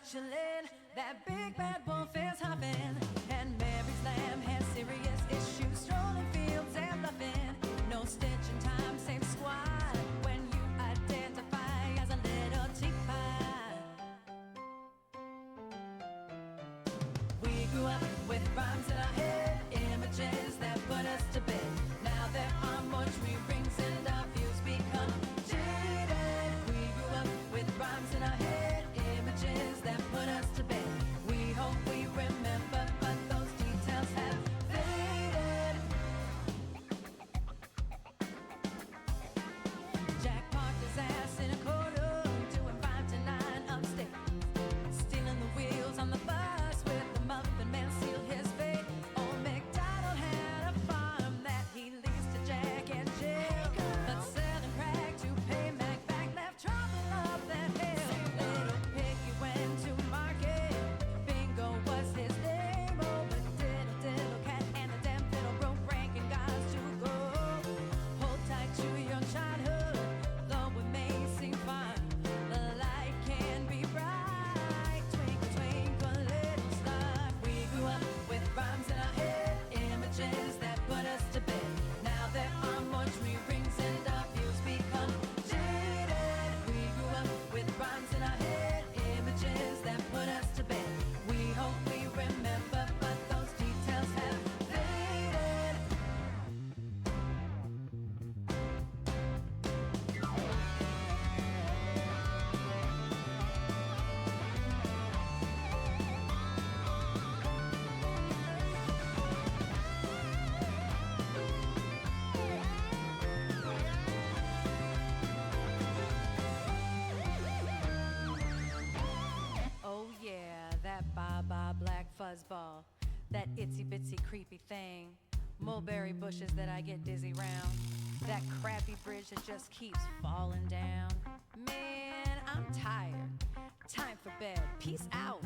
chillin'. That big bad wolf is huffing, and Mary's lamb has serious issues, strolling fields and bluffing. No stitching time, same squad when you identify as a little teapot. We grew up with rhymes in our head, images that put us to bed. Now there are more tree rings and our views become jaded. We grew up with rhymes in our head, images that put us to bed. We hope we remember, but those details have faded. Jack parked his ass in a corner, doing 5 to 9 upstate, stealing the wheels on the bus with the muffin man seal his fate. Old MacDonald had a farm that he leased to Jack and Jill, but selling crack to pay Mac back left trouble up that hill. Little Piggy went to market, Bingo was his name. Oh, but Diddle Diddle Cat and the damn fiddle broke ranking guys to go. Hold tight to your childhood, though it may seem fine. The light can be bright. Twinkle, twinkle, little star. We grew up with rhymes in our head, images that put us to bed. Now there are more tree rings and our views become jaded. We grew up with rhymes in our head, images that put us to bed. We hope we remember, but those details have faded. Oh yeah, that ba-ba black fuzzball, that itsy-bitsy creepy thing, mulberry bushes that I get dizzy round, that crappy bridge that just keeps falling down. Man, I'm tired. Time for bed. Peace out.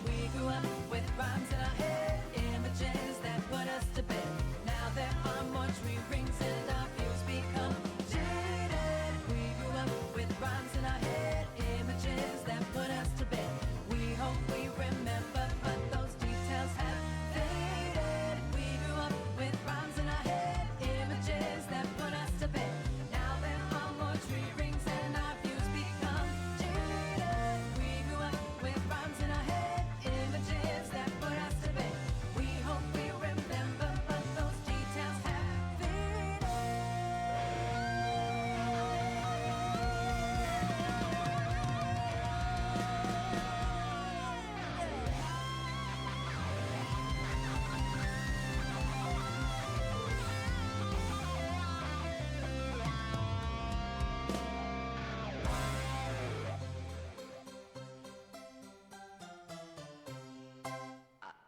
We grew up with rhymes in our head, images that put us to bed. Now there are more tree rings and our views become jaded. We grew up with rhymes in our head, images that put us to bed. We hope we remember, but those details have faded. We grew up with rhymes in our head, images that put us to bed. Now there are more tree rings and our views become jaded. We grew up with rhymes in our head, images that put us to bed. We hope we remember, but those details have faded.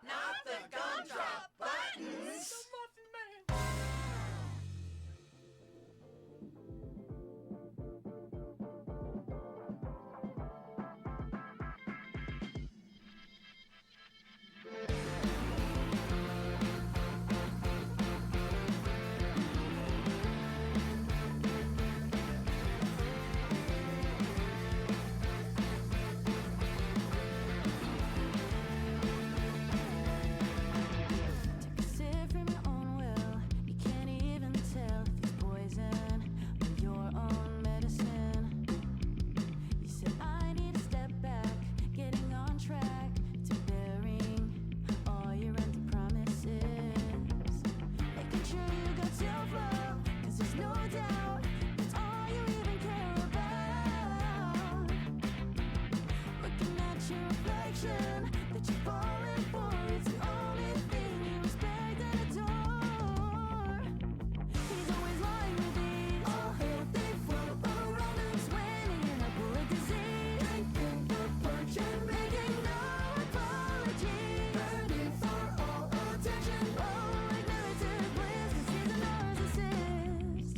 Not the gumdrop buttons! Sip from your own will. You can't even tell if it's poison or your own medicine. You said I need to step back, getting on track to bearing all your empty promises. Making sure you got self-love, 'cause there's no doubt it's all you even care about. Looking at your reflection that you're falling for, it's the only thing you respect and adore. He's always lying with these all healthy, full of romance, winning in a bullet disease. Thinking the punch and making no apology, burning for all attention, oh, like narrative bliss, 'cause he's a narcissist.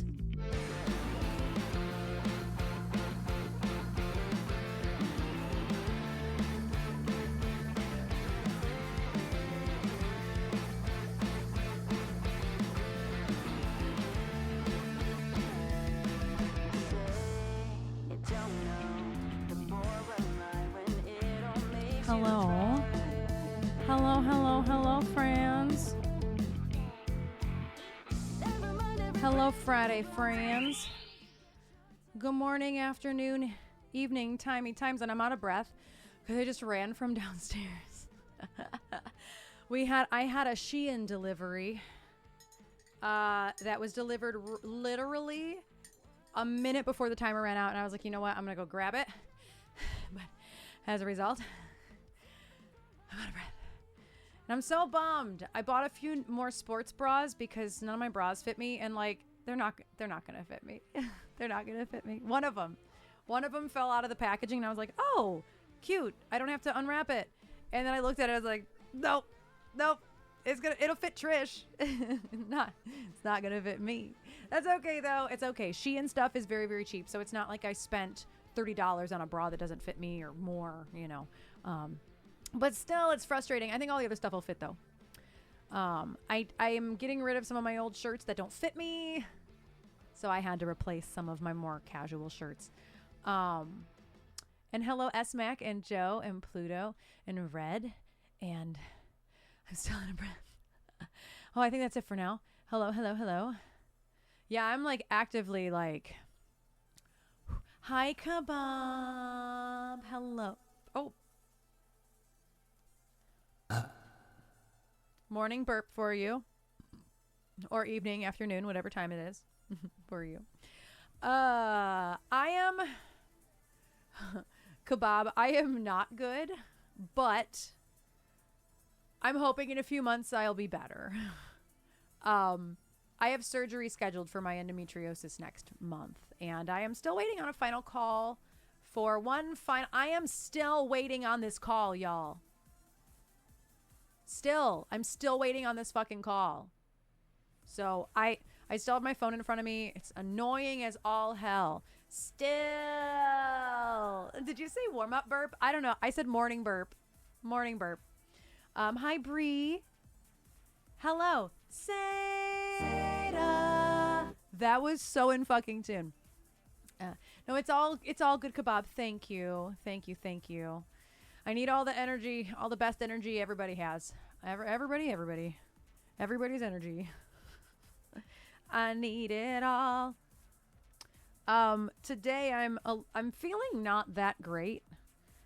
Hello. Hello, hello, hello, friends. Hello, Friday, friends. Good morning, afternoon, evening, timey times, and I'm out of breath because I just ran from downstairs. I had a Shein delivery that was delivered literally a minute before the timer ran out, and I was like, you know what, I'm gonna go grab it. But as a result, I'm out of breath. And I'm so bummed. I bought a few more sports bras because none of my bras fit me, and like they're not gonna fit me. They're not gonna fit me. One of them fell out of the packaging, and I was like, oh, cute. I don't have to unwrap it. And then I looked at it, I was like, nope. It'll fit Trish. It's not gonna fit me. That's okay though. It's okay. Shein stuff is very, very cheap, so it's not like I spent $30 on a bra that doesn't fit me or more, you know. But still, it's frustrating. I think all the other stuff will fit though. I am getting rid of some of my old shirts that don't fit me, so I had to replace some of my more casual shirts. And hello, S-Mac and Joe and Pluto and Red, and I'm still out of breath. Oh, I think that's it for now. Hello, hello, hello. Yeah, I'm like actively like, hi, Kebab. Hello. Oh. Morning burp for you. Or evening, afternoon, whatever time it is for you. I am Kebab. I am not good, but I'm hoping in a few months I'll be better. I have surgery scheduled for my endometriosis next month, and I am still waiting on a final call for I am still waiting on this call, y'all. I'm still waiting on this fucking call. So I still have my phone in front of me. It's annoying as all hell. Still. Did you say warm up burp? I don't know. I said morning burp. Morning burp. Hi, Bree. Hello. Seda. That was so in fucking tune. No, it's all good, Kebab. Thank you. I need all the energy, all the best energy everybody has. Everybody's energy. I need it all. Today I'm feeling not that great,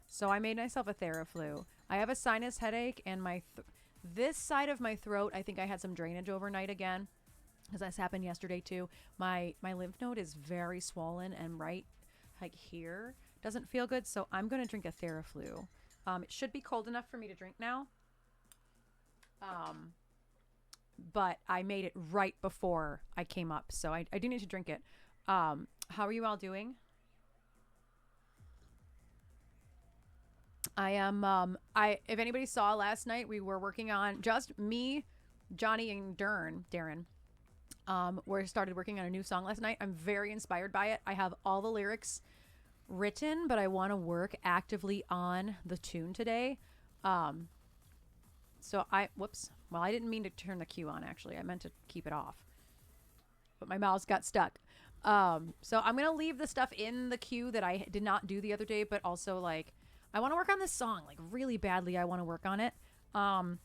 so I made myself a Theraflu. I have a sinus headache, and this side of my throat, I think I had some drainage overnight again, because this happened yesterday too. My lymph node is very swollen, and right like here doesn't feel good, so I'm gonna drink a Theraflu. It should be cold enough for me to drink now. But I made it right before I came up, so I do need to drink it. How are you all doing? I am, if anybody saw last night, we were working on, just me, Johnny, and Darren. We started working on a new song last night. I'm very inspired by it. I have all the lyrics written, but I want to work actively on the tune today. So I didn't mean to turn the cue on, actually. I meant to keep it off, but my mouse got stuck. So I'm going to leave the stuff in the queue that I did not do the other day, but also like, I want to work on this song like really badly. I want to work on it. And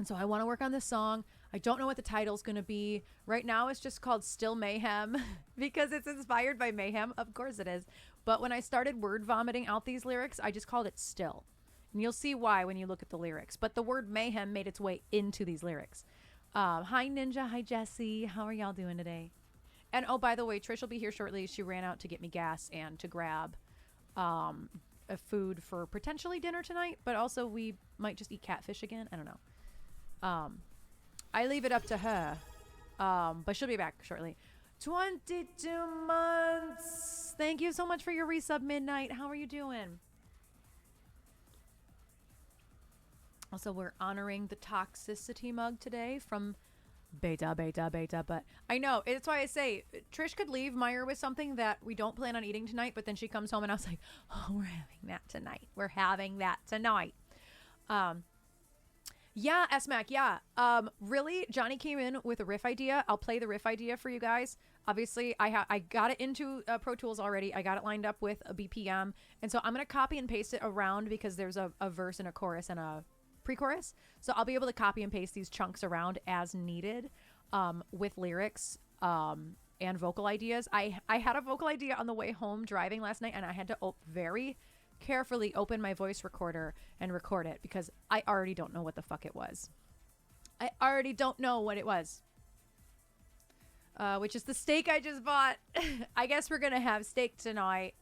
so I want to work on this song. I don't know what the title's going to be. Right now it's just called Still Mayhem because it's inspired by mayhem. Of course it is. But when I started word vomiting out these lyrics, I just called it Still. And you'll see why when you look at the lyrics. But the word mayhem made its way into these lyrics. Hi, Ninja. Hi, Jesse. How are y'all doing today? And oh, by the way, Trish will be here shortly. She ran out to get me gas and to grab a food for potentially dinner tonight. But also we might just eat catfish again. I don't know. I leave it up to her. But she'll be back shortly. 22 months. Thank you so much for your resub, Midnight. How are you doing? Also, we're honoring the toxicity mug today from Beta. But I know, it's why I say Trish could leave Meyer with something that we don't plan on eating tonight, but then she comes home and I was like, oh, we're having that tonight. Yeah, S-Mac, yeah. Really, Johnny came in with a riff idea. I'll play the riff idea for you guys. Obviously, I got it into Pro Tools already. I got it lined up with a BPM. And so I'm going to copy and paste it around because there's a verse and a chorus and a pre-chorus. So I'll be able to copy and paste these chunks around as needed with lyrics and vocal ideas. I had a vocal idea on the way home driving last night, and I had to very carefully open my voice recorder and record it because I already don't know what the fuck it was. I already don't know what it was. Which is the steak I just bought. I guess we're going to have steak tonight.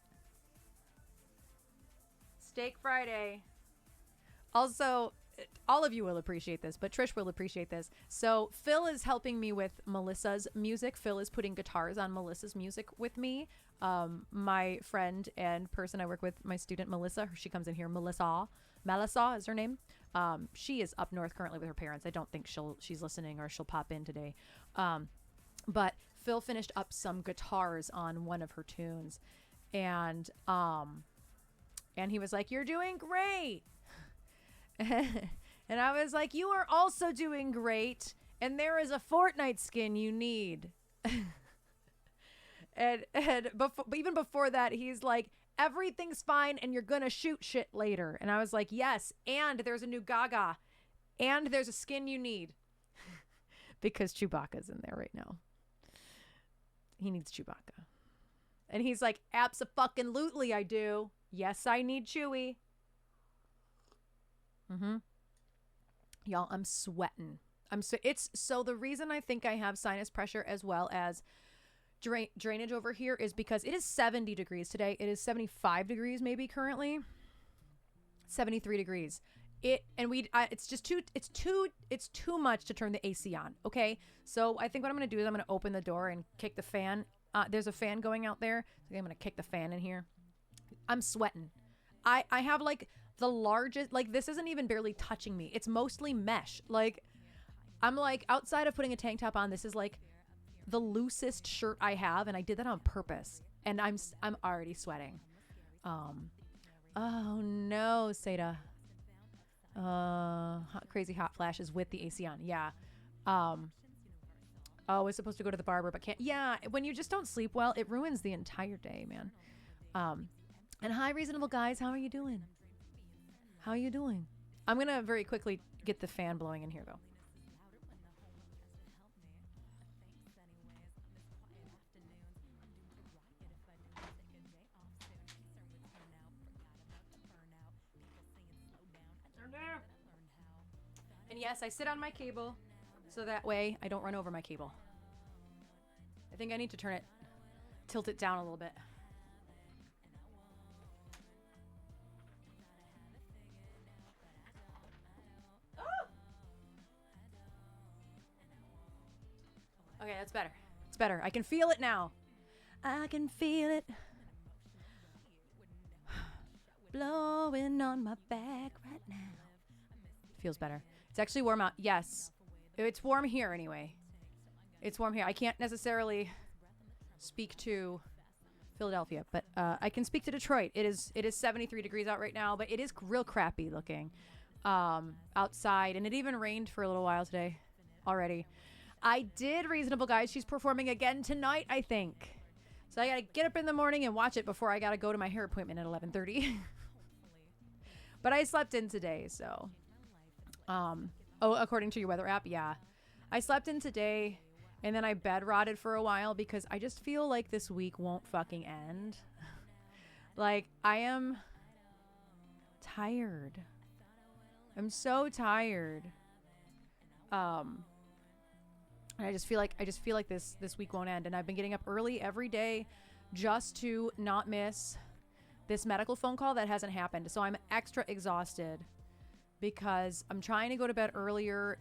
Steak Friday. Also, all of you will appreciate this, but Trish will appreciate this. So Phil is helping me with Melissa's music. Phil is putting guitars on Melissa's music with me. My friend and person I work with, my student Melissa, she comes in here. Melissa is her name. She is up north currently with her parents. I don't think she's listening or she'll pop in today. But Phil finished up some guitars on one of her tunes, and he was like, "You're doing great." And I was like, "You are also doing great, and there is a Fortnite skin you need." and even before that, he's like, "Everything's fine, and you're gonna shoot shit later." And I was like, "Yes, and there's a new Gaga, and there's a skin you need." Because Chewbacca's in there right now. He needs Chewbacca. And he's like, "Abso-fucking-lutely I do. Yes, I need Chewie." Y'all, I'm sweating. So the reason I think I have sinus pressure as well as drainage over here is because it is 70 degrees today. It is 75 degrees maybe currently. 73 degrees. It's too much to turn the AC on. Okay. So I think what I'm going to do is I'm going to open the door and kick the fan. There's a fan going out there. So I'm going to kick the fan in here. I'm sweating. I have like the largest, like this isn't even barely touching me. It's mostly mesh. Like I'm like outside of putting a tank top on, this is like the loosest shirt I have. And I did that on purpose. And I'm already sweating. Oh no, Seda. Crazy hot flashes with the AC on. Yeah. I was supposed to go to the barber, but can't. Yeah. When you just don't sleep well, it ruins the entire day, man. And hi, reasonable guys. How are you doing? How are you doing? I'm going to very quickly get the fan blowing in here though. And yes, I sit on my cable so that way I don't run over my cable. I think I need to tilt it down a little bit. Oh! Okay, that's better. It's better. I can feel it now. I can feel it blowing on my back right now. Feels better. It's actually warm out. Yes. It's warm here anyway. It's warm here. I can't necessarily speak to Philadelphia, but I can speak to Detroit. It is 73 degrees out right now, but it is real crappy looking outside, and it even rained for a little while today already. I did Reasonable Guys. She's performing again tonight, I think. So I got to get up in the morning and watch it before I got to go to my hair appointment at 11:30. But I slept in today, so... according to your weather app, yeah. I slept in today, and then I bed rotted for a while because I just feel like this week won't fucking end. Like, I am tired. I'm so tired. And I just feel like this week won't end. And I've been getting up early every day just to not miss this medical phone call that hasn't happened. So I'm extra exhausted because I'm trying to go to bed earlier,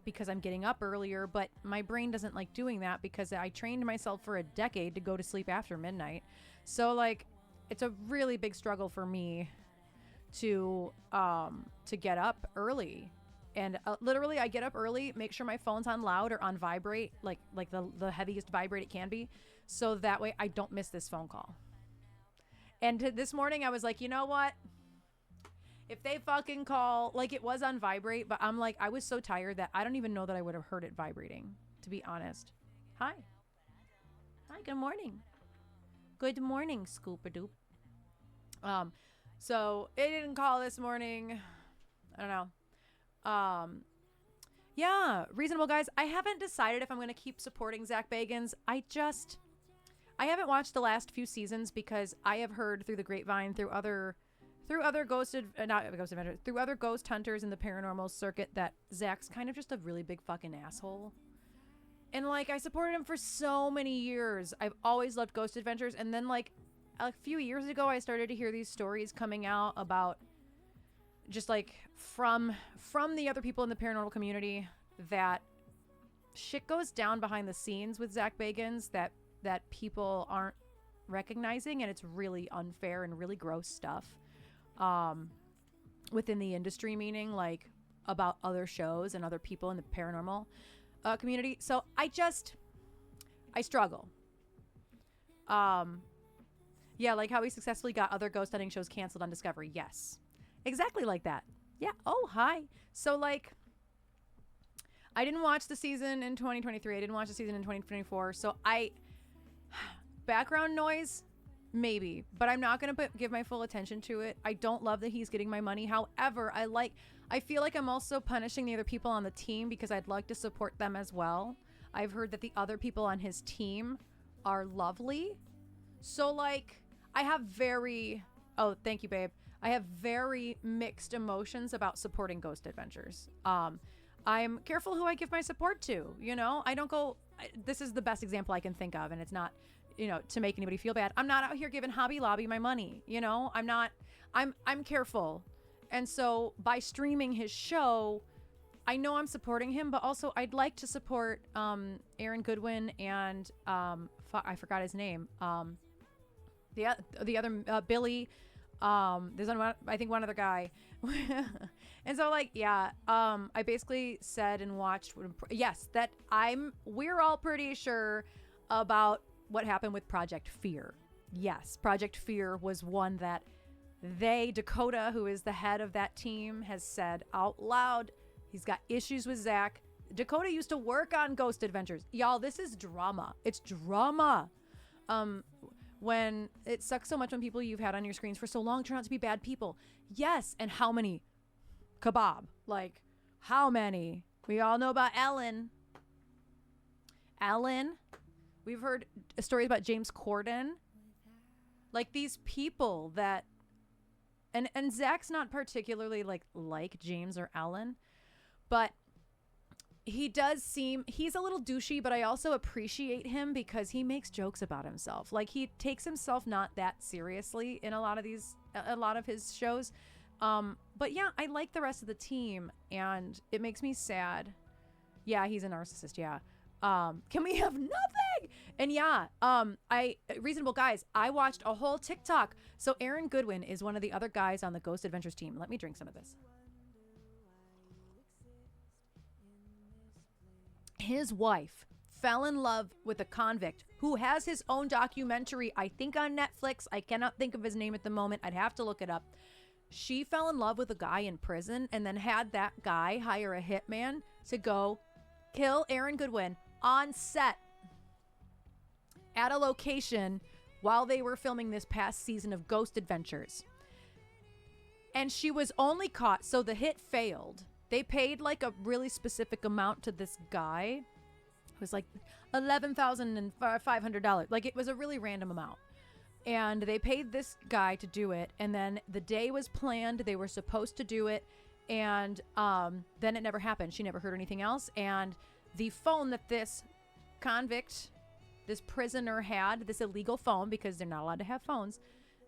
because I'm getting up earlier, but my brain doesn't like doing that because I trained myself for a decade to go to sleep after midnight. So like, it's a really big struggle for me to get up early. And literally I get up early, make sure my phone's on loud or on vibrate, like the heaviest vibrate it can be. So that way I don't miss this phone call. And this morning I was like, you know what? If they fucking call, like it was on vibrate, but I'm like, I was so tired that I don't even know that I would have heard it vibrating, to be honest. Hi. Hi, good morning. Good morning, Scoopadoop. So it didn't call this morning. I don't know. Yeah, reasonable guys. I haven't decided if I'm going to keep supporting Zach Bagans. I haven't watched the last few seasons because I have heard through the grapevine through other through other ghost hunters in the paranormal circuit that Zach's kind of just a really big fucking asshole. And like I supported him for so many years. I've always loved Ghost Adventures, and then like a few years ago I started to hear these stories coming out about just like from the other people in the paranormal community that shit goes down behind the scenes with Zach Bagans that people aren't recognizing, and it's really unfair and really gross stuff within the industry, meaning like about other shows and other people in the paranormal community. So I struggle. Yeah, like how we successfully got other ghost hunting shows canceled on Discovery. Yes, exactly like that. Yeah. Oh, hi. So like I didn't watch the season in 2023. I didn't watch the season in 2024. So background noise, maybe, but I'm not going to give my full attention to it. I don't love that he's getting my money. However, I feel like I'm also punishing the other people on the team because I'd like to support them as well. I've heard that the other people on his team are lovely. So like I have oh, thank you, babe. I have very mixed emotions about supporting Ghost Adventures. I'm careful who I give my support to, you know? I don't go, this is the best example I can think of, and it's not, you know, to make anybody feel bad. I'm not out here giving Hobby Lobby my money, you know? I'm careful. And so by streaming his show, I know I'm supporting him, but also I'd like to support Erin Goodwin and I forgot his name. The other Billy. There's I think one other guy. And so like, yeah, I basically said and watched, yes, that we're all pretty sure about what happened with Project Fear. Yes, Project Fear was one that Dakota, who is the head of that team, has said out loud he's got issues with Zach. Dakota used to work on Ghost Adventures. Y'all, this is drama. It's drama. When it sucks so much when people you've had on your screens for so long turn out to be bad people. Yes, and how many? Kebab. Like, how many? We all know about Ellen. We've heard stories about James Corden. Like these people that and Zach's not particularly like James or Ellen, but he does seem, he's a little douchey, but I also appreciate him because he makes jokes about himself. Like he takes himself not that seriously in a lot of his shows. But yeah, I like the rest of the team and it makes me sad. Yeah, he's a narcissist. Yeah. Can we have nothing? And yeah, reasonable guys, I watched a whole TikTok. So Erin Goodwin is one of the other guys on the Ghost Adventures team. Let me drink some of this. His wife fell in love with a convict who has his own documentary, I think on Netflix. I cannot think of his name at the moment. I'd have to look it up. She fell in love with a guy in prison and then had that guy hire a hitman to go kill Erin Goodwin on set at a location while they were filming this past season of Ghost Adventures. And she was only caught, so the hit failed. They paid like a really specific amount to this guy. It was like $11,500. Like it was a really random amount. And they paid this guy to do it. And then the day was planned. They were supposed to do it. And then it never happened. She never heard anything else. And the phone that this convict, this prisoner had, this illegal phone, because they're not allowed to have phones,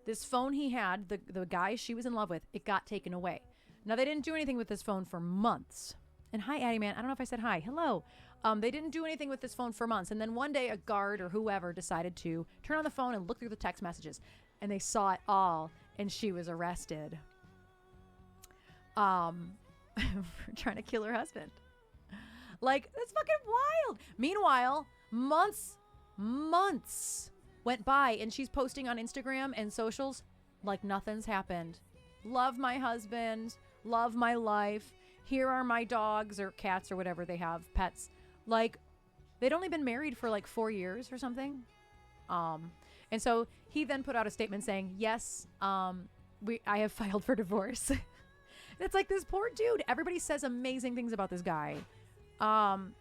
this phone he had, the guy she was in love with, it got taken away. Now, they didn't do anything with this phone for months. And hi, Addie Man. I don't know if I said hi. Hello. They didn't do anything with this phone for months. And then one day a guard or whoever decided to turn on the phone and look through the text messages. And they saw it all. And she was arrested. For trying to kill her husband. Like, that's fucking wild. Meanwhile, months went by. And she's posting on Instagram and socials like nothing's happened. Love my husband. Love my life. Here are my dogs or cats or whatever they have, pets. Like, they'd only been married for like 4 years or something. And so he then put out a statement saying, yes, I have filed for divorce. It's like, this poor dude. Everybody says amazing things about this guy.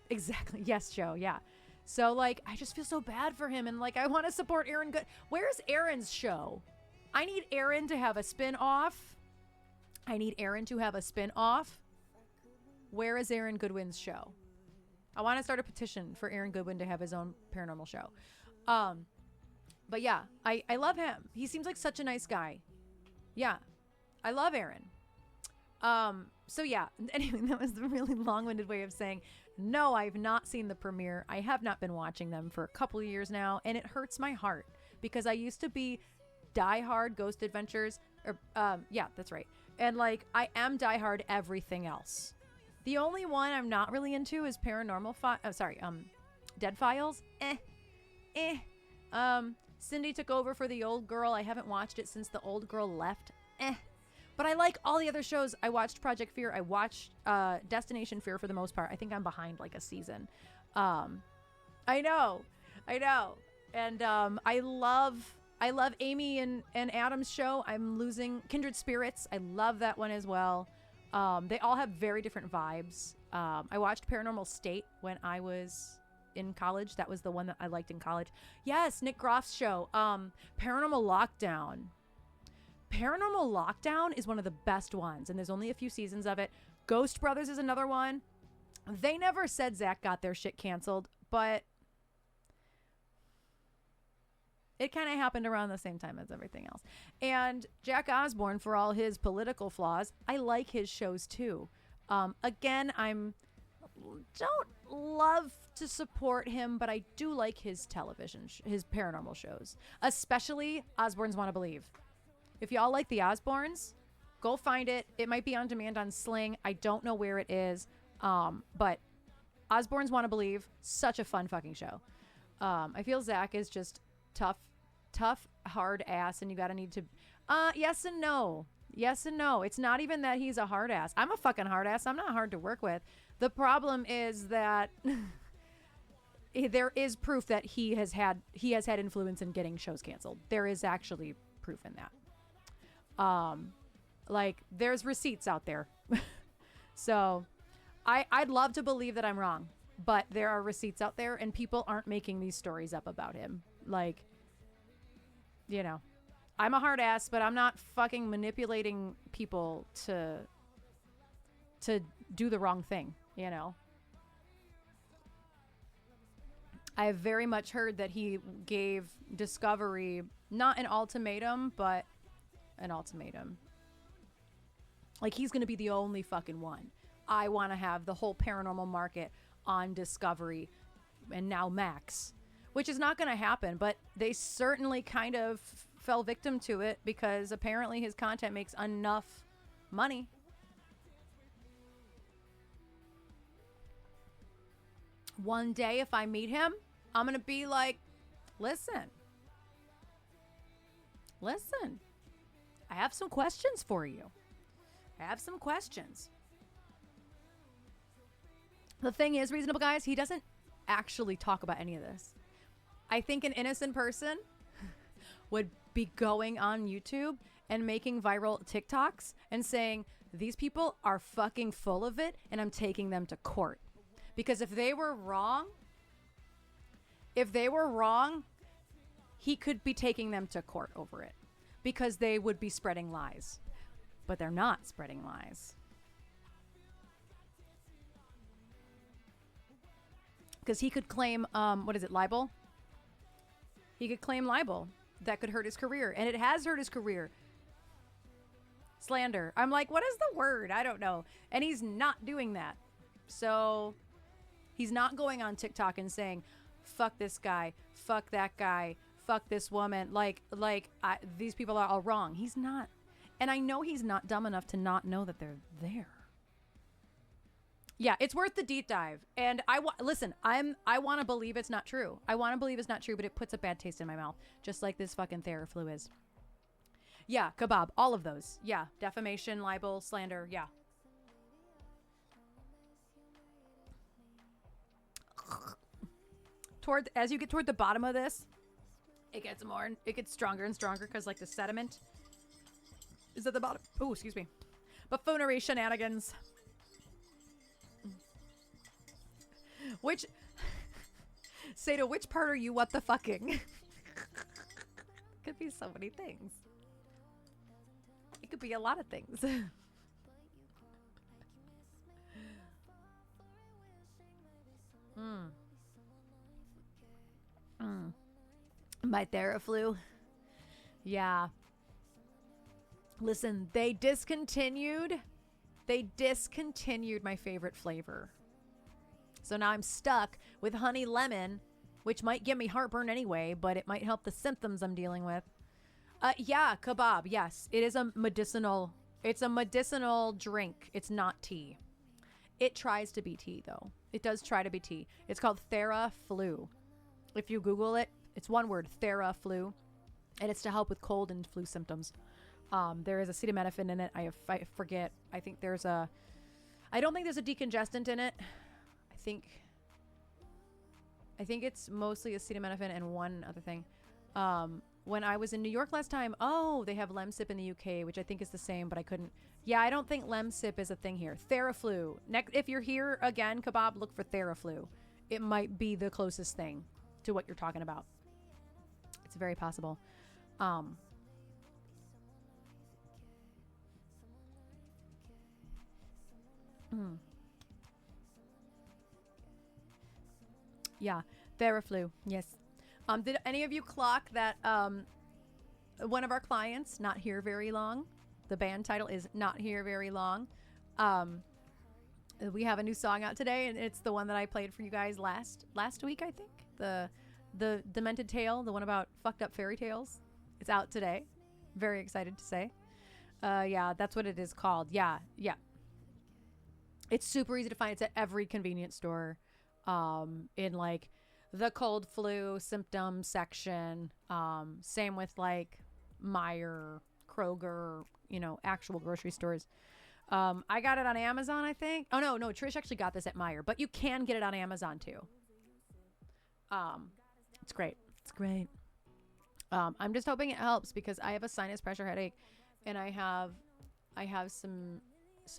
Exactly. Yes, Joe. Yeah. So like, I just feel so bad for him. And like, I want to support Erin. Where's Erin's show? I need Erin to have a spin-off. Where is Erin Goodwin's show? I want to start a petition for Erin Goodwin to have his own paranormal show. But yeah, I love him. He seems like such a nice guy. Yeah. I love Erin. So yeah, anyway, that was a really long-winded way of saying, no, I've not seen the premiere. I have not been watching them for a couple of years now, and it hurts my heart because I used to be diehard Ghost Adventures, yeah, that's right. And like, I am diehard everything else. The only one I'm not really into is Dead Files. Cindy took over for the old girl. I haven't watched it since the old girl left. But I like all the other shows. I watched Project Fear. I watched Destination Fear for the most part. I think I'm behind like a season. I know. And I love Amy and Adam's show. I'm losing Kindred Spirits. I love that one as well. They all have very different vibes. I watched Paranormal State when I was in college. That was the one that I liked in college. Yes, Nick Groff's show. Paranormal Lockdown. Paranormal Lockdown is one of the best ones, and there's only a few seasons of it. Ghost Brothers is another one. They never said Zach got their shit canceled, but it kind of happened around the same time as everything else. And Jack Osborne, for all his political flaws, I like his shows too. Again, don't love to support him, but I do like his television, his paranormal shows, especially Osborne's Wanna Believe. If y'all like the Osbournes, go find it. It might be on demand on Sling. I don't know where it is. But Osbournes Wanna Believe, such a fun fucking show. I feel Zach is just tough, hard ass, and you gotta need to, yes and no. It's not even that he's a hard ass. I'm a fucking hard ass. I'm not hard to work with. The problem is that there is proof that he has had influence in getting shows canceled. There is actually proof in that. Like, there's receipts out there. So I'd love to believe that I'm wrong, but there are receipts out there, and people aren't making these stories up about him. Like, you know, I'm a hard ass, but I'm not fucking manipulating people to do the wrong thing, you know? I've very much heard that he gave Discovery not an ultimatum, but an ultimatum. Like, he's going to be the only fucking one. I want to have the whole paranormal market on Discovery and now Max, which is not going to happen, but they certainly kind of fell victim to it because apparently his content makes enough money. One day, if I meet him, I'm going to be like, listen, I have some questions for you. The thing is, reasonable guys, he doesn't actually talk about any of this. I think an innocent person would be going on YouTube and making viral TikToks and saying, these people are fucking full of it and I'm taking them to court. Because if they were wrong, he could be taking them to court over it. Because they would be spreading lies. But they're not spreading lies. Because he could claim, libel? He could claim libel. That could hurt his career. And it has hurt his career. Slander. I'm like, what is the word? I don't know. And he's not doing that. So he's not going on TikTok and saying, fuck this guy, fuck that guy, fuck this woman, these people are all wrong. He's not. And I know he's not dumb enough to not know that they're there. Yeah, it's worth the deep dive. And I want to believe it's not true. I want to believe it's not true, but it puts a bad taste in my mouth, just like this fucking Theraflu is. Yeah, kebab, all of those. Yeah, defamation, libel, slander, yeah. As you get toward the bottom of this, it gets stronger and stronger because like the sediment is at the bottom. Oh, excuse me. Buffoonery shenanigans. Which, Seda, which part are you what the fucking? Could be so many things. It could be a lot of things. My Theraflu. Yeah. Listen, they discontinued my favorite flavor. So now I'm stuck with honey lemon, which might give me heartburn anyway, but it might help the symptoms I'm dealing with. Yeah, kebab. Yes, it is it's a medicinal drink. It's not tea. It tries to be tea though. It does try to be tea. It's called Theraflu. If you Google it, it's one word, Theraflu, and it's to help with cold and flu symptoms. There is acetaminophen in it. I forget. I don't think there's a decongestant in it. I think it's mostly acetaminophen and one other thing. When I was in New York last time, they have Lemsip in the UK, which I think is the same, but I couldn't. Yeah, I don't think Lemsip is a thing here. Theraflu. If you're here again, Kebab, look for Theraflu. It might be the closest thing to what you're talking about. It's very possible. Yeah, Theraflu. Yes. Did any of you clock that one of our clients, Not Here Very Long, the band title is Not Here Very Long. We have a new song out today, and it's the one that I played for you guys last week, I think. The Demented Tale, the one about fucked up fairy tales. It's out today. Very excited to say. Yeah, that's what it is called. Yeah. It's super easy to find. It's at every convenience store. In like the cold flu symptom section. Same with like Meijer, Kroger, actual grocery stores. I got it on Amazon, I think. Oh, no, Trish actually got this at Meijer, but you can get it on Amazon too. It's great. It's great. I'm just hoping it helps because I have a sinus pressure headache and I have some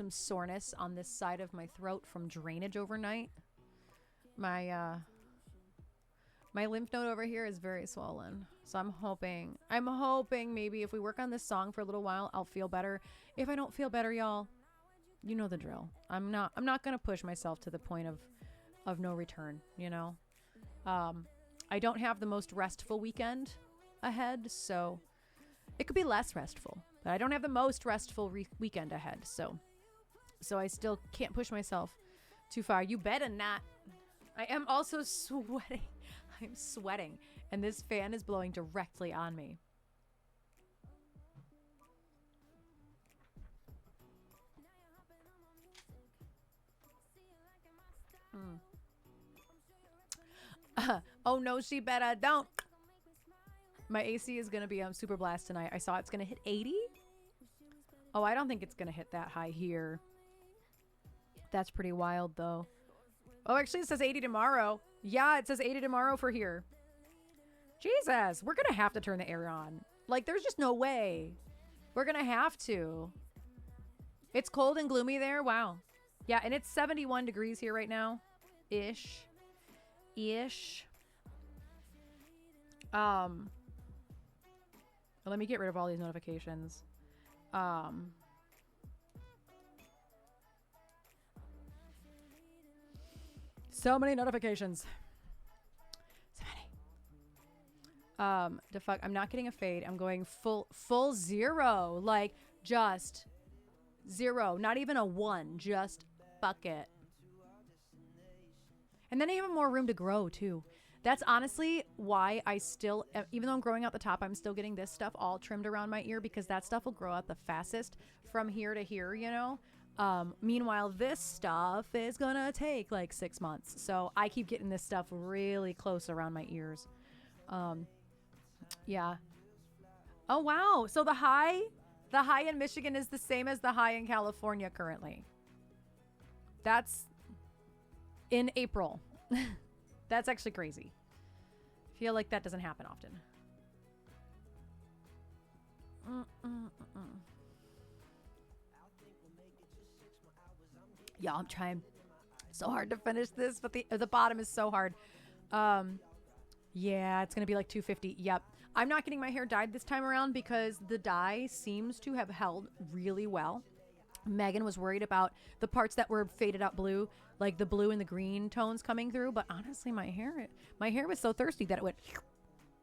soreness on this side of my throat from drainage overnight. My lymph node over here is very swollen. So I'm hoping maybe if we work on this song for a little while, I'll feel better. If I don't feel better, y'all, you know the drill. I'm not going to push myself to the point of no return, I don't have the most restful weekend ahead, so it could be less restful, but I don't have the most restful weekend ahead. So I still can't push myself too far. You better not. I am also sweating. I'm sweating, and this fan is blowing directly on me. Oh no, she better don't. My AC is gonna be super blast tonight. I saw it's gonna hit 80. Oh, I don't think it's gonna hit that high here. That's pretty wild though. Oh, actually it says 80 tomorrow. Yeah, it says 80 tomorrow for here. Jesus, we're gonna have to turn the air on. Like, there's just no way. We're gonna have to. It's cold and gloomy there. Wow. Yeah, and it's 71 degrees here right now. Ish. Let me get rid of all these notifications. So many notifications. So many. I'm not getting a fade. I'm going full zero. Like, just zero. Not even a 1. Just fuck it. And then I have more room to grow too. That's honestly why I still, even though I'm growing out the top, I'm still getting this stuff all trimmed around my ear because that stuff will grow out the fastest from here to here, Meanwhile, this stuff is gonna take like 6 months. So I keep getting this stuff really close around my ears. Yeah. Oh, wow. So the high in Michigan is the same as the high in California currently. That's in April. That's actually crazy. I feel like that doesn't happen often. Yeah, I'm trying so hard to finish this, but the bottom is so hard. Yeah, it's gonna be like 250. Yep. I'm not getting my hair dyed this time around because the dye seems to have held really well. Megan was worried about the parts that were faded out blue, like the blue and the green tones coming through. But honestly, my hair was so thirsty that it went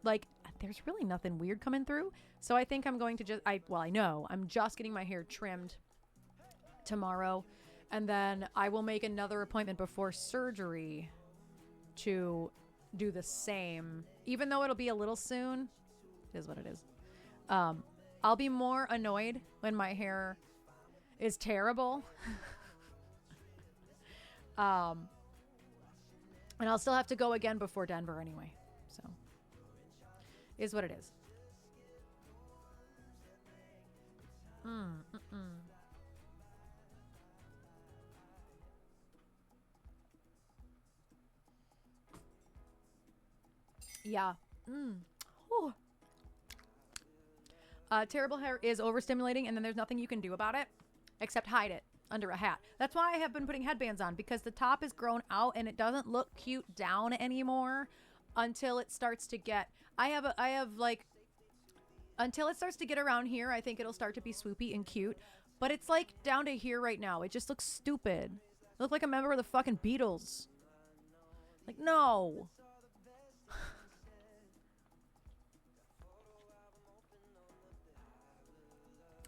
like, there's really nothing weird coming through. So I think I'm going to just, I know I'm just getting my hair trimmed tomorrow. And then I will make another appointment before surgery to do the same, even though it'll be a little soon. It is what it is. I'll be more annoyed when my hair is terrible. And I'll still have to go again before Denver anyway. So is what it is. Yeah. Oh. Terrible hair is overstimulating, and then there's nothing you can do about it except hide it under a hat. That's why I have been putting headbands on, because the top is grown out and it doesn't look cute down anymore until it starts to get, until it starts to get around here, I think it'll start to be swoopy and cute. But it's like down to here right now. It just looks stupid. I look like a member of the fucking Beatles. Like, no.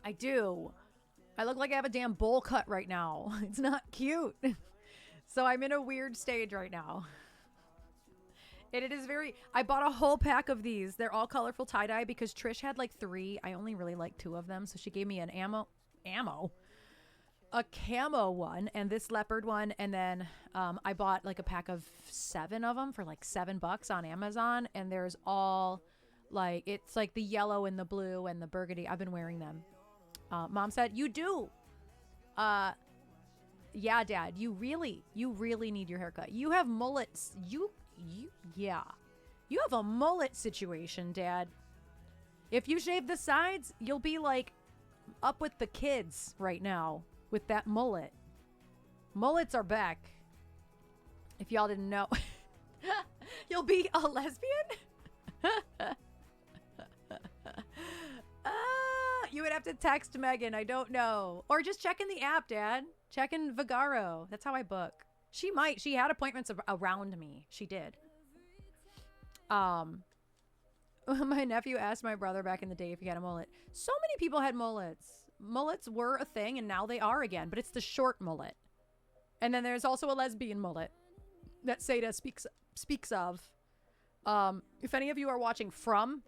I do. I look like I have a damn bowl cut right now. It's not cute. So I'm in a weird stage right now. And it is very, I bought a whole pack of these. They're all colorful tie-dye because Trish had like 3. I only really like 2 of them. So she gave me an a camo one and this leopard one. And then I bought like a pack of 7 of them for like $7 on Amazon. And there's all like, it's like the yellow and the blue and the burgundy. I've been wearing them. Mom said, you do. Yeah, Dad, you really need your haircut. You have mullets. Yeah. You have a mullet situation, Dad. If you shave the sides, you'll be like up with the kids right now with that mullet. Mullets are back. If y'all didn't know. You'll be a lesbian? You would have to text Megan. I don't know. Or just check in the app, Dad. Check in Vigaro. That's how I book. She might. She had appointments around me. She did. My nephew asked my brother back in the day if he had a mullet. So many people had mullets. Mullets were a thing, and now they are again. But it's the short mullet. And then there's also a lesbian mullet that Seda speaks of. If any of you are watching From...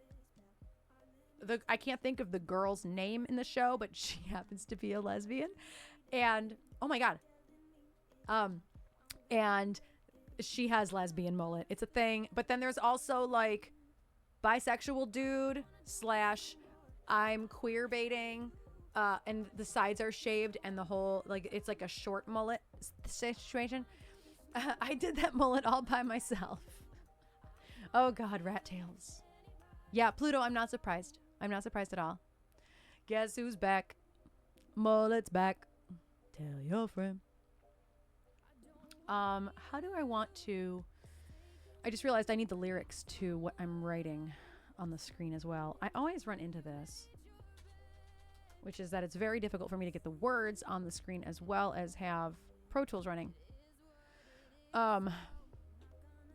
I can't think of the girl's name in the show, but she happens to be a lesbian. And, oh my God. And she has lesbian mullet. It's a thing. But then there's also like bisexual dude / I'm queer baiting. And the sides are shaved and the whole, like, it's like a short mullet situation. I did that mullet all by myself. Oh God, rat tails. Yeah, Pluto, I'm not surprised. I'm not surprised at all. Guess who's back? Mullet's back. Tell your friend. How do I want to... I just realized I need the lyrics to what I'm writing on the screen as well. I always run into this, which is that it's very difficult for me to get the words on the screen as well as have Pro Tools running.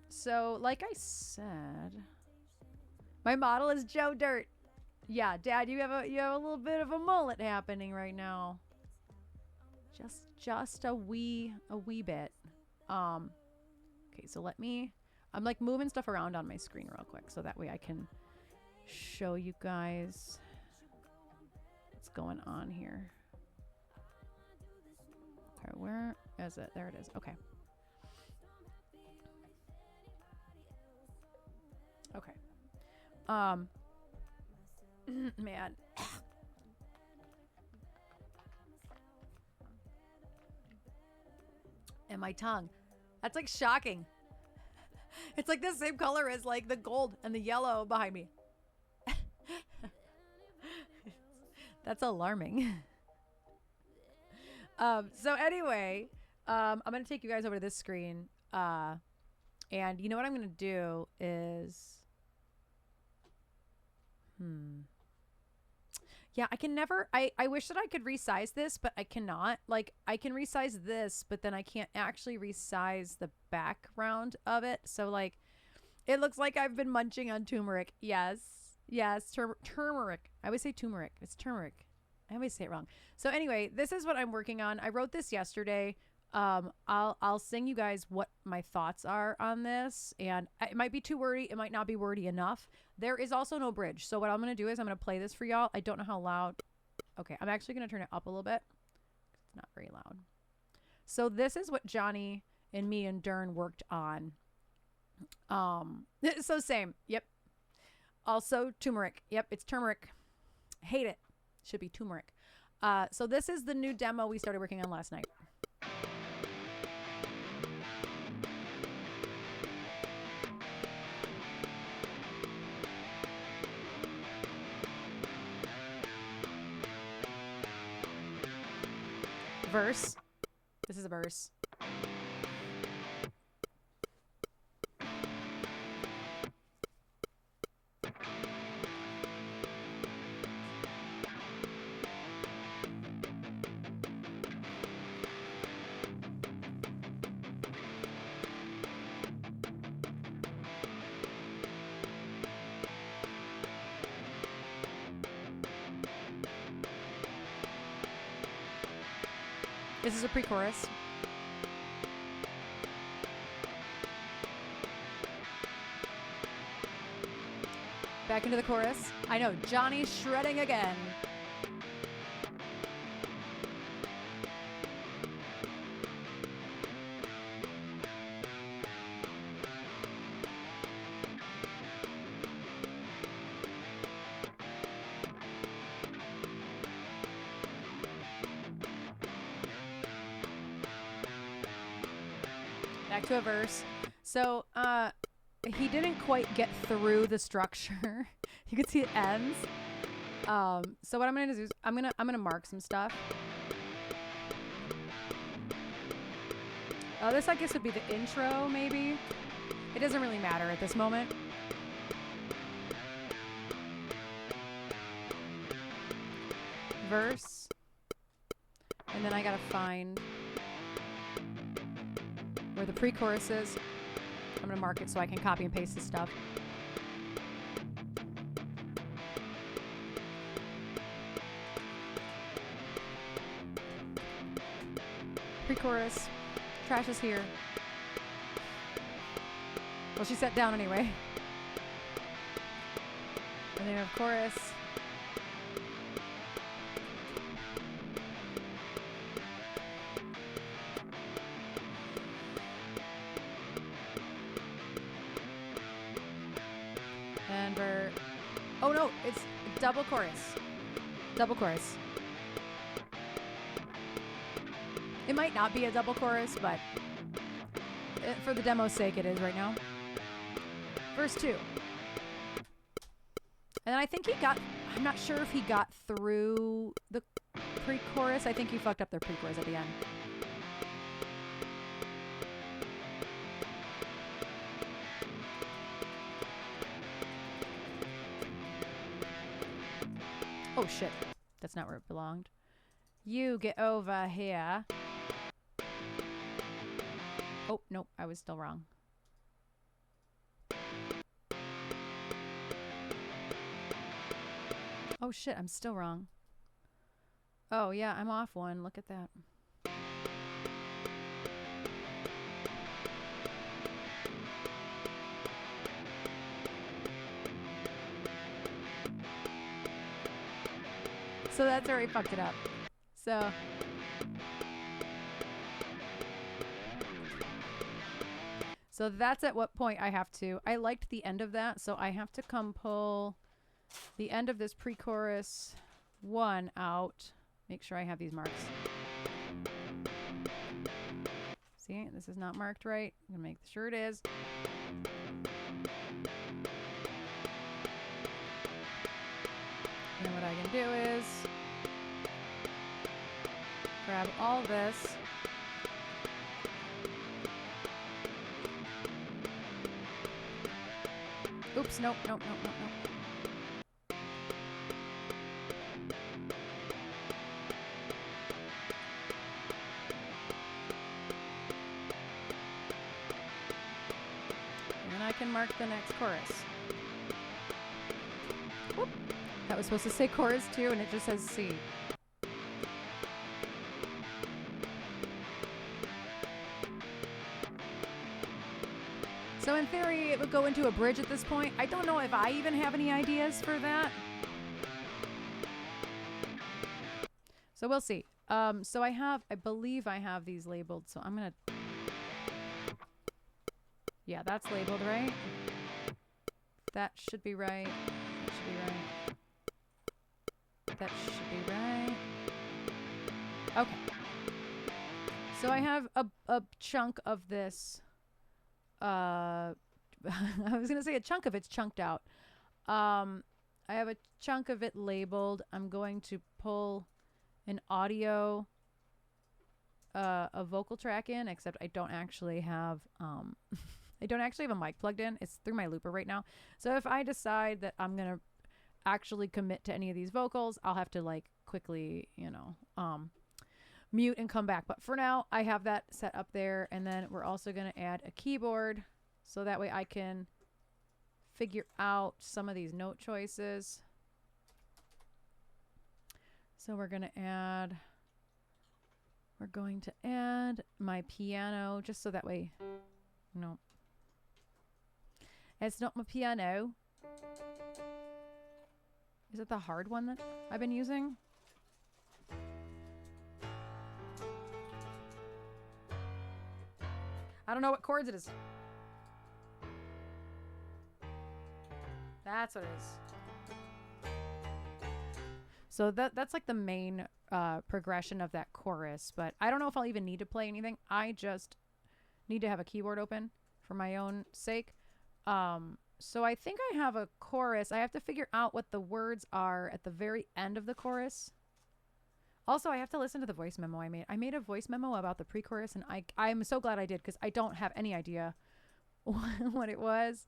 So, like I said... My model is Joe Dirt. Yeah, Dad, you have a little bit of a mullet happening right now. Just a wee bit. Okay, so I'm like moving stuff around on my screen real quick so that way I can show you guys what's going on here. Okay, where is it? There it is. Okay. Okay. Man. And my tongue. That's like shocking. It's like the same color as like the gold and the yellow behind me. That's alarming. So anyway, I'm going to take you guys over to this screen. And you know what I'm going to do is... Yeah, I can never... I wish that I could resize this, but I cannot. Like, I can resize this, but then I can't actually resize the background of it. So, like, it looks like I've been munching on turmeric. Yes. Yes, turmeric. I always say turmeric. It's turmeric. I always say it wrong. So anyway, this is what I'm working on. I wrote this yesterday. I'll sing you guys what my thoughts are on this, and it might be too wordy. It might not be wordy enough. There is also no bridge. So what I'm going to do is I'm going to play this for y'all. I don't know how loud. Okay. I'm actually going to turn it up a little bit. It's not very loud. So this is what Johnny and me and Dern worked on. So same. Yep. Also turmeric. Yep. It's turmeric. Hate it. Should be turmeric. So this is the new demo we started working on last night. Verse. This is a verse. This is a pre-chorus. Back into the chorus. I know, Johnny's shredding again. Back to a verse. So, he didn't quite get through the structure. You can see it ends. So what I'm gonna do is I'm gonna mark some stuff. This I guess would be the intro, maybe. It doesn't really matter at this moment. Verse. And then I gotta find where the pre-chorus is. I'm gonna mark it so I can copy and paste this stuff. Pre-chorus. Trash is here. Well, she sat down anyway. And then we have chorus. And we're... Oh no, it's double chorus. Double chorus. It might not be a double chorus, but for the demo's sake, it is right now. Verse 2. And then I think he got... I'm not sure if he got through the pre-chorus. I think he fucked up their pre-chorus at the end. Oh shit. That's not where it belonged. You get over here. Oh, nope, I was still wrong. Oh shit, I'm still wrong. Oh yeah, I'm off one. Look at that. So that's where he fucked it up. So that's at what point I have to... I liked the end of that, so I have to come pull the end of this pre-chorus 1 out. Make sure I have these marks. See, this is not marked right. I'm going to make sure it is. And what I can do is Grab all this. Oops, nope. And then I can mark the next chorus. Whoop. That was supposed to say chorus too, and it just says C. So in theory, it would go into a bridge at this point. I don't know if I even have any ideas for that. So we'll see. So I believe I have these labeled. So I'm going to, yeah, that's labeled, right? That should be right. That should be right. That should be right. Okay. So I have a chunk of this. I was going to say a chunk of it's chunked out. I have a chunk of it labeled. I'm going to pull an audio, a vocal track in, except I don't actually have, I don't actually have a mic plugged in. It's through my looper right now. So if I decide that I'm going to actually commit to any of these vocals, I'll have to like quickly, you know, mute and come back. But for now, I have that set up there. And then we're also going to add a keyboard so that way I can figure out some of these note choices. So we're going to add my piano just so that way, no, it's not my piano. Is it the hard one that I've been using? I don't know what chords it is. That's what it is. So that's like the main progression of that chorus, but I don't know if I'll even need to play anything. I just need to have a keyboard open for my own sake. So I think I have a chorus. I have to figure out what the words are at the very end of the chorus. Also, I have to listen to the voice memo I made. I made a voice memo about the pre-chorus, and I'm so glad I did because I don't have any idea what it was.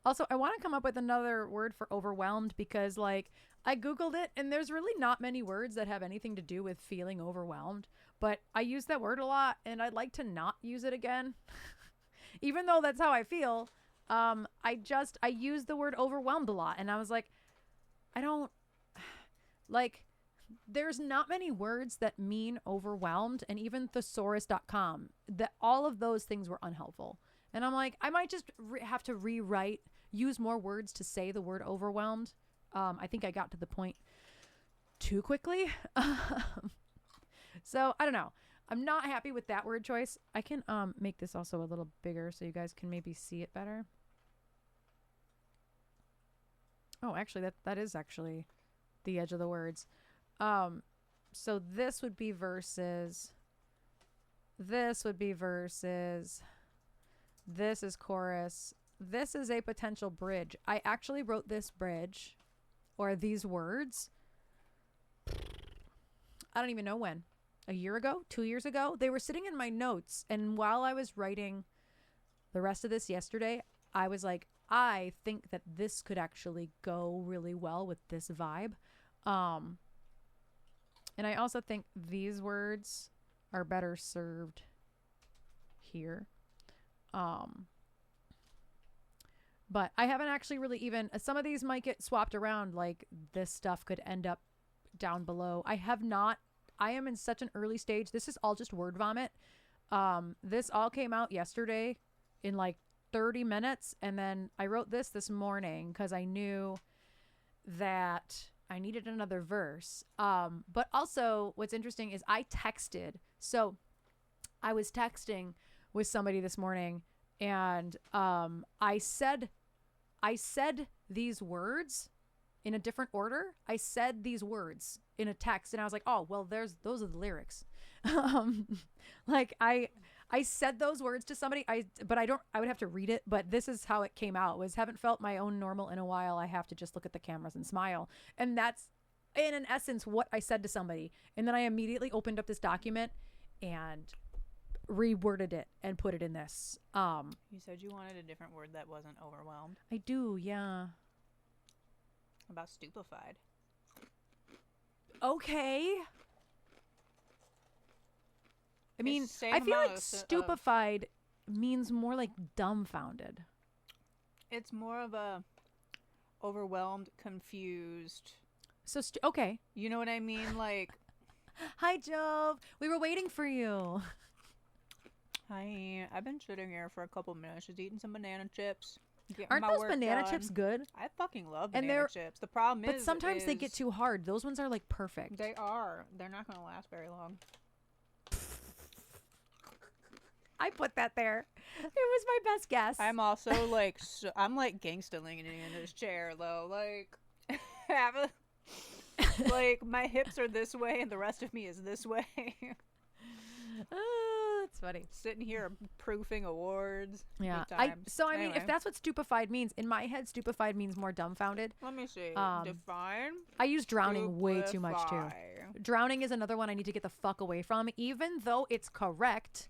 Also, I want to come up with another word for overwhelmed because, like, I Googled it, and there's really not many words that have anything to do with feeling overwhelmed. But I use that word a lot, and I'd like to not use it again. Even though that's how I feel, I use the word overwhelmed a lot. And I was like, I don't, like, there's not many words that mean overwhelmed. And even thesaurus.com, that all of those things were unhelpful. And I'm like, I might just have to use more words to say the word overwhelmed. I think I got to the point too quickly. So I don't know. I'm not happy with that word choice. I can make this also a little bigger so you guys can maybe see it better. Oh, actually, that is actually the edge of the words. So this would be verses. This would be verses. This is chorus. This is a potential bridge. I actually wrote this bridge or these words. I don't even know when. A year ago? 2 years ago? They were sitting in my notes. And while I was writing the rest of this yesterday, I was like, I think that this could actually go really well with this vibe. And I also think these words are better served here. But I haven't actually really even, some of these might get swapped around. Like this stuff could end up down below. I am in such an early stage. This is all just word vomit. This all came out yesterday in like 30 minutes. And then I wrote this morning because I knew that I needed another verse. But also what's interesting is I texted. So I was texting with somebody this morning and I said these words in a different order. I said these words in a text and I was like, oh, well, those are the lyrics. Like I I said those words to somebody. But I don't. I would have to read it. But this is how it came out. Was haven't felt my own normal in a while. I have to just look at the cameras and smile. And that's in an essence what I said to somebody. And then I immediately opened up this document and reworded it and put it in this. You said you wanted a different word that wasn't overwhelmed. I do. Yeah. About stupefied. Okay. I mean, It's the same I feel amount like of stupefied means more like dumbfounded. It's more of a overwhelmed, confused. So, okay. You know what I mean? Like, Hi, Jove. We were waiting for you. hi, I've been sitting here for a couple minutes just eating some banana chips. getting Aren't my those work banana done. chips good? I fucking love And banana chips. The problem But is, sometimes they get too hard. Those ones are like perfect. They are. They're not going to last very long. I put that there. It was my best guess. I'm also like, I'm like gangsta leaning in this chair though. Like, have a, like my hips are this way and the rest of me is this way. Oh, that's funny. Sitting here proofing awards. Yeah. Good times. So I mean, Anyway, if that's what stupefied means, in my head, stupefied means more dumbfounded. let me see. Define. I use drowning way too much too. Stupefy. Drowning is another one I need to get the fuck away from, even though it's correct.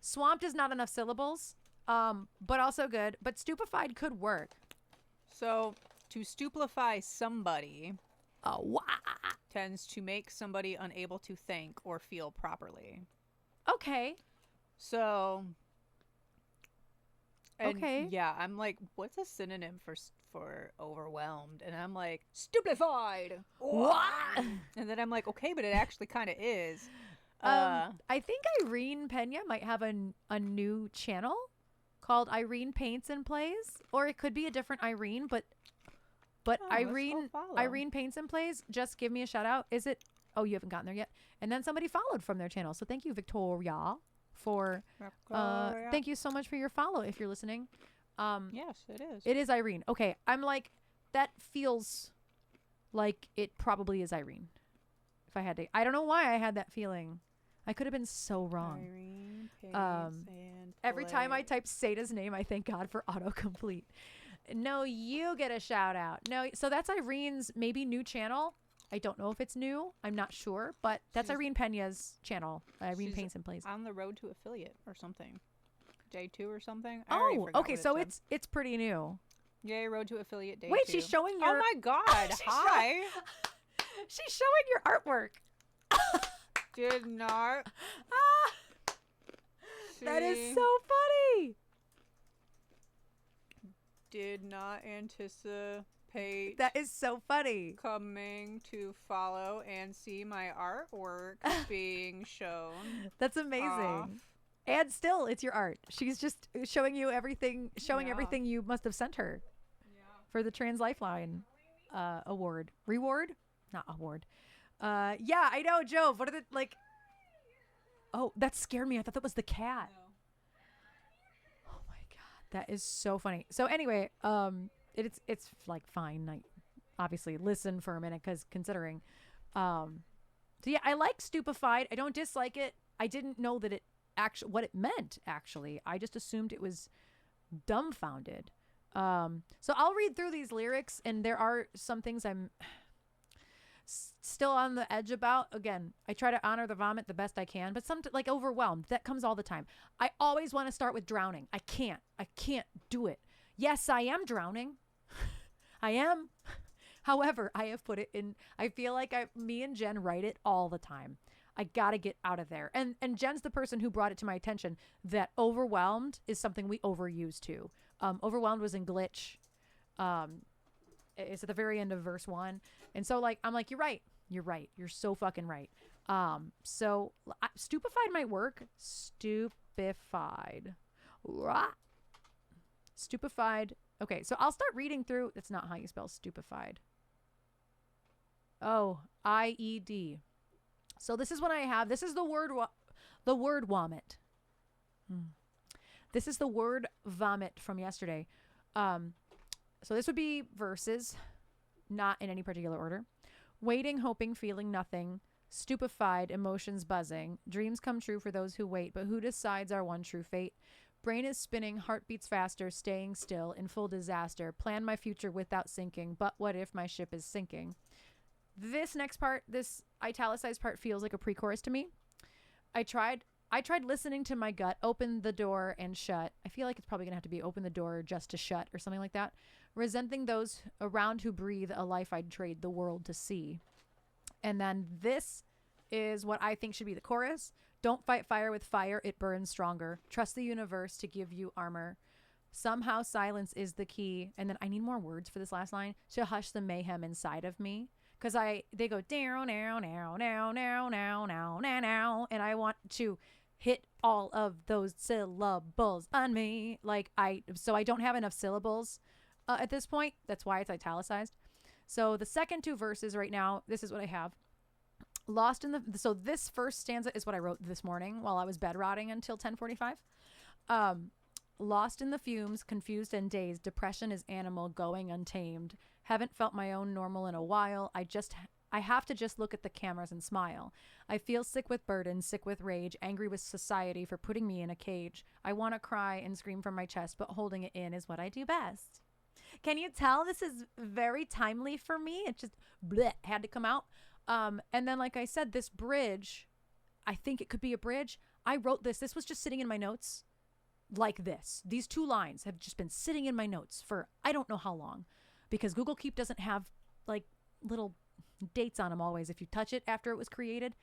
Swamped is not enough syllables, but also good. But stupefied could work. So to stupefy somebody Oh, wow. tends to make somebody unable to think or feel properly. Okay. So. And Okay. Yeah, I'm like, what's a synonym for overwhelmed? And I'm like, stupefied. What? And then I'm like, okay, but it actually kind of is. I think Irene Pena might have a new channel called Irene Paints and Plays, or it could be a different Irene, but let's go Irene follow. Irene Paints and Plays. Just give me a shout out. Is it? Oh, you haven't gotten there yet. And then somebody followed from their channel, so thank you, Victoria, for thank you so much for your follow. If you're listening, Yes, it is. it is Irene. Okay, I'm like that feels like it probably is Irene. If I had to, I don't know why I had that feeling. I could have been so wrong. Irene Paints and Every time I Play. type Sada's name, I thank God for autocomplete. No, you get a shout out. No, so that's Irene's maybe new channel. I don't know if it's new. I'm not sure, but that's She's- Irene Pena's channel. Irene she's Paints and Plays. on the road to affiliate or something. J2 or something. I already Oh, forgot okay. what it So said. it's pretty new. Yay, road to affiliate day Wait, 2. she's showing Oh your. my god, She's hi. She's showing your artwork. Did not Ah, that is see- so funny. did not anticipate That is so funny. coming to follow and see my artwork being shown. That's amazing. off. And still, it's your art. She's just showing you everything, showing Yeah. everything you must have sent her for the Trans Lifeline award. Reward? Not award. Yeah, I know, Joe. What are the, like... Oh, that scared me. I thought that was the cat. Oh, my God. That is so funny. So, anyway, it's like, fine. I obviously listen for a minute because considering... So, yeah, I like stupefied. I don't dislike it. I didn't know that it actually what it meant actually. I just assumed it was dumbfounded. So I'll read through these lyrics, and there are some things I'm still on the edge about. Again, I try to honor the vomit the best I can, but some like overwhelmed, that comes all the time. I always want to start with drowning. I can't do it. Yes, I am drowning. I am. However, I have put it in, I feel like me and Jen write it all the time. I gotta get out of there. And Jen's the person who brought it to my attention that overwhelmed is something we overuse too. Overwhelmed was in Glitch. It's at the very end of verse 1. And so like, I'm like, you're right. You're so fucking right. So stupefied might work. Stupefied. Rah. Stupefied. Okay, so I'll start reading through. That's not how you spell stupefied. Oh, IED. So this is what I have. This is the word vomit. This is the word vomit from yesterday. So this would be verses, not in any particular order. Waiting, hoping, feeling nothing, stupefied, emotions buzzing. Dreams come true for those who wait, but who decides our one true fate? Brain is spinning, heart beats faster, staying still, in full disaster. Plan my future without sinking, but what if my ship is sinking? This next part, this italicized part, feels like a pre-chorus to me. I tried listening to my gut, open the door and shut. I feel like it's probably going to have to be open the door just to shut or something like that. Resenting those around who breathe a life I'd trade the world to see. And then this is what I think should be the chorus. Don't fight fire with fire, it burns stronger. Trust the universe to give you armor. Somehow silence is the key. And then I need more words for this last line. To hush the mayhem inside of me. Because they go down, now, now, now, now, now, now, now, now. And I want to hit all of those syllables on me. So I don't have enough syllables at this point. That's why it's italicized. So the second two verses right now, this is what I have. So this first stanza is what I wrote this morning while I was bed rotting until 10:45. Lost in the fumes, confused and dazed, depression is animal going untamed. Haven't felt my own normal in a while. I have to just look at the cameras and smile. I feel sick with burden, sick with rage, angry with society for putting me in a cage. I want to cry and scream from my chest, but holding it in is what I do best. Can you tell this is very timely for me? It just bleh, had to come out. And then, like I said, this bridge, I think it could be a bridge. I wrote this. This was just sitting in my notes like this. These two lines have just been sitting in my notes for I don't know how long, because Google Keep doesn't have like little dates on them always if you touch it after it was created.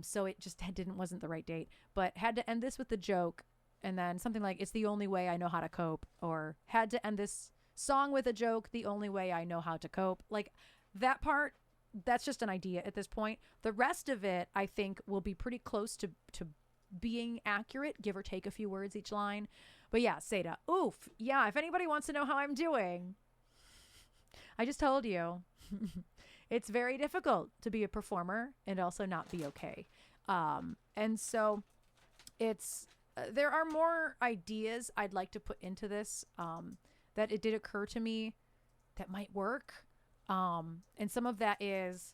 So it just wasn't the right date, but had to end this with the joke. And then something like, it's the only way I know how to cope, or had to end this song with a joke, the only way I know how to cope. Like that part, that's just an idea at this point. The rest of it, I think, will be pretty close to being accurate, give or take a few words each line. But yeah, Seda, oof. Yeah, if anybody wants to know how I'm doing, I just told you. It's very difficult to be a performer and also not be okay. And so it's, there are more ideas I'd like to put into this, that it did occur to me that might work. And some of that is,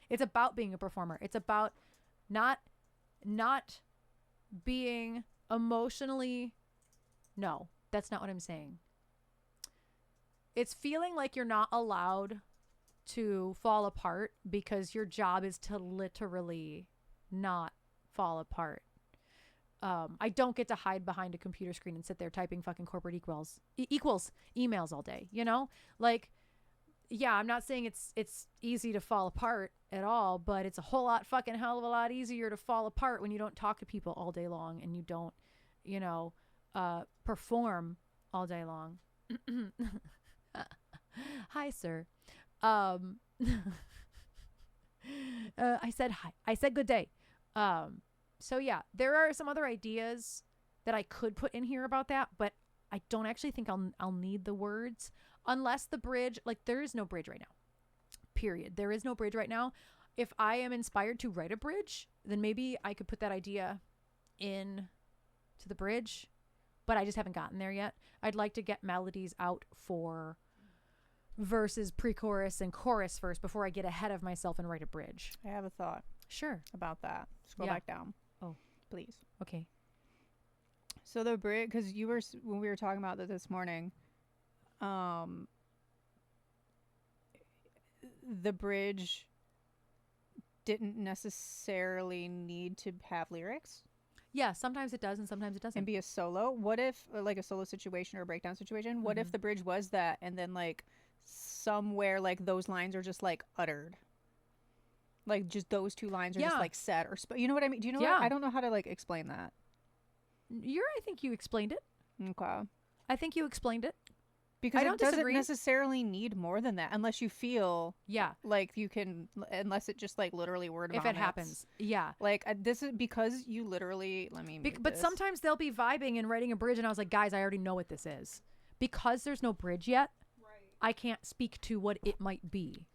it's about being a performer. It's about not being emotionally, no, that's not what I'm saying. It's feeling like you're not allowed to fall apart because your job is to literally not fall apart. I don't get to hide behind a computer screen and sit there typing fucking corporate equals emails all day, you know? Like, yeah, I'm not saying it's easy to fall apart at all, but it's a whole lot fucking hell of a lot easier to fall apart when you don't talk to people all day long and you don't, perform all day long. Hi, sir. I said hi. I said good day. So yeah, there are some other ideas that I could put in here about that, but I don't actually think I'll need the words unless the bridge, like there is no bridge right now. Period. There is no bridge right now. If I am inspired to write a bridge, then maybe I could put that idea in to the bridge, but I just haven't gotten there yet. I'd like to get melodies out for verses, pre-chorus, and chorus first before I get ahead of myself and write a bridge. I have a thought. Sure. About that. Scroll back down. Oh, please. Okay. So the bridge, because when we were talking about that this morning, the bridge didn't necessarily need to have lyrics. Yeah, sometimes it does and sometimes it doesn't. And be a solo. What if, like a solo situation or a breakdown situation, what if the bridge was that and then like somewhere like those lines are just like uttered? Like just those two lines are just like said or you know what I mean? Do you know what? I don't know how to like explain that. I think you explained it. Okay. I think you explained it. Because I don't doesn't disagree. necessarily need more than that unless you feel like you can, unless it just like literally word vomits. If it happens. Yeah. Like this is because you literally, but sometimes they'll be vibing and writing a bridge and I was like, guys, I already know what this is. Because there's no bridge yet, I can't speak to what it might be.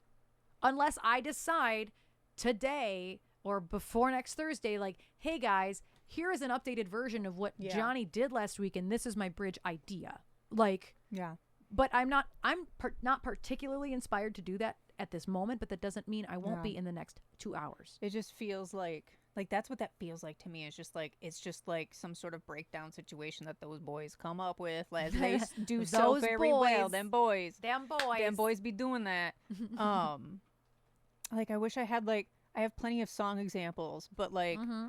Unless I decide today or before next Thursday, like, hey guys, here is an updated version of what Johnny did last week and this is my bridge idea. Like, yeah. But I'm not particularly inspired to do that at this moment, but that doesn't mean I won't No. be in the next 2 hours. It just feels like that's what that feels like to me. It's just like some sort of breakdown situation that those boys come up with. Like they do so Those very well. boys. Them boys. Damn boys. Them boys be doing that. Like I wish I had I have plenty of song examples, but like Mm-hmm.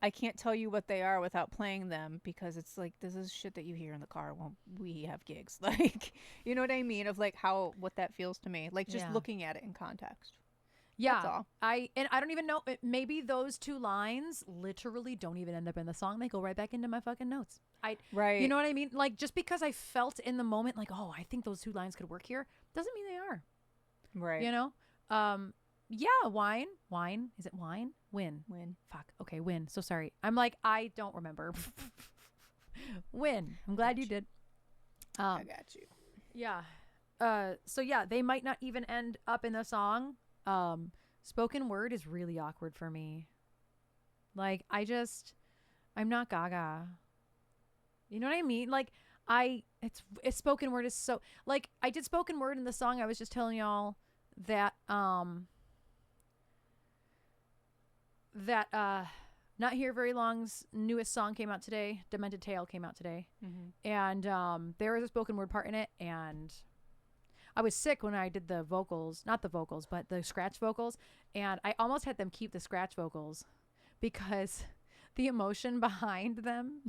I can't tell you what they are without playing them because it's like this is shit that you hear in the car when we have gigs. Like, you know what I mean? Of like what that feels to me. Like just Yeah. looking at it in context. Yeah. That's all. I don't even know. Maybe those 2 lines literally don't even end up in the song. They go right back into my fucking notes. Right. You know what I mean? Like just because I felt in the moment like, oh, I think those 2 lines could work here, doesn't mean they are. Right. You know? Yeah, wine. Is it wine? Win. Fuck. Okay, win. So sorry. I'm like, I don't remember. Win. I'm glad you did. I got you. Yeah. So yeah, they might not even end up in the song. Spoken word is really awkward for me. Like I'm not Gaga. You know what I mean? Like it's spoken word is so like I did spoken word in the song. I was just telling y'all that Not Here Very Long's newest song came out today. Demented Tale came out today. Mm-hmm. And there was a spoken word part in it, and I was sick when I did the vocals, not the vocals, but the scratch vocals, and I almost had them keep the scratch vocals because the emotion behind them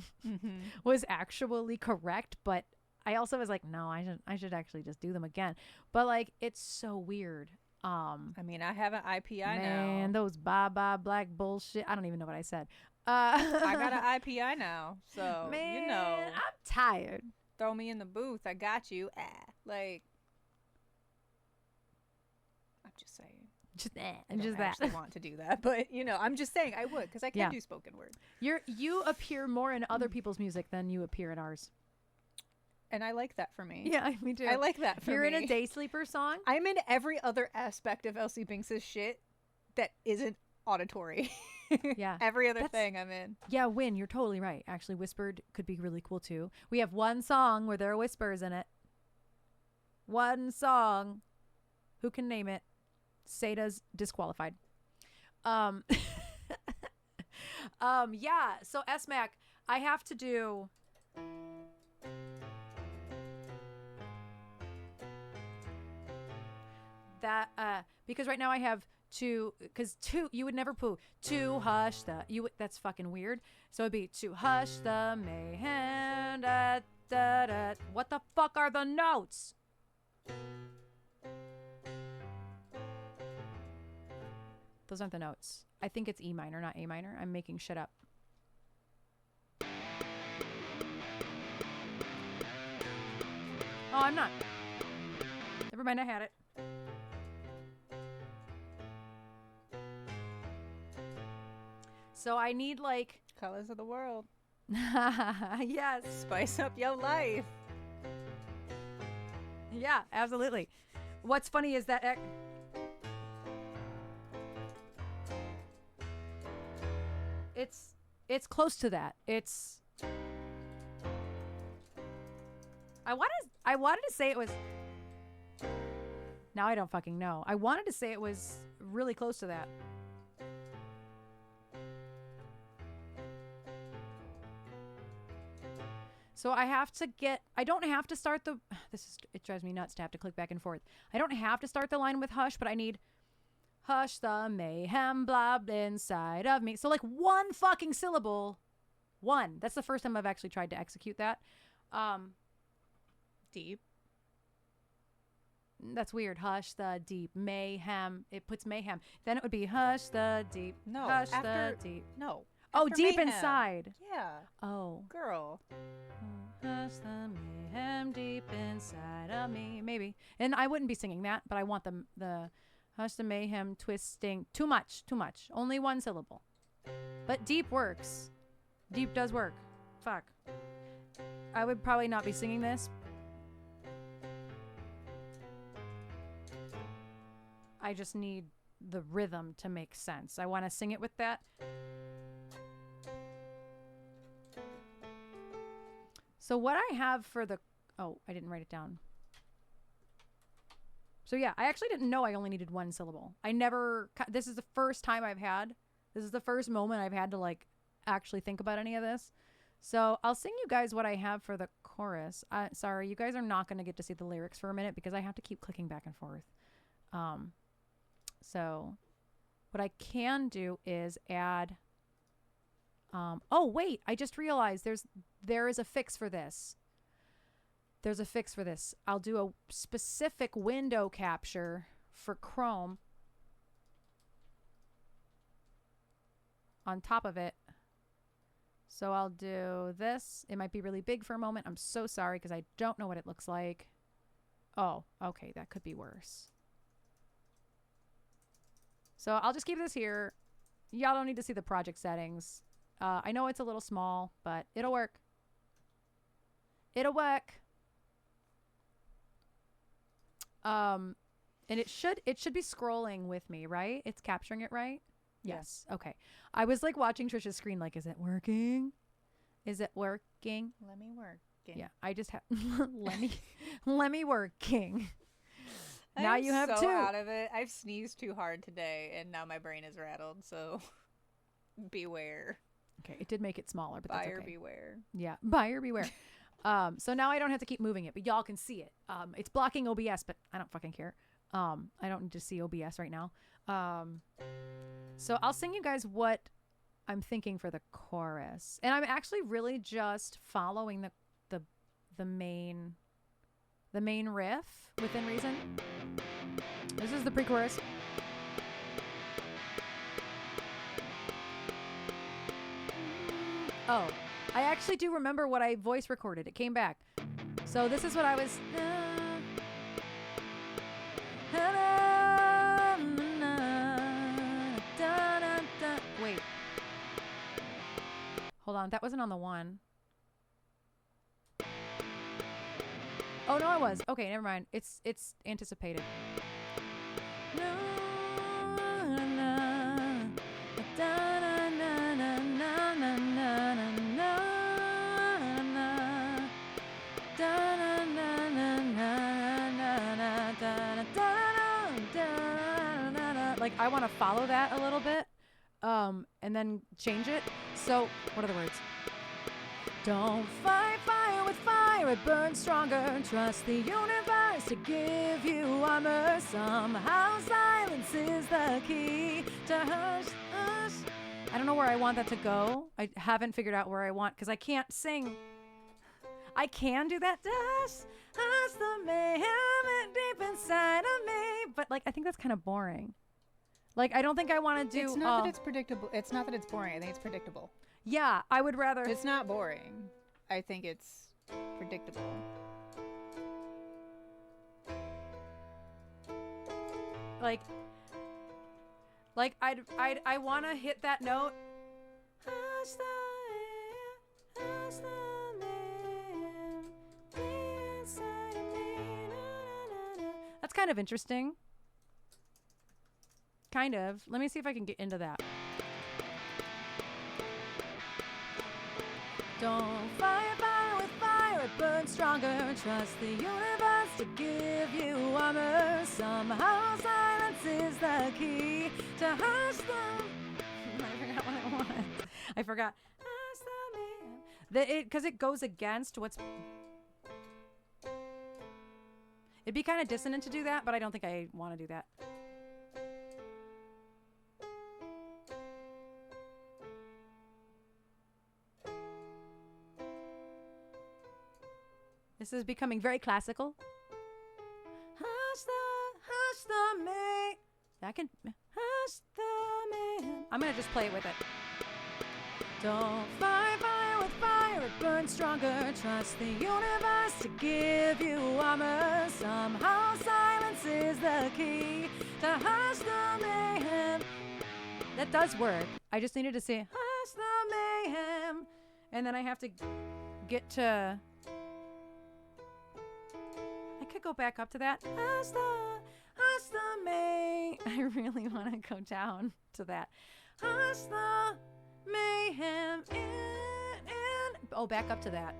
was actually correct, but I also was like, no, I should actually just do them again. But like it's so weird. I mean, I have an IPI Man, now. those bye black bullshit. I don't even know what I said. I got an IPI now, so Man, you know, I'm tired. throw me in the booth. I got you. Like, I'm just saying. Just I and don't just that. actually want to do that, but you know, I'm just saying I would because I can Yeah. do spoken word, You appear more in other people's music than you appear in ours. and I like that for me. Yeah, me too. I like that for You're me. in a Day Sleeper song. I'm in every other aspect of Elsie Binks's shit that isn't auditory. Yeah. Every other That's- thing I'm in. Yeah, Win, you're totally right. Actually, whispered could be really cool too. We have one song where there are whispers in it. One song. Who can name it? Sada's disqualified. Yeah. So SMAC, I have to do. That because right now I have two you would never poo to hush the that's fucking weird, so it'd be to hush the mayhem da, da, da. What the fuck are the notes? Those aren't the notes. I think it's E minor, not A minor. I'm making shit up. Oh, I'm not. Never mind, I had it. So I need like Colors of the world. yes. Spice up your life. Yeah, absolutely. What's funny is that it's close to that. It's I wanted to say it was now I don't fucking know. I wanted to say it was really close to that. So I don't have to start it drives me nuts to have to click back and forth. I don't have to start the line with hush, but I need hush the mayhem blob inside of me. So like one fucking syllable. One. That's the first time I've actually tried to execute that. Deep. That's weird. Hush the deep mayhem. It puts mayhem. Then it would be hush the deep. No, Hush after- the deep. No. Oh, After deep mayhem. inside. Yeah. Oh. Girl. Hush the mayhem deep inside of me. Maybe. And I wouldn't be singing that, but I want the hush the mayhem twisting. Too much. Only one syllable. But deep works. Deep does work. Fuck. I would probably not be singing this. I just need the rhythm to make sense. I want to sing it with that. So what I have for the... Oh, I didn't write it down. So yeah, I actually didn't know I only needed one syllable. This is the first moment I've had to like actually think about any of this. So I'll sing you guys what I have for the chorus. Sorry, you guys are not going to get to see the lyrics for a minute because I have to keep clicking back and forth. So what I can do is add, oh wait, I just realized there is a fix for this. There's a fix for this. I'll do a specific window capture for Chrome on top of it. So I'll do this. It might be really big for a moment. I'm so sorry because I don't know what it looks like. Oh, okay, that could be worse. So I'll just keep this here. Y'all don't need to see the project settings. I know it's a little small, but it'll work. It'll work. And it should be scrolling with me, right? It's capturing it, right? Yes. Okay. I was like watching Trisha's screen like, is it working? Is it working? Let me work. Yeah. I just have let me working. Now you have so two. Out of it. I've sneezed too hard today and now my brain is rattled, so beware. Okay, it did make it smaller, but that's Buyer okay. beware. Yeah, buyer beware. So now I don't have to keep moving it, but y'all can see it. It's blocking OBS, but I don't fucking care. I don't need to see OBS right now. So I'll sing you guys what I'm thinking for the chorus. And I'm actually really just following the main riff within reason. This is the pre-chorus. Oh, I actually do remember what I voice recorded. It came back. So this is what I was... Wait. Hold on. That wasn't on the one. Oh, no, I was. Okay, never mind. It's anticipated. Like, I want to follow that a little bit, and then change it. So, what are the words? Don't fight fire with fire, it burns stronger. Trust the universe to give you armor. Somehow silence is the key to hush, hush. I don't know where I want that to go. I haven't figured out where I want, because I can't sing. I can do that. Hush, hush the mayhem deep inside of me. But, like, I think that's kind of boring. Like, I don't think I want to do... It's not that it's predictable. It's not that it's boring. I think it's predictable. Yeah, I would rather... It's not boring. I think it's predictable. Like I want to hit that note. Hush the air, hush the man, be inside of me. Na, na, na, na. That's kind of interesting. Kind of. Let me see if I can get into that. Don't fight fire with fire, it burns stronger. Trust the universe to give you armor. Somehow silence is the key to hush them. I forgot what I want. I forgot. Hush the man. Because it goes against what's... It'd be kind of dissonant to do that, but I don't think I want to do that. This is becoming very classical. Hush the man. That can hush the man. I'm gonna just play it with it. Don't fight fire with fire, it burns stronger. Trust the universe to give you armor. Somehow silence is the key to hush the mayhem. That does work. I just needed to say hush the mayhem, and then I have to get to... I could go back up to that. Hush the May. I really want to go down to that. Hush the mayhem in. Oh, back up to that.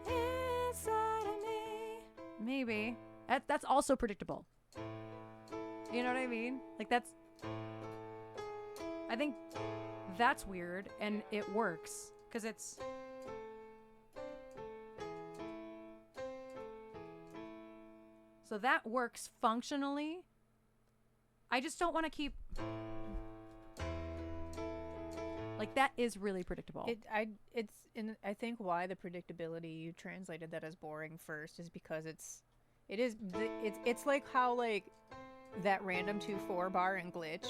Inside of me. Maybe. That's also predictable. You know what I mean? Like I think that's weird, and it works because it's. So that works functionally. I just don't want to keep. Like that is really predictable. I think why the predictability you translated that as boring first is because it's like how like that random 2/4 bar and glitch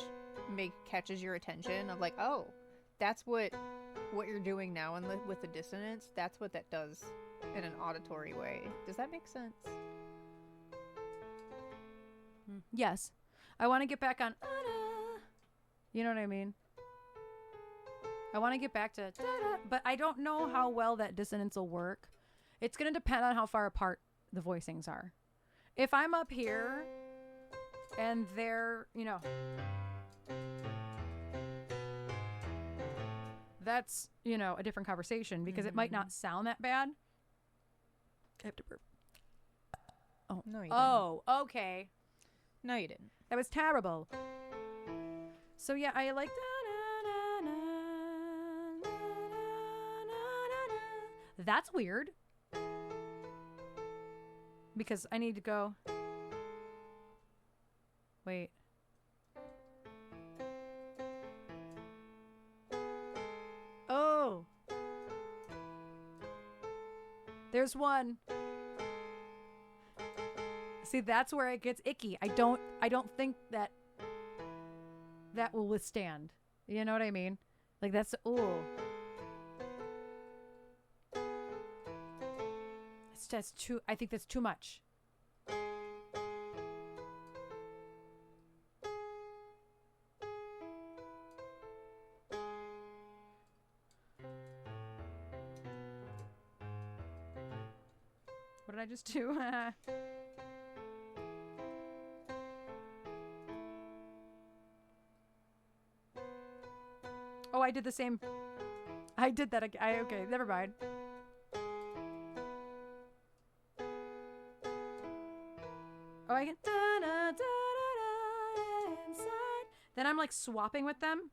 catches your attention of like, oh, that's what you're doing now, and with the dissonance, that's what that does in an auditory way. Does that make sense? Yes. I want to get back on. You know what I mean? I want to get back to, but I don't know how well that dissonance will work. It's going to depend on how far apart the voicings are. If I'm up here and they're, that's, a different conversation because it might not sound that bad. I have to burp. Oh, No, you didn't. Oh, okay. No, you didn't. That was terrible. So yeah, I like that's weird. Because I need to go. Wait. Oh. There's one. See, that's where it gets icky. I don't think that will withstand. You know what I mean? Like that's That's too. I think that's too much. What did I just do? Oh, I did the same. I did that. Okay, never mind. Oh, I can inside. Then I'm like swapping with them.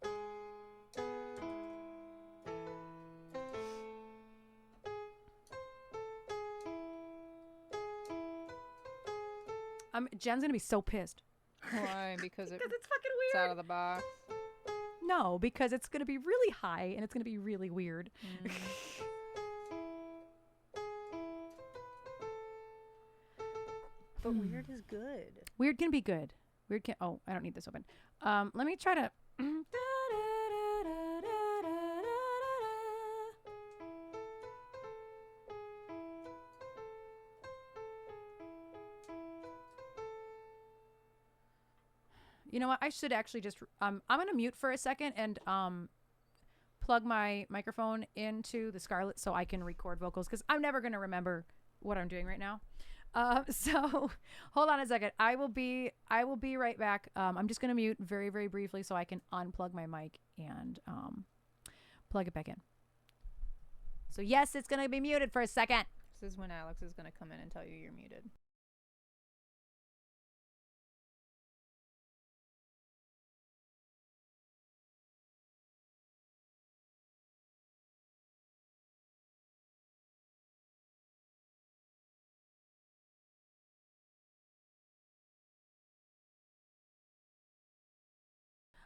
Jen's gonna be so pissed. Why? Because it's fucking weird. It's out of the box. No, because it's gonna be really high and it's gonna be really weird. But weird is good. Weird can be good. Weird can. Oh, I don't need this open. Let me try to. You know what? I should actually just. I'm gonna mute for a second and plug my microphone into the Scarlett so I can record vocals because I'm never gonna remember what I'm doing right now. So hold on a second. I will be right back. I'm just gonna mute very, very briefly so I can unplug my mic and plug it back in. So yes, it's gonna be muted for a second. This is when Alex is gonna come in and tell you you're muted.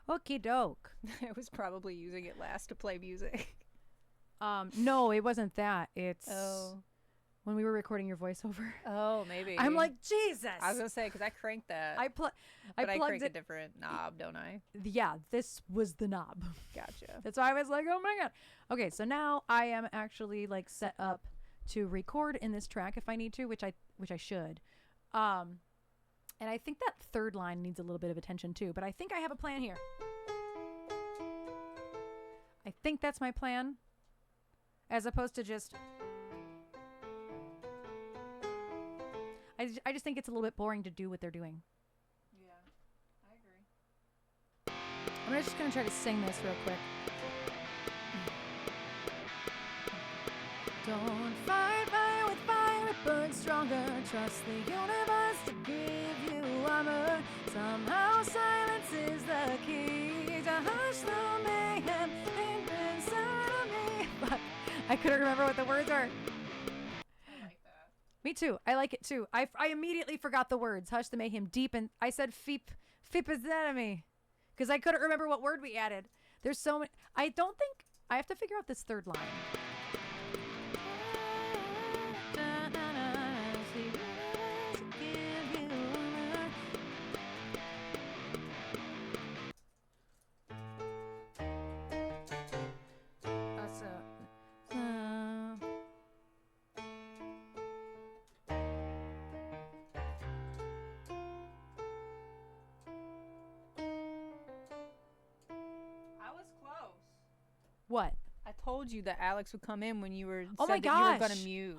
Okie doke. I was probably using it last to play music. No, it wasn't that. It's Oh. when we were recording your voiceover. Oh, maybe. I'm like, Jesus. I was gonna say because I cranked that. I but I plugged cranked it. a different knob, don't I? Yeah, this was the knob. Gotcha. That's why I was like, oh my God. Okay, so now I am actually like set up to record in this track if I need to, which I should. And I think that third line needs a little bit of attention too, but I think I have a plan here. I think that's my plan. As opposed to just... I just think it's a little bit boring to do what they're doing. Yeah, I agree. I'm just going to try to sing this real quick. Don't fight fire with fire, it burns stronger. Trust the universe to give you armor. Somehow silence is the key to hush the mayhem deep inside of me. Fuck. I couldn't remember what the words are. Me too. I like it too. I immediately forgot the words. Hush the mayhem deep, and I said feep is the enemy because I couldn't remember what word we added. There's so many. I don't think I have to figure out this third line. What? I told you that Alex would come in when you were Oh said my that you were gosh. gonna mute.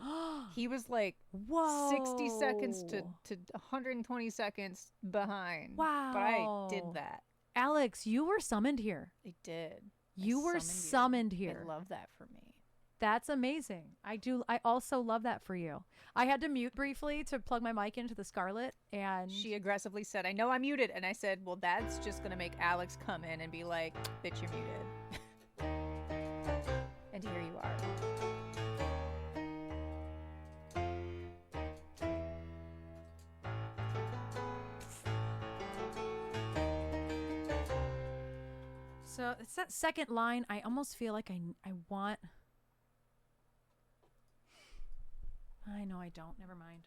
He was like Whoa. 60 seconds to 120 seconds behind. Wow. But I did that. Alex, you were summoned here. I did. You were summoned here. I love that for me. That's amazing. I also love that for you. I had to mute briefly to plug my mic into the Scarlett, and She aggressively said, I know I'm muted. And I said, well, that's just going to make Alex come in and be like, bitch, you're muted. And here you are. so it's that second line. I almost feel like I want. I know I don't. Never mind.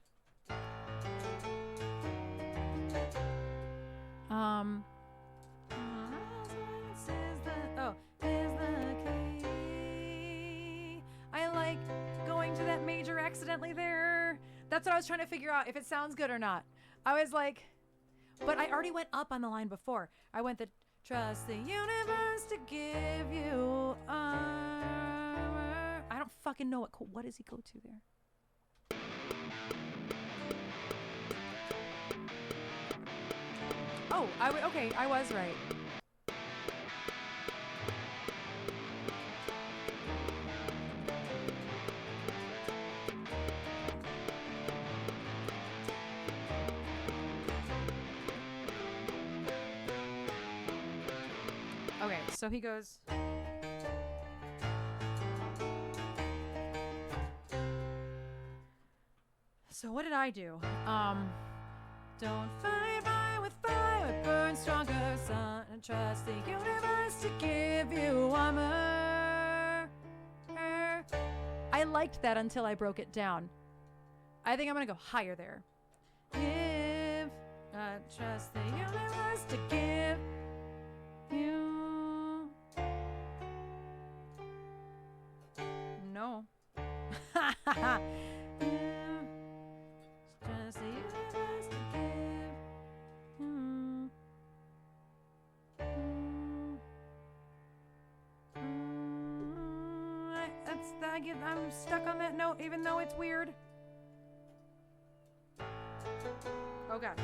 Is the key. I like going to that major accidentally there. That's what I was trying to figure out if it sounds good or not. I was like, but I already went up on the line before. I went the trust the universe to give you armor. I don't fucking know what does he go to there? Oh, okay, I was right. Okay, so he goes. So what did I do? Don't fight fire with fire, it burns stronger, son, and trust the universe to give you armor. I liked that until I broke it down. I think I'm gonna go higher there. Give, trust the universe to give you. No. Trust the universe to give you. I'm stuck on that note, even though it's weird. Oh god.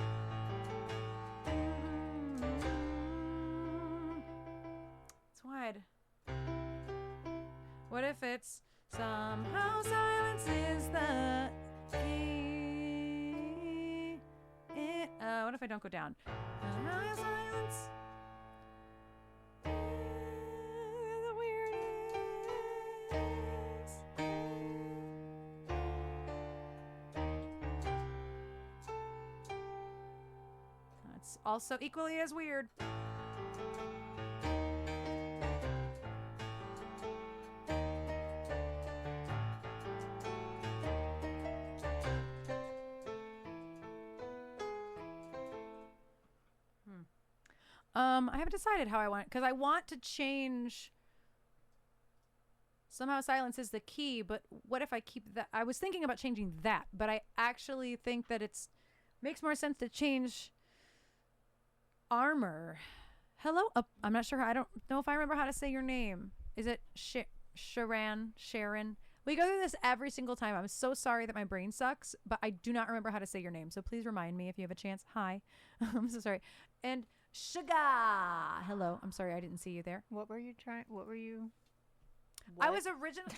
It's wide. What if it's somehow silence is the key? What if I don't go down? Somehow silence is the weirdest. That's also equally as weird. I haven't decided how I want it because I want to change. Somehow silence is the key, but what if I keep that? I was thinking about changing that, but I actually think that it's makes more sense to change armor. Hello? I'm not sure. I don't know if I remember how to say your name. Is it Sharon? We go through this every single time. I'm so sorry that my brain sucks, but I do not remember how to say your name. So please remind me if you have a chance. Hi. I'm so sorry. And Sugar. Hello. I'm sorry I didn't see you there. What were you? I was originally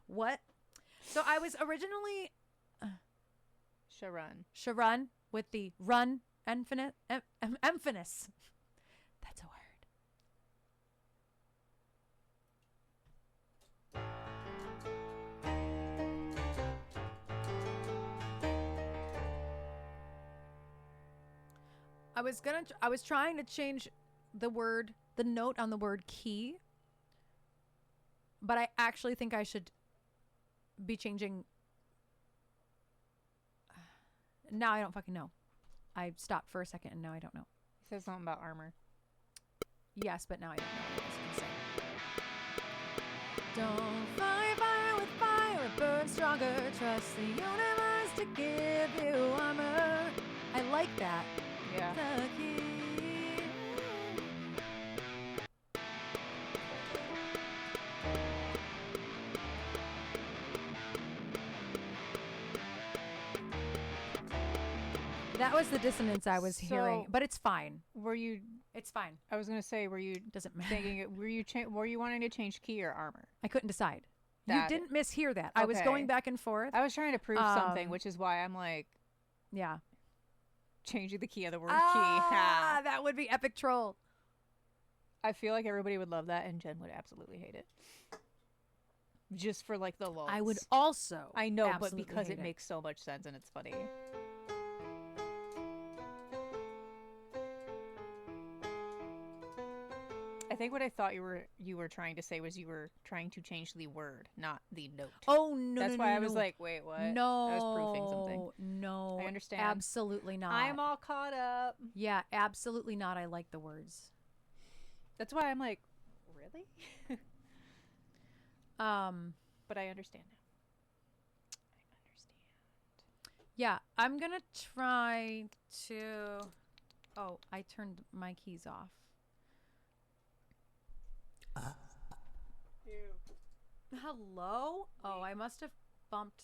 What? So I was originally Sharon. Sharon. with the run emphasis. That's a word. I was trying to change the note on the word key, but I actually think I should be changing. Now I don't fucking know. I stopped for a second and now I don't know. It says something about armor. Yes, but now I don't know what I was going to say. Don't fight fire with fire, it burns stronger. Trust the universe to give you armor. I like that. Yeah. The key. That was the dissonance I was hearing, but it's fine. Were you? It's fine. I was gonna say, were you Doesn't matter. thinking? Were you wanting to change key or armor? I couldn't decide. You That- didn't mishear that. I was Okay. going back and forth. I was trying to prove something, Um, which is why I'm like Yeah. changing the key of the word Ah, key. that would be epic troll. I feel like everybody would love that, and Jen would absolutely hate it. Just for like the lulz. I would also. I know, but absolutely because hate it makes so much sense and it's funny. I think what I thought you were trying to say was you were trying to change the word, not the note. Oh no! That's no, why no, I was no. like, wait, what? No, I was proofing something. No, I understand. Absolutely not. I'm all caught up. Yeah, absolutely not. I like the words. That's why I'm like, really? But I understand now. I understand. Yeah, I'm gonna try to. Oh, I turned my keys off. Hello? Oh, I must have bumped.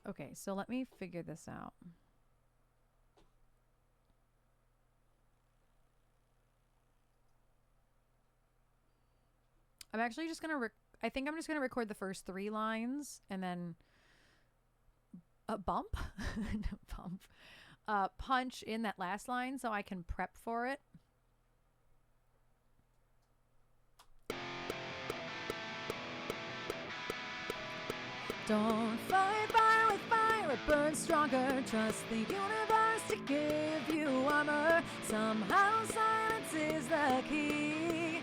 Okay, so let me figure this out. I'm actually just gonna I think I'm just gonna record the first 3 lines and then bump punch in that last line so I can prep for it. Don't fight fire with fire, it burns stronger. Trust the universe to give you armor. Somehow silence is the key.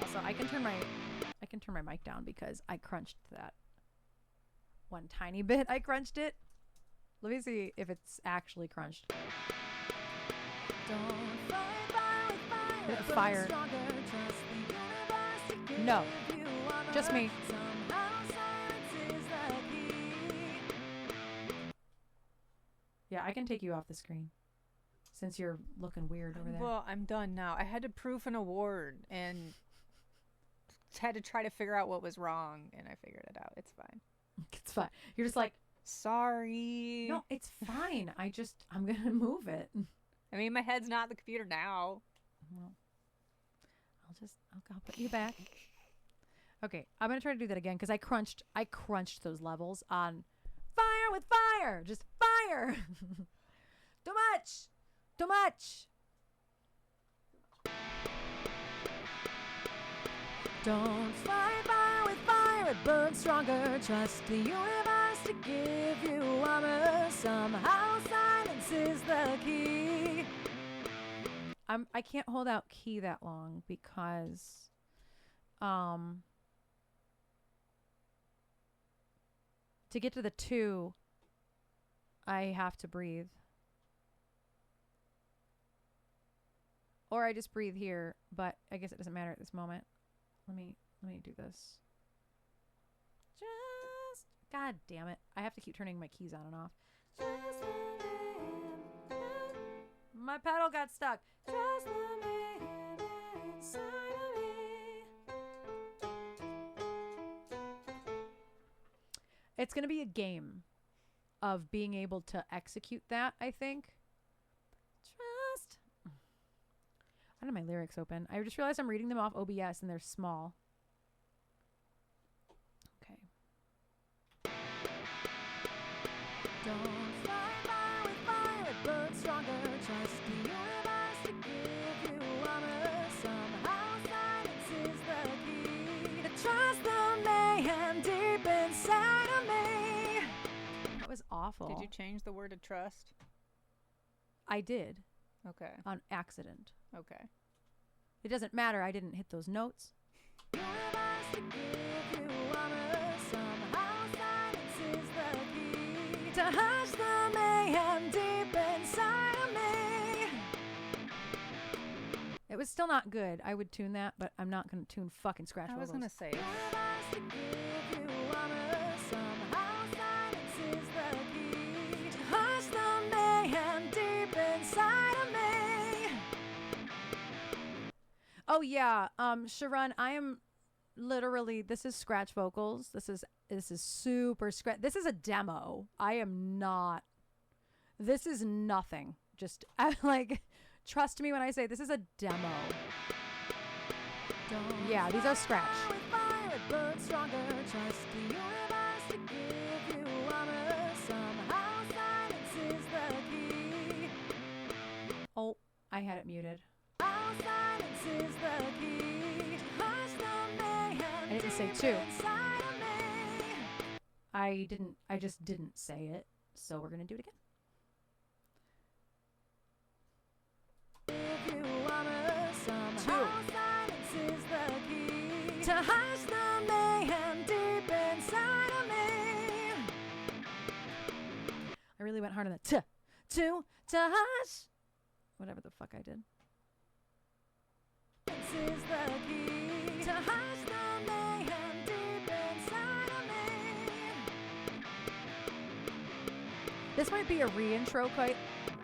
Also, I can turn my mic down because I crunched that one tiny bit. I crunched it. Let me see if it's actually crunched. Don't fight fire with fire. It fire. No, just me. Yeah, I can take you off the screen since you're looking weird over there. Well, I'm done now. I had to proof an award and had to try to figure out what was wrong, and I figured it out. It's fine. It's fine. You're just like, sorry. no, it's fine. I'm gonna move it. I mean, my head's not the computer now. Well, I'll put you back. Okay, I'm gonna try to do that again because I crunched those levels on fire with fire. Just fire. Too much. Don't fight fire with fire, it burns stronger. Trust the universe to give you armor. Somehow silence is the key. I can't hold out key that long because to get to the 2 I have to breathe. Or I just breathe here, but I guess it doesn't matter at this moment. Let me do this. Just God damn it. I have to keep turning my keys on and off. Just my pedal got stuck. Just the man inside of me. It's going to be a game of being able to execute that, I think. Trust. I don't have my lyrics open. I just realized I'm reading them off OBS and they're small. Okay. Don't fly by with fire, but stronger. Trust the universe to give you armor. Somehow silence is the key. To trust the mayhem deep inside of me. That was awful. Did you change the word to trust? I did. Okay. On accident. Okay. It doesn't matter. I didn't hit those notes. Universe to give you armor. Somehow silence is the key. To hush the mayhem deep inside of me. It was still not good. I would tune that, but I'm not going to tune fucking scratch I was vocals. gonna say. Universe to give you armor. Somehow silence is the key. To hush the mayhem deep inside of me. Oh yeah, Sharon, I am literally, this is scratch vocals. This is super scratch. This is a demo. I am not. This is nothing. Just like, trust me when I say this is a demo. Yeah, these are scratch. Oh, I had it muted. I didn't say two. I just didn't say it. So we're going to do it again. To hush the mayhem deep inside of me. I really went hard on the to hush. Whatever the fuck I did. This is the key. To hush the mayhem deep inside of me. This might be a re-intro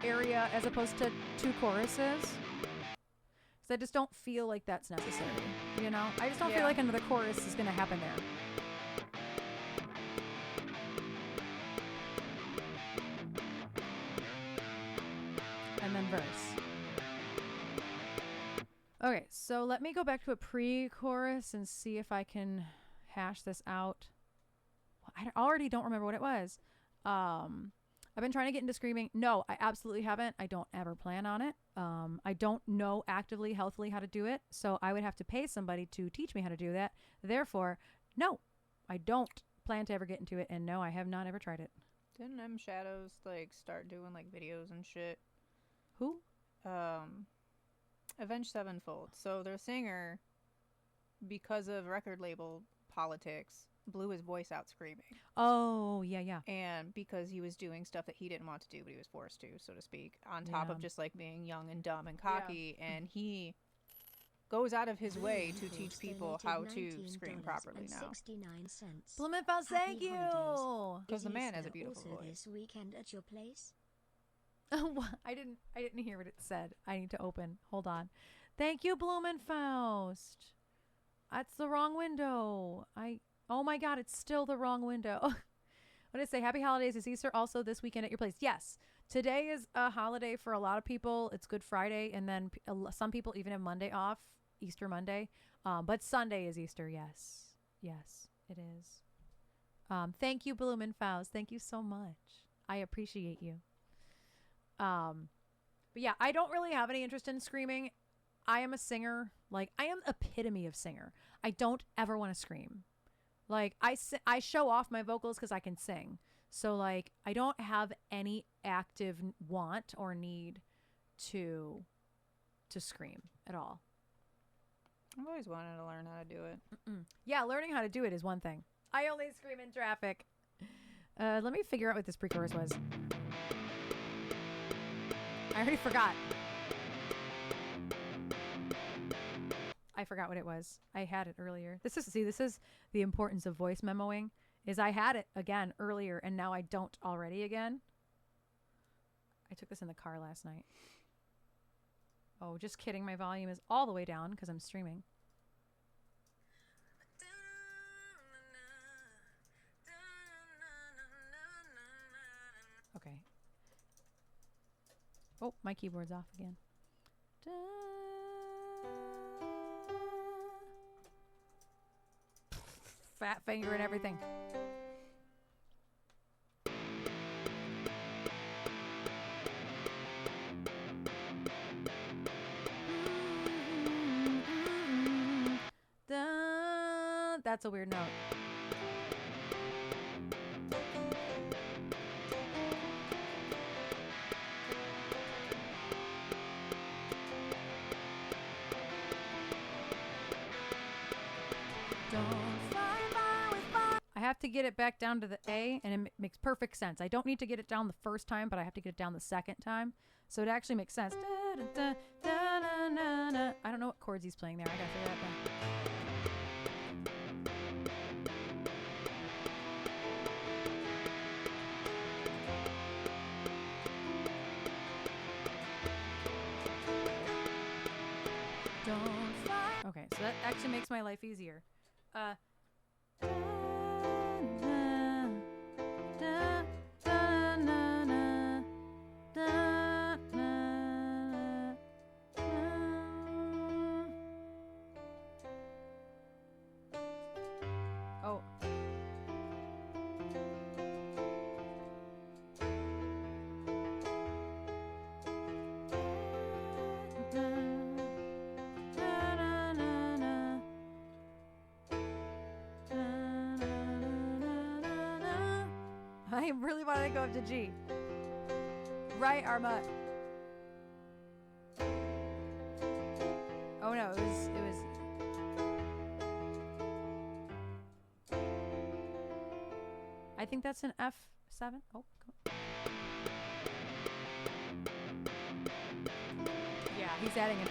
area as opposed to two choruses. Because I just don't feel like that's necessary. You know? I just don't feel like another chorus is going to happen there. And then verse. Okay, so let me go back to a pre-chorus and see if I can hash this out. I already don't remember what it was. I've been trying to get into screaming. No, I absolutely haven't. I don't ever plan on it. I don't know actively, healthily how to do it. So I would have to pay somebody to teach me how to do that. Therefore, no, I don't plan to ever get into it. And no, I have not ever tried it. Didn't M Shadows like start doing like videos and shit? Who? Avenged Sevenfold. So their singer, because of record label politics, blew his voice out screaming. Oh, yeah. And because he was doing stuff that he didn't want to do, but he was forced to, so to speak, on top of just like being young and dumb and cocky. And he goes out of his way to teach people how to scream properly now. Blumenfeld, thank you. Because the man has a beautiful voice. This weekend at your place? Oh, I didn't hear what it said. I need to open. Hold on. Thank you, Blumenfaust. That's the wrong window. Oh my God, it's still the wrong window. What did it say? Happy holidays. Is Easter also this weekend at your place? Yes. Today is a holiday for a lot of people. It's Good Friday. And then some people even have Monday off, Easter Monday. But Sunday is Easter. Yes. Yes, it is. Thank you, Blumenfaust. Thank you so much. I appreciate you. But yeah, I don't really have any interest in screaming. I am a singer. Like, I am epitome of singer. I don't ever want to scream. Like, I show off my vocals because I can sing. So, like, I don't have any active want or need to scream at all. I've always wanted to learn how to do it. Yeah, learning how to do it is one thing. I only scream in traffic. Let me figure out what this pre-chorus was. I already forgot. I forgot what it was. I had it earlier. This is the importance of voice memoing, is I had it again earlier and now I don't already again. I took this in the car last night. Oh, just kidding. My volume is all the way down because I'm streaming. Okay. Oh, my keyboard's off again. fat finger and everything. That's a weird note. I have to get it back down to the A, and it makes perfect sense. I don't need to get it down the first time, but I have to get it down the second time. So it actually makes sense. I don't know what chords he's playing there. I gotta figure that out. Okay, so that actually makes my life easier. Oh. I really want to go up to G. Right, Arma. Oh no, it was. I think that's an F7. Oh, come on. Yeah, he's adding an E.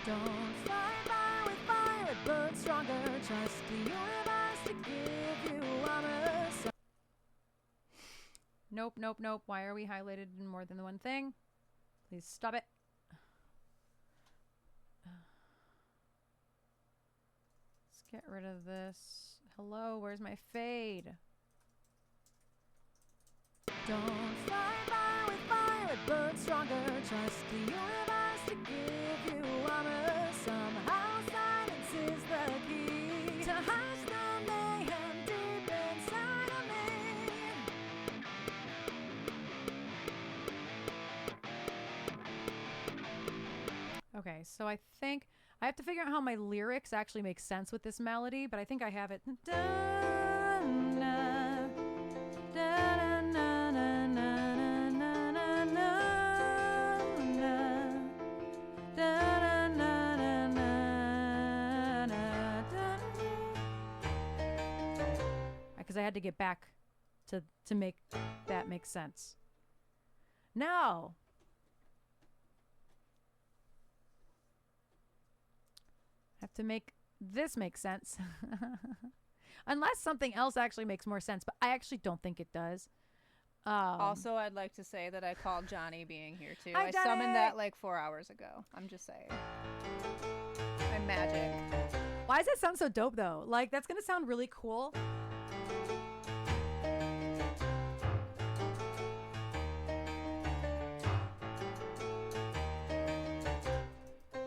Don't fight fire with fire, it burns stronger. Trust the universe to give you armor. Nope, nope, nope. Why are we highlighted in more than the one thing? Please stop it. Let's get rid of this. Hello, where's my fade? Don't fight fire with fire, it burns stronger. Trust the universe to give you armor. Somehow silence is the key to hush the mayhem deep inside of me. Okay, so I think I have to figure out how my lyrics actually make sense with this melody, but I think I have it. Because I had to get back to make that make sense. Now, I have to make this make sense. Unless something else actually makes more sense, but I actually don't think it does. Also, I'd like to say that I called Johnny being here too. Hi, I Johnny! summoned that like 4 hours ago. I'm just saying. I'm magic. Why does that sound so dope though? Like, that's gonna sound really cool.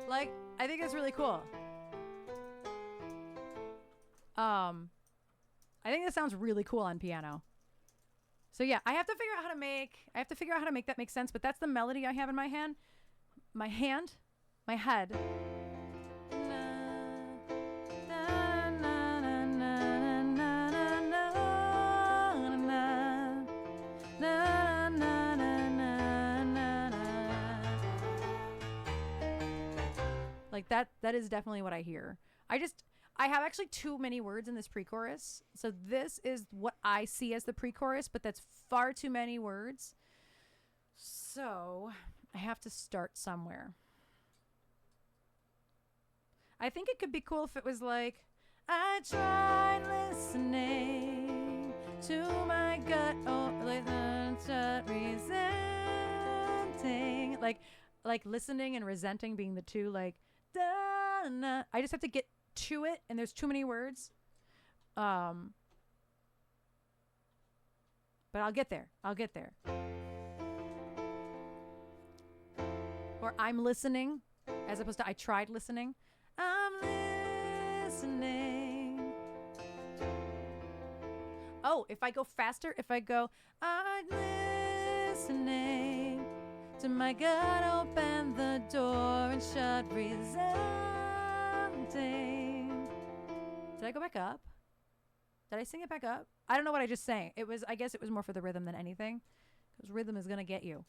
Like, I think it's really cool. I think that sounds really cool on piano. So yeah, I have to figure out how to make that make sense, but that's the melody I have in my hand. My head. Like that is definitely what I hear. I have actually too many words in this pre-chorus. So this is what I see as the pre-chorus, but that's far too many words. So I have to start somewhere. I think it could be cool if it was like, I tried listening to my gut, oh, resenting. Like listening and resenting being the two, like, da-na. I just have to get to it, and there's too many words. But I'll get there. Or I'm listening, as opposed to I tried listening. I'm listening. Oh, if I go faster, if I go, I'm listening to my gut, open the door and shut, resounding. Did I go back up? Did I sing it back up? I don't know what I just sang. I guess it was more for the rhythm than anything. Because rhythm is going to get you.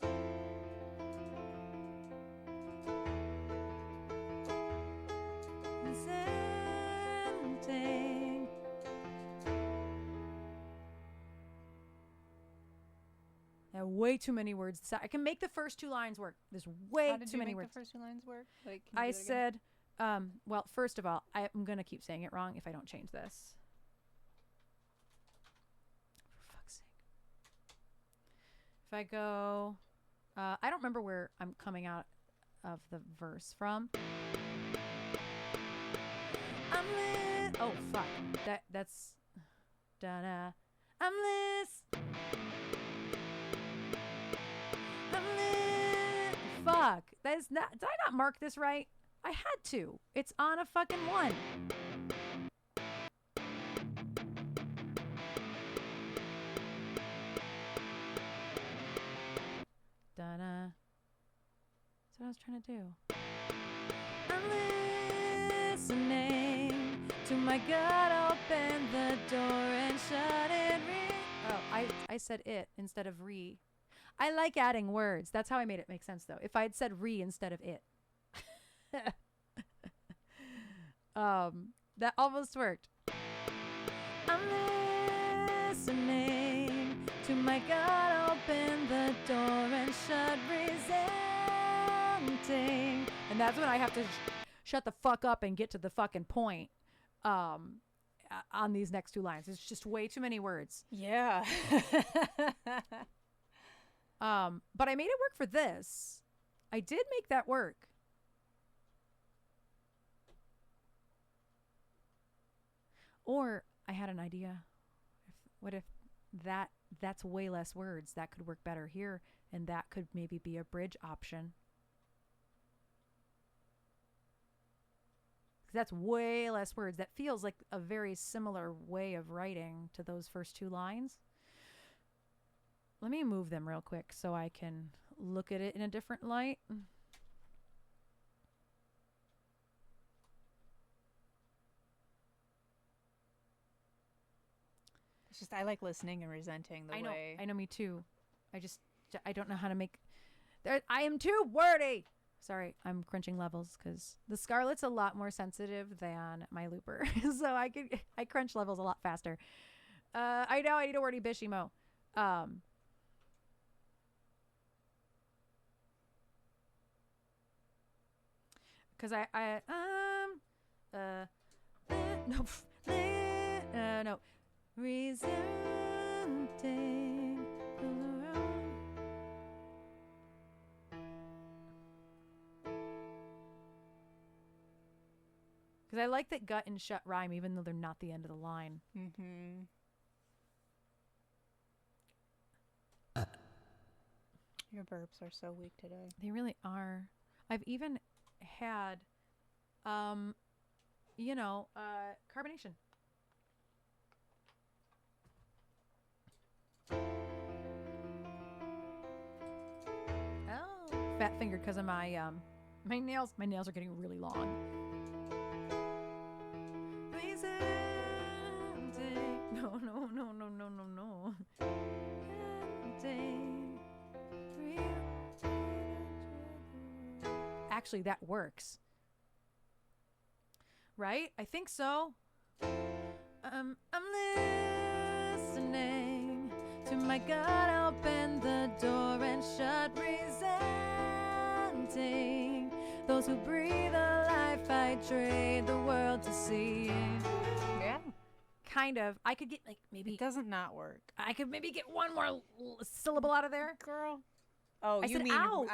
Resounding. There are way too many words. I can make the first two lines work. There's way too many words. The first two lines work? Like, I said, well, first of all, I'm going to keep saying it wrong if I don't change this. For fuck's sake. If I go, I don't remember where I'm coming out of the verse from. I'm lit. Oh, fuck. That's, da-da. I'm lit. Fuck. That is not. Did I not mark this right? I had to. It's on a fucking one. Da-da. That's what I was trying to do. I'm listening to my gut, open the door and shut it. Oh, I said it instead of re. I like adding words. That's how I made it make sense, though. If I had said re instead of it. That almost worked. I'm listening to my God, open the door and shut, resenting. And that's when I have to shut the fuck up and get to the fucking point on these next two lines. It's just way too many words. Yeah. But I made it work for this. I did make that work. Or I had an idea. What if that's way less words? That could work better here, and that could maybe be a bridge option. 'Cause that's way less words. That feels like a very similar way of writing to those first two lines. Let me move them real quick so I can look at it in a different light. It's just I like listening and resenting the way. I know, me too. I don't know how to make. I am too wordy. Sorry, I'm crunching levels because the Scarlet's a lot more sensitive than my looper, so I crunch levels a lot faster. I know I need a wordy bishimo. Because no, resenting. Because I like that gut and shut rhyme, even though they're not the end of the line. Mm-hmm. Your burps are so weak today. They really are. I've even had, carbonation. Oh, fat fingered because of my nails. My nails are getting really long. No. Actually, that works. Right? I think so. I'm listening to my God, open the door and shut, resenting those who breathe a life I trade the world to see. Yeah. Kind of. I could get maybe. It doesn't not work. I could maybe get one more syllable out of there. Girl. Oh, I you said mean out.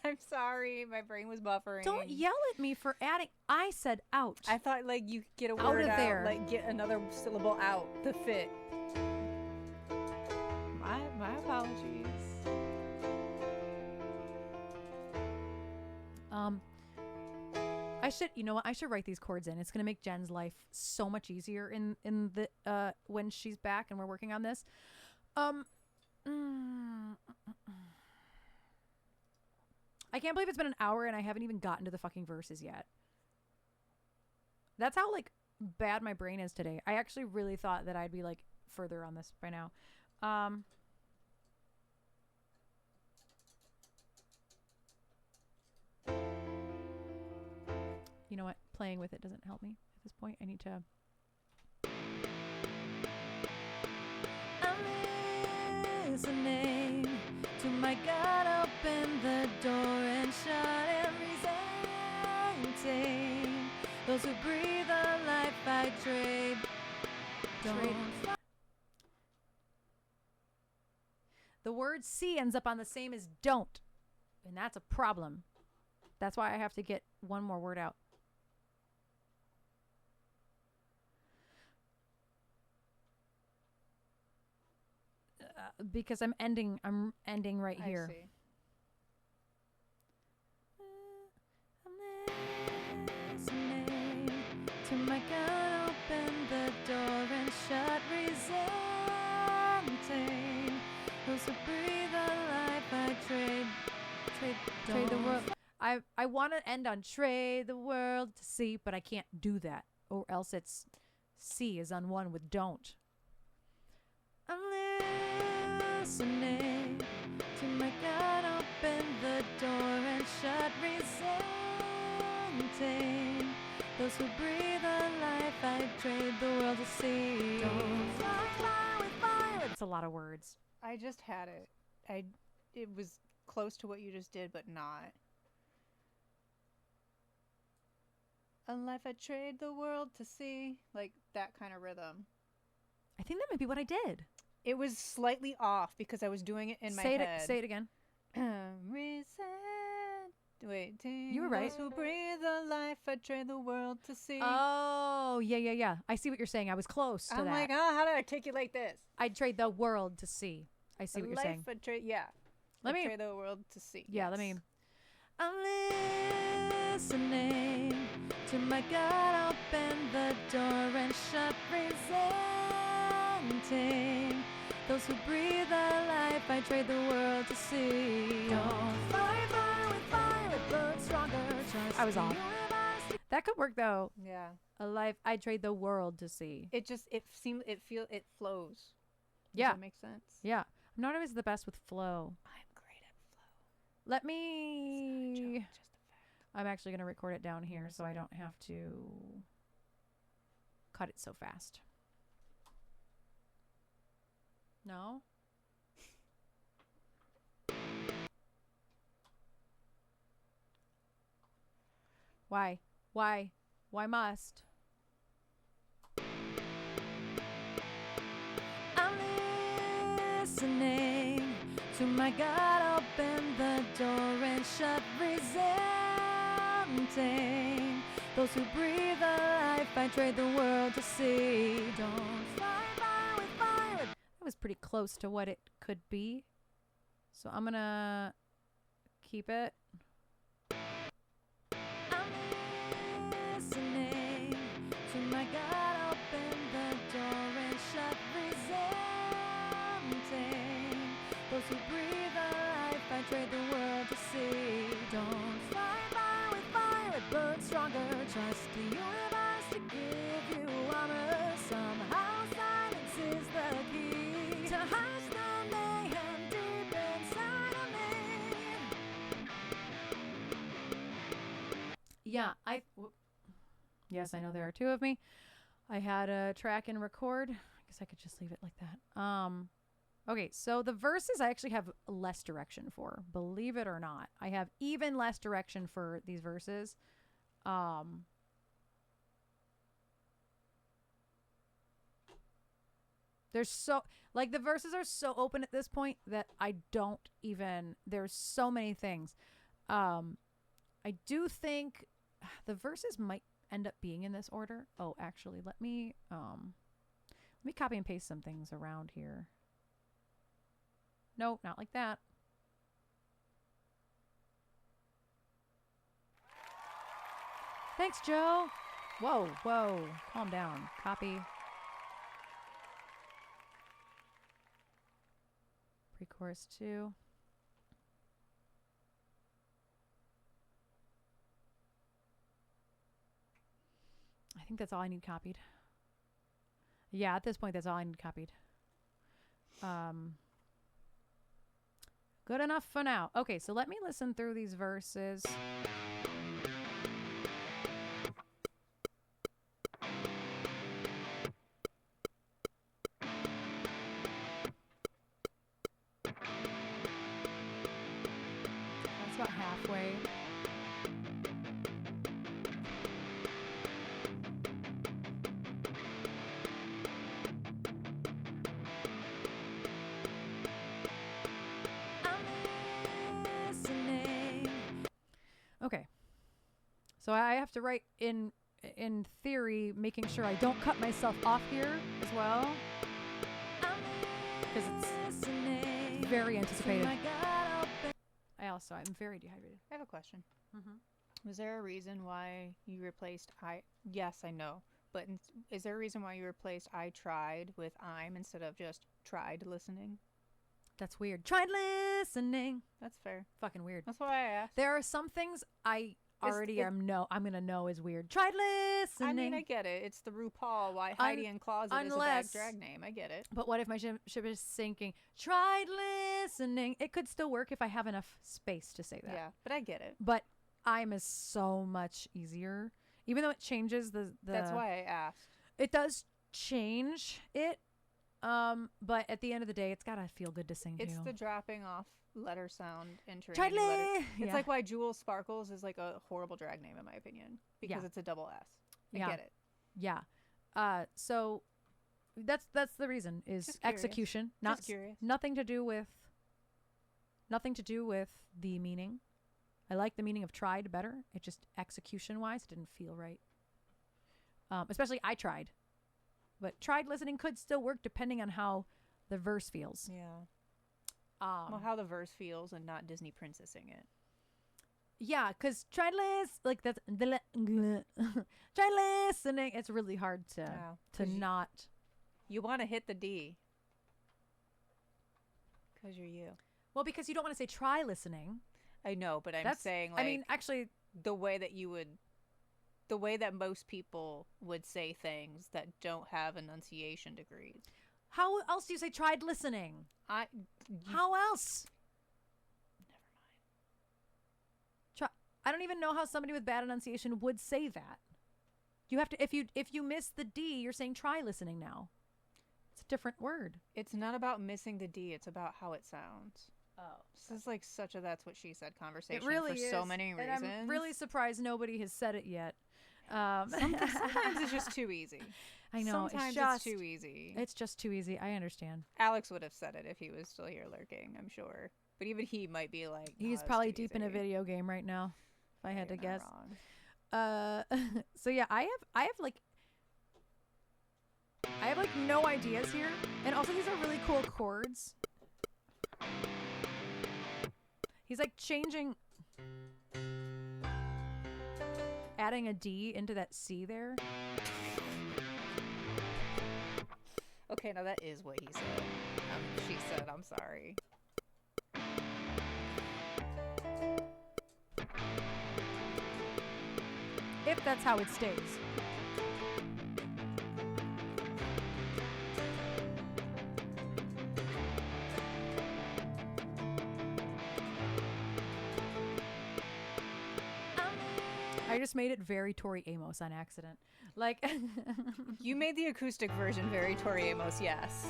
I'm sorry, my brain was buffering. Don't yell at me for adding. I said out. I thought you could get a Out word of out, there. get another syllable out to fit. My apologies. I should, you know what? I should write these chords in. It's gonna make Jen's life so much easier in the when she's back and we're working on this. I can't believe it's been an hour and I haven't even gotten to the fucking verses yet. That's how like bad my brain is today. I actually really thought that I'd be like further on this by now. You know what? Playing with it doesn't help me at this point. I need to. I'm listening to my God, open the door and shut and resenting those who breathe a life I trade. The word see ends up on the same as don't, and that's a problem. That's why I have to get one more word out. Because I'm ending right here. I see. I'm listening to my God, open the door and shut resenting those who breathe a life I trade the world. I want to end on trade the world to see, but I can't do that, or else it's see is on one with don't. I'm listening to my God, open the door and shut resenting those who breathe a life I trade the world to see. Don't fly with fire. It's a lot of words. I just had it. It was close to what you just did, but not. A life I trade the world to see. Like that kind of rhythm. I think that might be what I did. It was slightly off because I was doing it in my head. Say it again. Wait, you were right. Those who breathe a life I trade the world to see. Oh, yeah. I see what you're saying. I was close to I'm that. like, oh, how do I articulate this? I'd trade the world to see. I see what you're saying. Yeah. Let me trade the world to see. Yeah, yes. let me. I'm listening to my God, open the door and shut resenting those who breathe a life I trade the world to see. Don't fight fire with fire, it burns stronger. I was off. That could work though. Yeah. A life I trade the world to see. It flows. Yeah. Does that make sense? Yeah. I'm not always the best with flow. I'm great at flow. Let me. Just a fact. I'm actually going to record it down here so I don't have to cut it so fast. No? Why? Why? Why must? I'm listening to my God, open the door and shut resenting those who breathe a life I trade the world to see. Don't fight fire with fire. That was pretty close to what it could be. So I'm gonna keep it. I'm listening to my God, open the door and shut resenting those who breathe a life I trade the world to see. Don't fight fire with fire, it burns stronger. Trust the universe to give you armor. Somehow silence is the key to hush the mayhem deep inside of me. Yeah, yes, I know there are two of me. I had a track and record. I guess I could just leave it like that. Okay, so the verses I actually have less direction for, believe it or not. I have even less direction for these verses. There's so, like, the verses are so open at this point that I don't even, there's so many things. I do think the verses might end up being in this order. Oh, actually, let me copy and paste some things around here. No, not like that. Thanks, Joe. Whoa, whoa. Calm down. Copy. Pre-chorus 2. I think that's all I need copied. Yeah, at this point, that's all I need copied. Good enough for now. Okay, so let me listen through these verses. That's about halfway. Okay. So I have to write in theory, making sure I don't cut myself off here as well. Because it's very anticipated. I'm very dehydrated. I have a question. Mm-hmm. Was there a reason why you replaced I? Yes, I know. But is there a reason why you replaced I tried with I'm instead of just tried listening? That's weird. Tried listening. That's fair. Fucking weird. That's why I asked. There are some things I'm gonna know is weird. Tried listening. I mean, I get it. It's the RuPaul. Why Heidi in Closet is a bad drag name. I get it. But what if my ship is sinking? Tried listening. It could still work if I have enough space to say that. Yeah, but I get it. But I'm is so much easier. Even though it changes the That's why I asked. It does change it. But at the end of the day, it's gotta feel good to sing It's to. the dropping off letter sound entering Tried letter. It's yeah. like why Jewel Sparkles is like a horrible drag name in my opinion because it's a double S. I get it. Yeah. So that's the reason is Just curious. execution. Just curious. Nothing to do with the meaning. I like the meaning of tried better. It just execution wise didn't feel right. Especially I tried. But tried listening could still work depending on how the verse feels. Yeah. Well, how the verse feels and not Disney princessing it. Yeah, because tried like that's tried listening. It's really hard to not. You want to hit the D. Because you're you. Well, because you don't want to say try listening. I know, but I'm saying like. I mean, actually, the way that most people would say things that don't have enunciation degrees. How else do you say tried listening? How else? Never mind. I don't even know how somebody with bad enunciation would say that. You have to if you miss the D, you're saying try listening now. It's a different word. It's not about missing the D, it's about how it sounds. Oh. This is like such a that's what she said conversation It really for is. so many reasons. And I'm really surprised nobody has said it yet. Sometimes it's just too easy. I know. Sometimes it's too easy. It's just too easy. I understand. Alex would have said it if he was still here lurking, I'm sure. But even he might be like, he's probably deep in a video game right now, if I had to guess. So yeah, I have like no ideas here, and also these are really cool chords. He's like changing, adding a D into that C there. Okay, now that is what he said. She said, I'm sorry. If that's how it stays. I just made it very Tori Amos on accident. Like You made the acoustic version very Tori Amos, yes.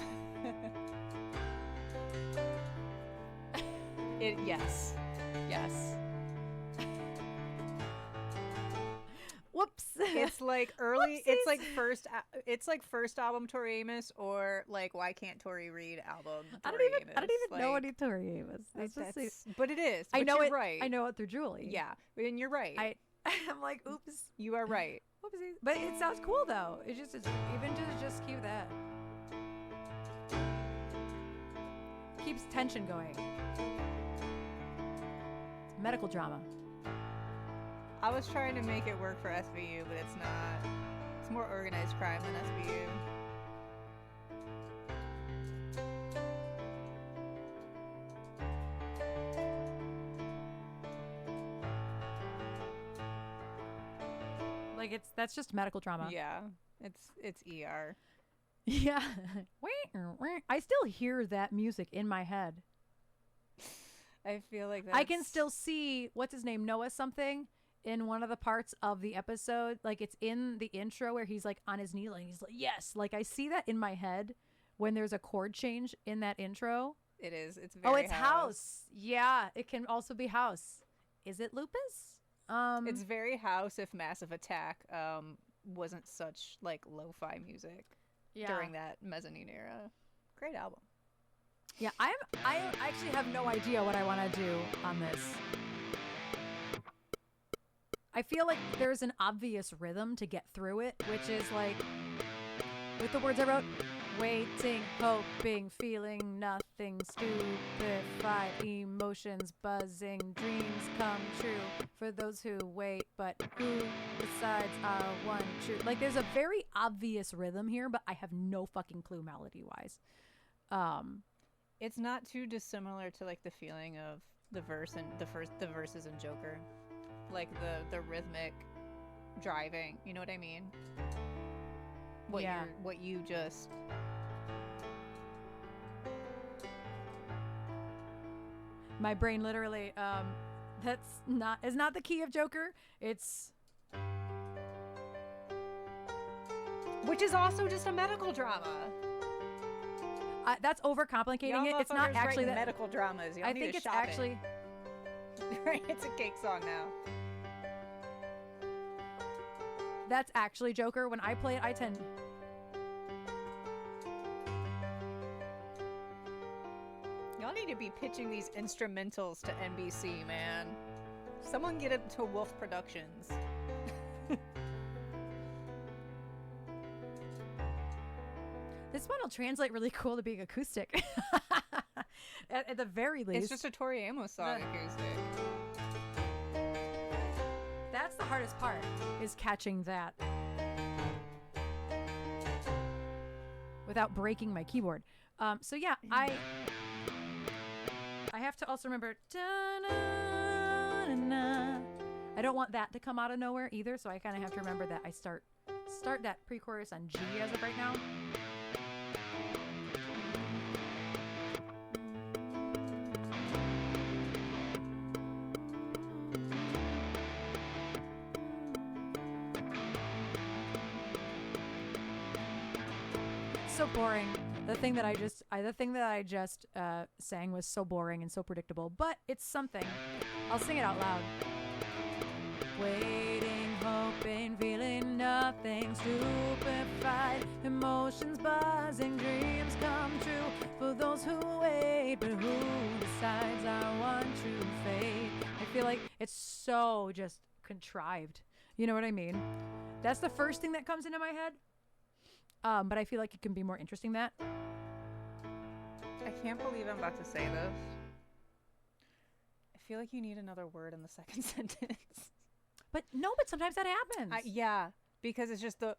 Yes. Whoops. It's like early. Whoopsies. It's like first album Tori Amos or like Why Can't Tori Read album. I don't even know any Tori Amos. But it is. I know you're it. Right. I know it through Julie. Yeah, and you're right. I'm like, oops. You are right. Whoopsies. But it sounds cool though. It's even just keep that. Keeps tension going. It's medical drama. I was trying to make it work for SVU, but it's not. It's more organized crime than SVU. Like that's just medical drama. Yeah, it's ER. Yeah. I still hear that music in my head. I feel like that's... I can still see what's his name, Noah something, in one of the parts of the episode. Like it's in the intro where he's like on his knee, and he's like, yes. Like I see that in my head when there's a chord change in that intro. It is. It's very. Oh, it's House. Yeah, it can also be House. Is it Lupus? It's very House if Massive Attack wasn't such like lo-fi music during that mezzanine era. Great album. Yeah, I actually have no idea what I want to do on this. I feel like there's an obvious rhythm to get through it, which is like, with the words I wrote, waiting, hoping, feeling nothing, stupefied, emotions buzzing, dreams come true for those who wait, but who decides are one true. Like there's a very obvious rhythm here, but I have no fucking clue melody-wise. It's not too dissimilar to like the feeling of the verse and the verses in Joker, like the rhythmic driving. You know what I mean? What you just. My brain literally. Is not the key of Joker. It's. Which is also just a medical drama. That's overcomplicating it. It's not actually that medical dramas. I think it's actually. Right, it's a cake song now. That's actually Joker. When I play it, I tend. Y'all need to be pitching these instrumentals to NBC, man. Someone get it to Wolf Productions. This one will translate really cool to being acoustic. At the very least. It's just a Tori Amos song acoustic. That's the hardest part, is catching that. Without breaking my keyboard. So yeah, I have to also remember. I don't want that to come out of nowhere either, so I kind of have to remember that I start that pre-chorus on G as of right now. So boring. The thing that I just sang was so boring and so predictable, but it's something. I'll sing it out loud. Waiting, hoping, feeling nothing, stupefied, emotions buzzing, dreams come true for those who wait, but who decides our one true fate? I feel like it's so just contrived. You know what I mean? That's the first thing that comes into my head. But I feel like it can be more interesting than that. I can't believe I'm about to say this. I feel like you need another word in the second sentence. But sometimes that happens. Yeah, because it's just the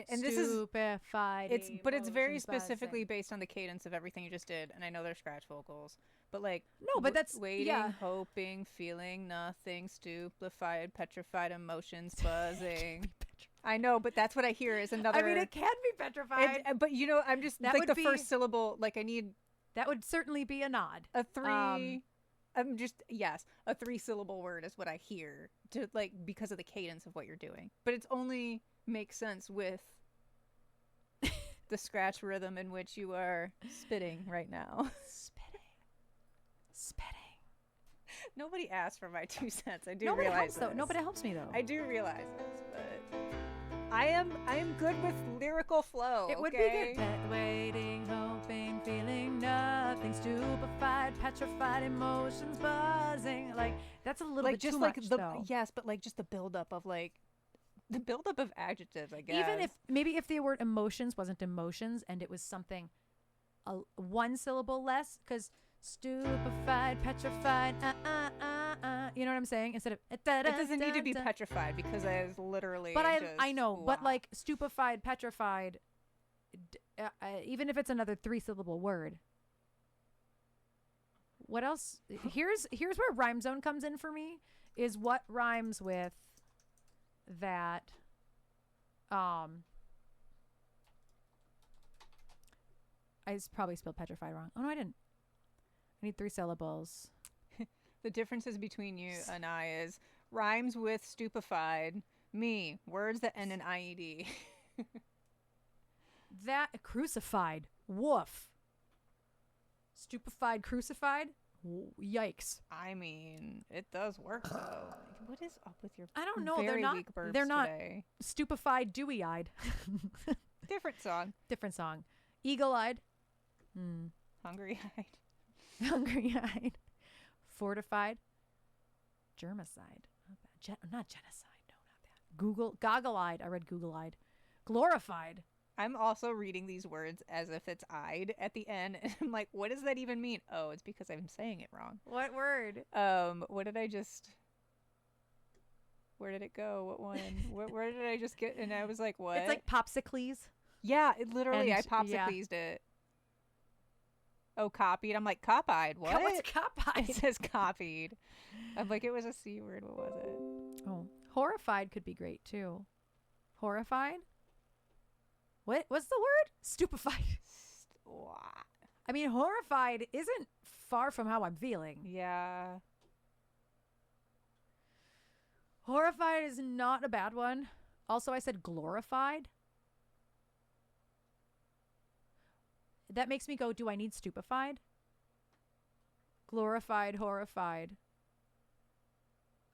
and this is stupefied. It's very specifically based on the cadence of everything you just did, and I know they're scratch vocals, but like but that's waiting, hoping, feeling nothing, stupefied, petrified, emotions buzzing. I know, but that's what I hear is another. I mean, it can be petrified. But I'm just that like the first syllable. Like I need. That would certainly be a nod. A three. A 3-syllable word is what I hear to like because of the cadence of what you're doing. But it's only makes sense with the scratch rhythm in which you are spitting right now. Spitting. Nobody asked for my 2 cents. I do realize this. Nobody helps me though. I do realize this, but I am good with lyrical flow. It would be good. Waiting, hoping, feeling nothing, stupefied, petrified, emotions buzzing. Like that's a little bit just too like much, the though. Yes, but like just the buildup of like the buildup of adjectives. I guess even if the word emotions wasn't emotions and it was something one syllable less, because stupefied, petrified, You know what I'm saying? Instead of It doesn't need to be petrified because that is literally. But just, I know, but wow. like stupefied, petrified, even if it's another 3-syllable word. What else? Here's where rhyme zone comes in for me. Is what rhymes with that. I probably spelled petrified wrong. Oh no, I didn't. I need 3 syllables. The differences between you and I is rhymes with stupefied. Me, words that end in IED. That crucified. Woof. Stupefied, crucified. Yikes. I mean, it does work though. What is up with your I don't know. very They're not. weak burps They're not today? stupefied, dewy-eyed. Different song. Different song. Eagle-eyed. Hungry-eyed. Hungry-eyed. Fortified. Germicide. Not genocide. No, not that. Goggle-eyed. I read Google-eyed. Glorified. I'm also reading these words as if it's "eyed" at the end, and I'm like, what does that even mean? Oh, it's because I'm saying it wrong. What word? What did I just? Where did it go? What one? Where did I just get? And I was like, what? It's like popsicles. Yeah, it literally. And- I popsiclesed it. Oh, copied. I'm like, cop-eyed. What? What's cop-eyed? It says copied. I'm like, it was a C word. What was it? Oh, horrified could be great too. Horrified. What's the word? Stupefied. I mean, horrified isn't far from how I'm feeling. Yeah. Horrified is not a bad one. Also, I said glorified. That makes me go, do I need stupefied? Glorified, horrified.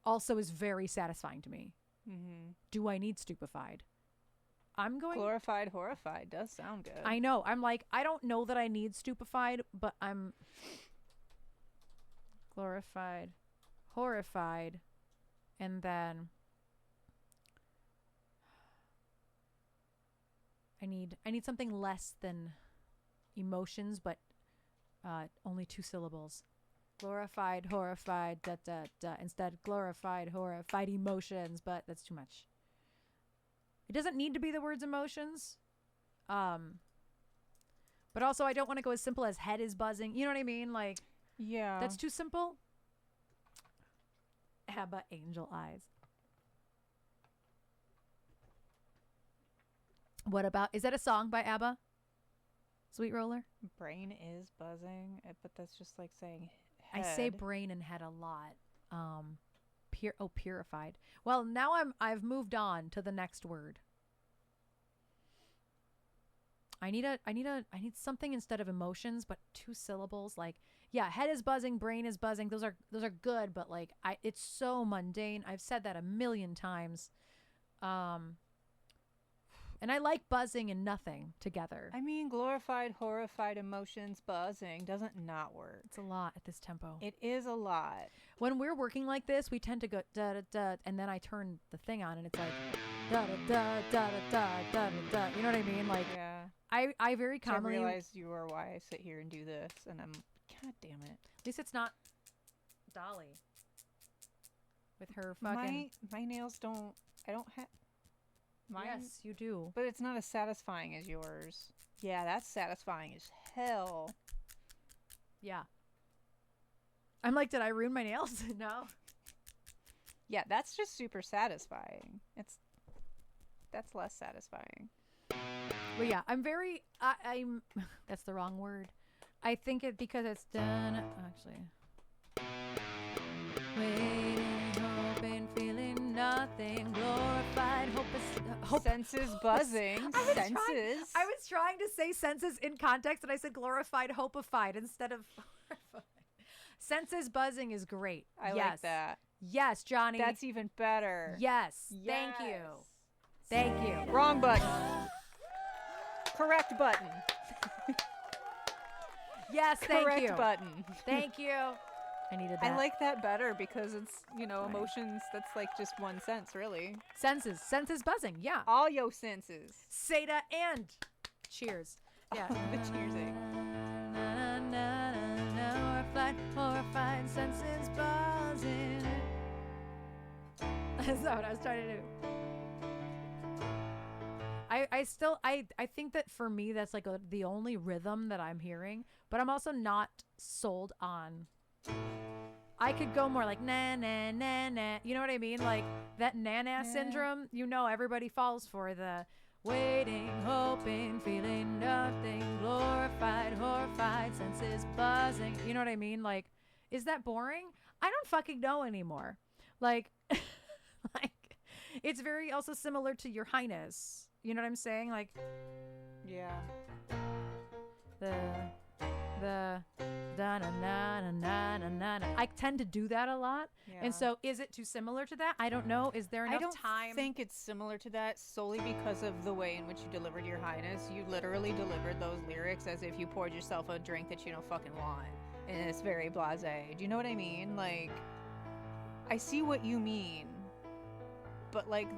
Also is very satisfying to me. Mm-hmm. Do I need stupefied? I'm going... Glorified, horrified does sound good. I know. I'm like, I don't know that I need stupefied, but I'm... Glorified, horrified, and then... I need something less than emotions, but only 2 syllables. Glorified, horrified, da da da. Instead, glorified, horrified emotions, but that's too much. It doesn't need to be the words emotions. But also I don't want to go as simple as head is buzzing. You know what I mean? Like, yeah. that's too simple. ABBA, Angel Eyes. What about, is that a song by ABBA? Sweet Roller? Brain is buzzing, but that's just like saying head. I say brain and head a lot. Purified. Well, now I've moved on to the next word. I need something instead of emotions, but 2 syllables. Like, yeah, head is buzzing, brain is buzzing. Those are good, but like it's so mundane. I've said that a million times. And I like buzzing and nothing together. I mean, glorified, horrified emotions, buzzing doesn't not work. It's a lot at this tempo. It is a lot. When we're working like this, we tend to go da da da, and then I turn the thing on, and it's like da da da da da da da da. You know what I mean? Like, yeah. I very commonly realize you are why I sit here and do this, and I'm, God damn it. At least it's not Dolly with her fucking. My nails don't. I don't have. Yes, you do. But it's not as satisfying as yours. Yeah, that's satisfying as hell. Yeah. I'm like, did I ruin my nails? No. Yeah, that's just super satisfying. That's less satisfying. But yeah, I'm that's the wrong word. I think it because it's done actually. Waiting, hoping, feeling nothing, glorified, hope. Senses buzzing. Senses. I was trying to say senses in context, and I said glorified, hopified instead of horrified. Senses buzzing is great. I like that. Yes, Johnny. That's even better. Yes. Thank you. Thank you. Wrong button. Correct button. Yes, thank you. Correct button. Thank you. I needed that. I like that better because it's, emotions, that's like just one sense, really. Senses buzzing, yeah. All your senses. Seda and cheers. Yeah. The cheersing. Horrified, senses buzzing. buzzing. That's not what I was trying to do. I think that for me that's like the only rhythm that I'm hearing, but I'm also not sold on. I could go more like na na na na. You know what I mean? Like that na syndrome. You know, everybody falls for the waiting, hoping, feeling nothing, glorified, horrified, senses buzzing. You know what I mean? Like, is that boring? I don't fucking know anymore. Like, like it's very also similar to Your Highness. You know what I'm saying? Like, Yeah. the da na na na na na na. I tend to do that a lot. Yeah. And so is it too similar to that? I don't know. Is there enough I don't time? think it's similar to that solely because of the way in which you delivered Your Highness. You literally delivered those lyrics as if you poured yourself a drink that you don't fucking want. And it's very blasé. Do you know what I mean? Like, I see what you mean. But like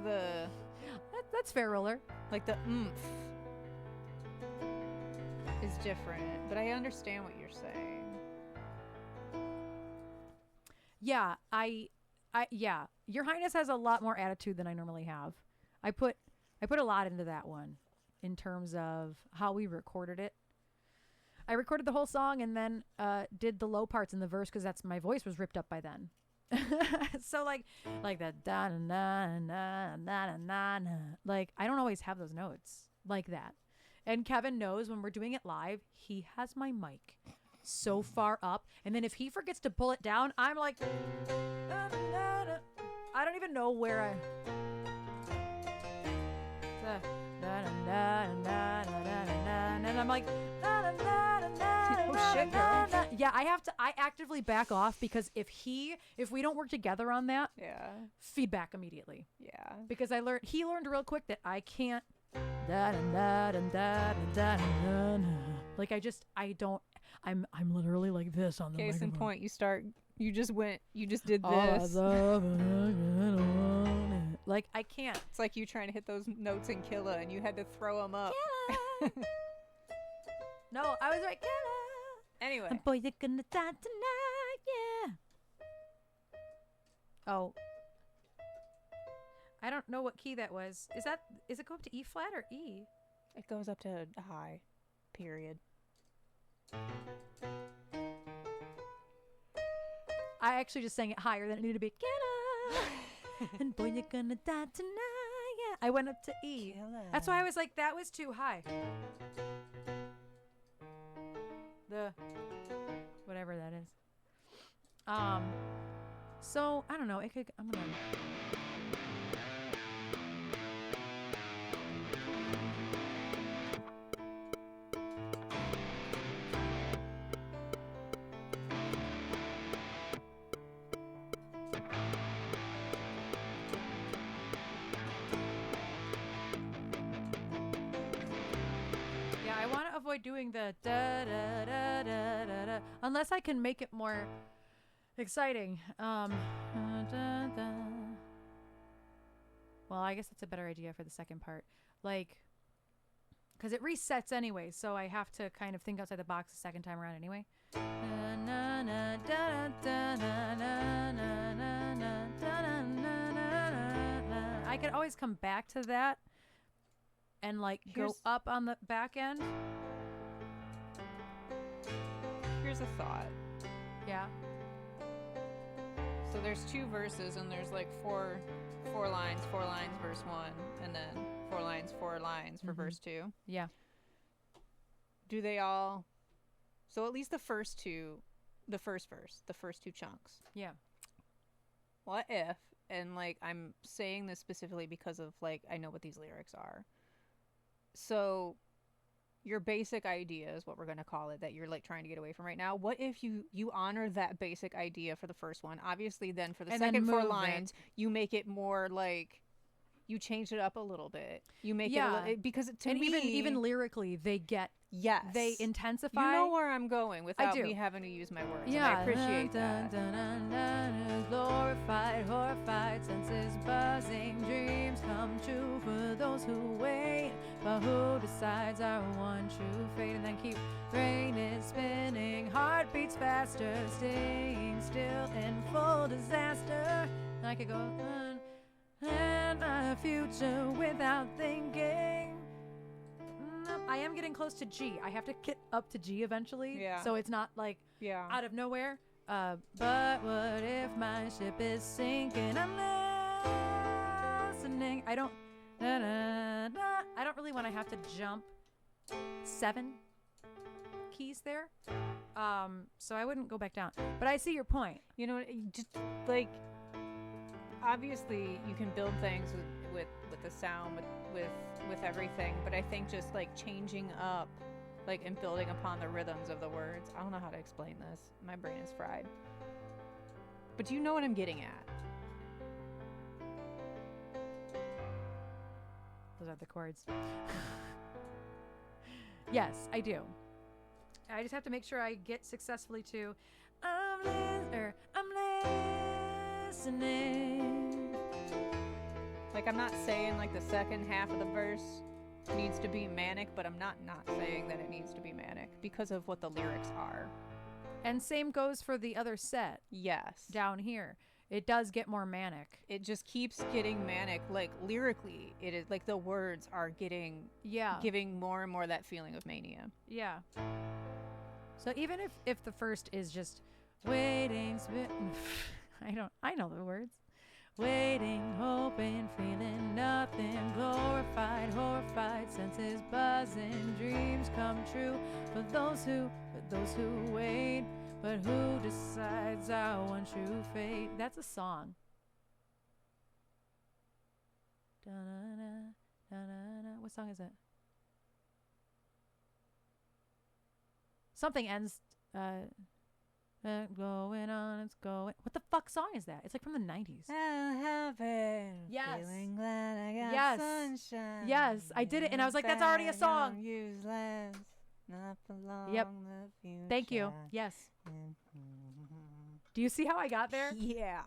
That's fair, Roller. like the oomph is different. But I understand what you're saying. Yeah, yeah. Your Highness has a lot more attitude than I normally have. I put a lot into that one in terms of how we recorded it. I recorded the whole song and then did the low parts in the verse because my voice was ripped up by then. So like that da na na na na na na. Like I don't always have those notes like that. And Kevin knows when we're doing it live, he has my mic so far up, and then if he forgets to pull it down, I'm like, da, da, da. I don't even know where I. Da, da, da, da, da, da, da, and I'm like, da, da, da, da, da, Oh shit, da, girl. da. Yeah, I actively back off because if we don't work together on that, Yeah. feedback feedback immediately. Yeah. Because he learned real quick that I can't da da da da da da da. Like I don't. I'm literally like this on the Case in microphone. point, you just did All I this. love it, I don't want it. Like I can't. It's like you trying to hit those notes in Killa and you had to throw them up. No, I was like, Anyway. boy, you're gonna die tonight, yeah. Oh. I don't know what key that was. Is it go up to E flat or E? It goes up to high, period. I actually just sang it higher than it needed to be. Get up, and boy, you're gonna die tonight, yeah. I went up to E. That's why I was like, that was too high. The whatever that is. So I don't know. I'm gonna. Yeah, I want to avoid doing the da da da da da da unless I can make it more exciting. Da, da. Well, I guess that's a better idea for the second part. Like, because it resets anyway, so I have to kind of think outside the box the second time around anyway. Na, na, na, da, da, na, na, na, na, na, da, na, na, na, na. I could always come back to that and like go Here's- up on the back end. Here's a thought. Yeah. So there's 2 verses and there's like four lines, verse 1, and then 4 lines for Mhm. verse 2. Yeah. Do they all? So at least the first verse, the first 2 chunks. Yeah. What if, and like I'm saying this specifically because of like I know what these lyrics are. So your basic idea is what we're going to call it that you're like trying to get away from right now. What if you honor that basic idea for the first one? Obviously then for the And then second 4 move it. lines, you make it more like you change it up a little bit. You make Yeah. it because to And me even lyrically, they get yes. they intensify. You know where I'm going without do. me having to use my words. Yeah. And I appreciate that. Dun, dun, dun, dun, glorified, horrified, senses buzzing, dreams come true for those who wait. who decides our one true fate? And then keep brain is spinning, heart beats faster, staying still in full disaster. And I could go on and my future without thinking. I am getting close to G. I have to get up to G eventually. Yeah. So it's not like out of nowhere. But what if my ship is sinking? I'm listening. I don't really want to have to jump 7 keys there. So I wouldn't go back down. But I see your point. You know, just like obviously you can build things with the sound with everything, but I think just like changing up like and building upon the rhythms of the words. I don't know how to explain this. My brain is fried. But you know what I'm getting at. Those are the chords. Yes, I do. I just have to make sure I get successfully to I'm listening. Like I'm not saying like the second half of the verse needs to be manic, but I'm not saying that it needs to be manic because of what the lyrics are. And same goes for the other set. Yes. Down here. It does get more manic. It just keeps getting manic. Like lyrically, it is like the words are giving more and more that feeling of mania. Yeah. So even if the first is just waiting, I know the words. Waiting, hoping, feeling nothing, glorified, horrified, senses buzzing, dreams come true for those who wait, but who decides our one true fate? That's a song. Da-na-na, da-na-na. What song is it? Something ends. Going on, it's going. What the fuck song is that? It's like from the 90s. I'll have it. Yes. Feeling glad I got Yes. sunshine. Yes, I did it, and I was like, that's already a song. Useless, not for long. Yep. The future. Thank you. Yes. Do you see how I got there? Yeah.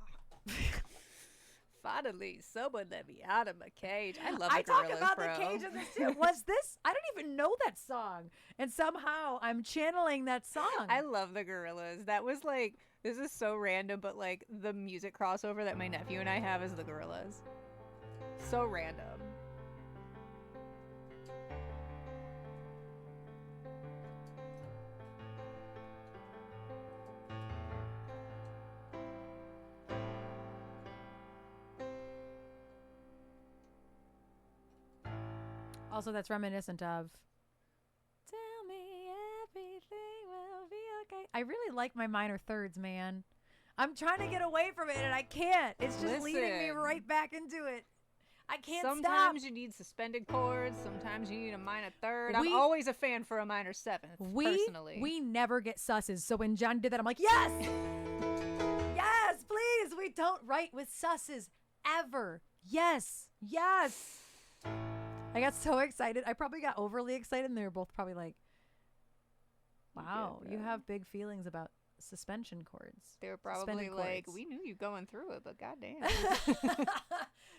Finally, someone let me out of my cage. I love the I talk Gorillaz, about bro. the cage in this too. Was this? I don't even know that song, and somehow I'm channeling that song. I love the Gorillaz. That was like, this is so random, but like the music crossover that my nephew and I have is the Gorillaz. So random. Also, that's reminiscent of "Tell me everything will be okay." I really like my minor thirds, man. I'm trying to get away from it, and I can't. It's just leading me Listen. right back into it. I can't Sometimes stop. you need suspended chords. Sometimes you need a minor third. We- I'm always a fan for a minor seventh, personally. We never get susses. So when John did that, I'm like, yes, yes, please. We don't write with susses ever. Yes, yes. I got so excited. I probably got overly excited, and they were both probably like, wow, you have big feelings about suspension chords. They were probably suspended like, chords. we knew you going through it, but goddamn.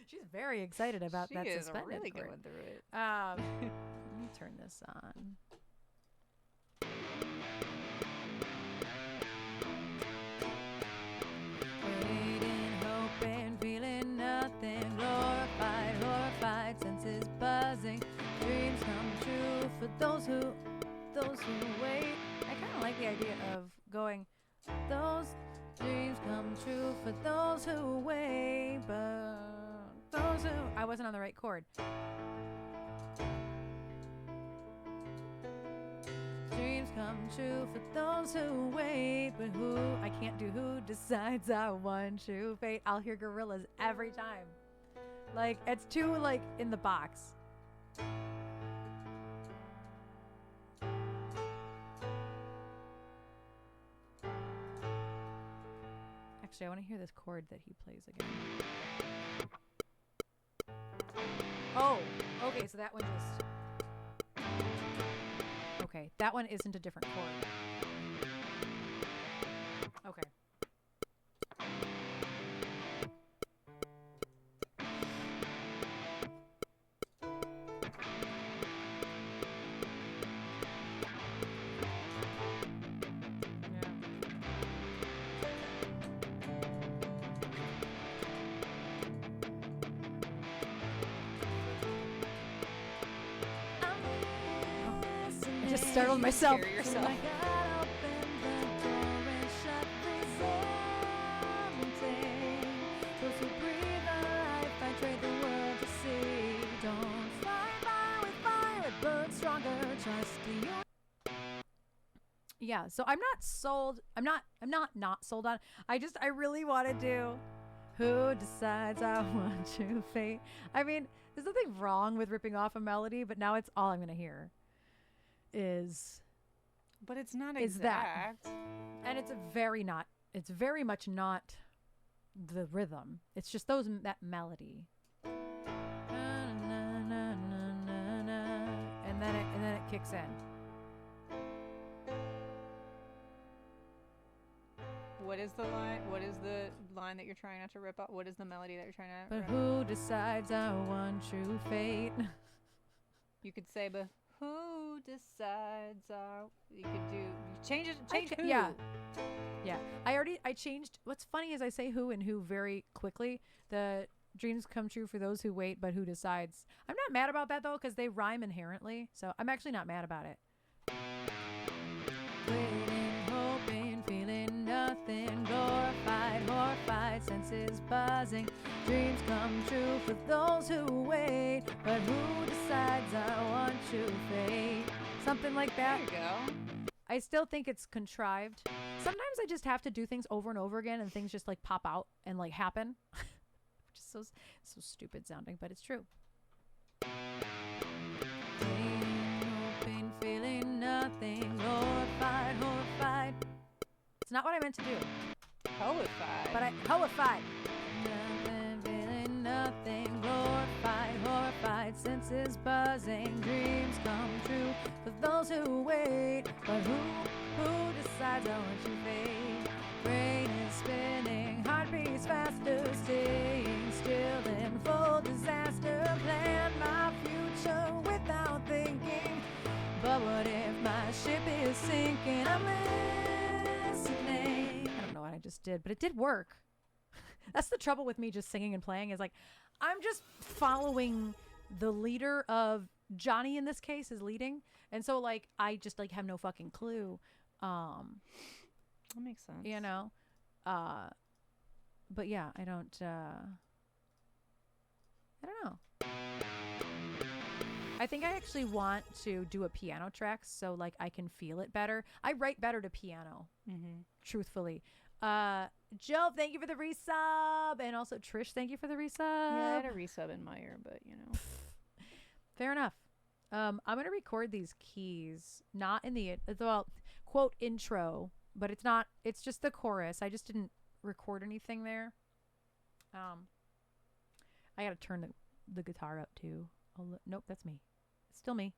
She's very excited about that She is suspended really chord. going through it. Let me turn this on. Waiting, hoping, feeling nothing, glorified, horrified, senses buzzing, dreams come true for those who wait. I kind of like the idea of going, those dreams come true for those who wait, but those who... I wasn't on the right chord. Dreams come true for those who wait, but who... I can't do who decides our one true fate. I'll hear Gorillaz every time. Like, it's too, like, in the box. Actually, I want to hear this chord that he plays again. Oh, okay, so that one just... Okay, that one isn't a different chord. Okay. I just startled myself. Scare yourself. Yeah, so I'm not sold. I'm not sold on. I really want to do Who Decides I Want You Fate. I mean, there's nothing wrong with ripping off a melody, but now it's all I'm going to hear is But it's not is that. exact. And it's very much not the rhythm. It's just that melody. And then it kicks in. What is the line? What is the line that you're trying not to rip off? What is the melody that you're trying to But rip who decides our one true fate? You could say, but who decides our... You could do... Change it. Change who. Yeah. Yeah. I changed... What's funny is I say who and who very quickly. The dreams come true for those who wait, but who decides. I'm not mad about that, though, because they rhyme inherently. So I'm actually not mad about it. Waiting, hoping, feeling nothing. Glorified, horrified, senses buzzing. Dreams come true for those who wait, but who decides I want you fate? Something like that. There you go. I still think it's contrived. Sometimes I just have to do things over and over again, and things just like pop out and like happen, which is so stupid sounding, but it's true. Waiting, hoping, feeling nothing. Glorified, horrified. It's not what I meant to do. Horrified. But horrified. Nothing, feeling nothing. Glorified, horrified, senses buzzing. Dreams come true for those who wait. But who decides I want you fade? Brain is spinning, heart beats faster, staying still in full disaster. Plan my future without thinking. But what if my ship is sinking? I'm listening. I don't know what I just did, but it did work. That's the trouble with me just singing and playing is like, I'm just following the leader of Johnny in this case is leading. And so like, I just like have no fucking clue. That makes sense. You know, but yeah, I don't know. I think I actually want to do a piano track so like I can feel it better. I write better to piano, truthfully. Joe, thank you for the resub, and also Trish, thank you for the resub. Yeah, I had a resub in my ear, but you know. Fair enough. I'm gonna record these keys, not in the quote intro, but it's not. It's just the chorus. I just didn't record anything there. I gotta turn the guitar up too. Nope, that's me. It's still me.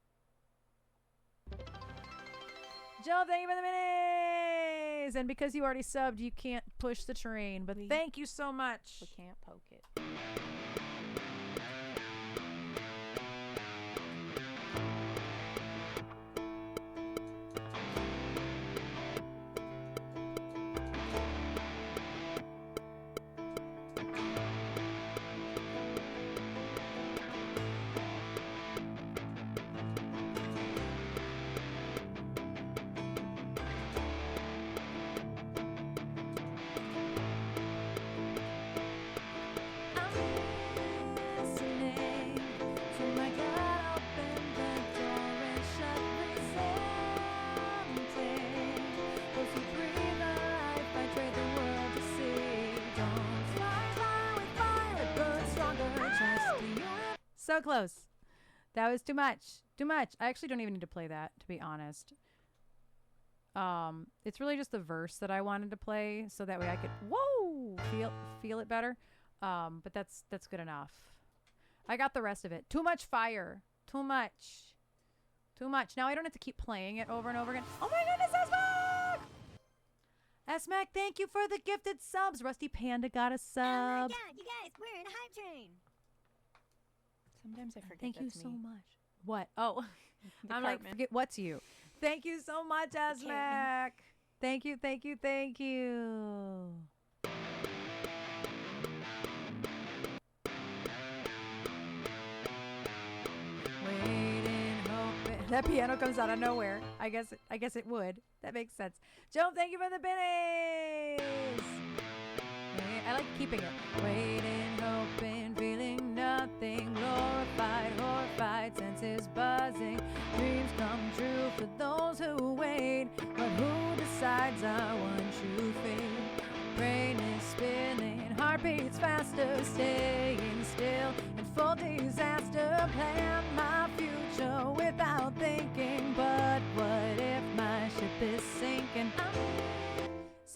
Joe, thank you for the minis! And because you already subbed, you can't push the train. But thank you so much. We can't poke it. So close. That was too much. Too much. I actually don't even need to play that, to be honest. It's really just the verse that I wanted to play so that way I could feel it better. But that's good enough. I got the rest of it. Too much fire. Too much. Too much. Now I don't have to keep playing it over and over again. Oh my goodness, S-Mac! S-Mac, thank you for the gifted subs. Rusty Panda got a sub. Oh my god, you guys, we're in a hype train. Sometimes I forget. Thank you that's so me. much. What? Oh, The I'm like, Cartman. forget what's you. Thank you so much, Asmac. Thank you, thank you, thank you. Waiting, hoping. That piano comes out of nowhere. I guess it would. That makes sense. Joe, thank you for the bennies. I like keeping it. Waiting, hoping, feeling nothing. Glorified, horrified, senses buzzing. Dreams come true for those who wait. But who decides our one true fate? Brain is spinning, heartbeats faster, staying still in full disaster. Plan my future without thinking. But what if my ship is sinking?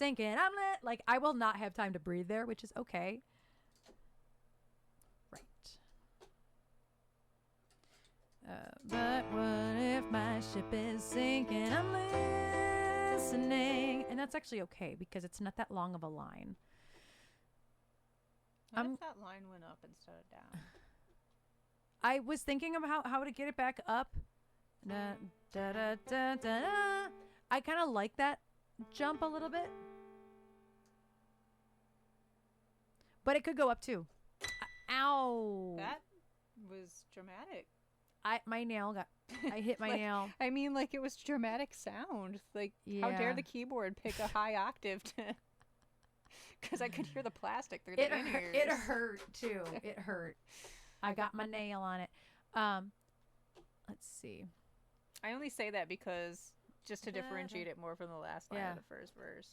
I'm lit. Like, I will not have time to breathe there, which is okay. Right. But what if my ship is sinking? I'm listening. And that's actually okay because it's not that long of a line. What if that line went up instead of down? I was thinking about how to get it back up. Da, da, da, da, da, da. I kind of like that jump a little bit. But it could go up too. Ow. That was dramatic. My nail got... I hit my nail. I mean, like, it was dramatic sound. Like, how dare the keyboard pick a high octave to... Because I could hear the plastic through the in-ears. It hurt, too. It hurt. I got my nail on it. Let's see. I only say that because... Just to differentiate it more from the last line of the first verse.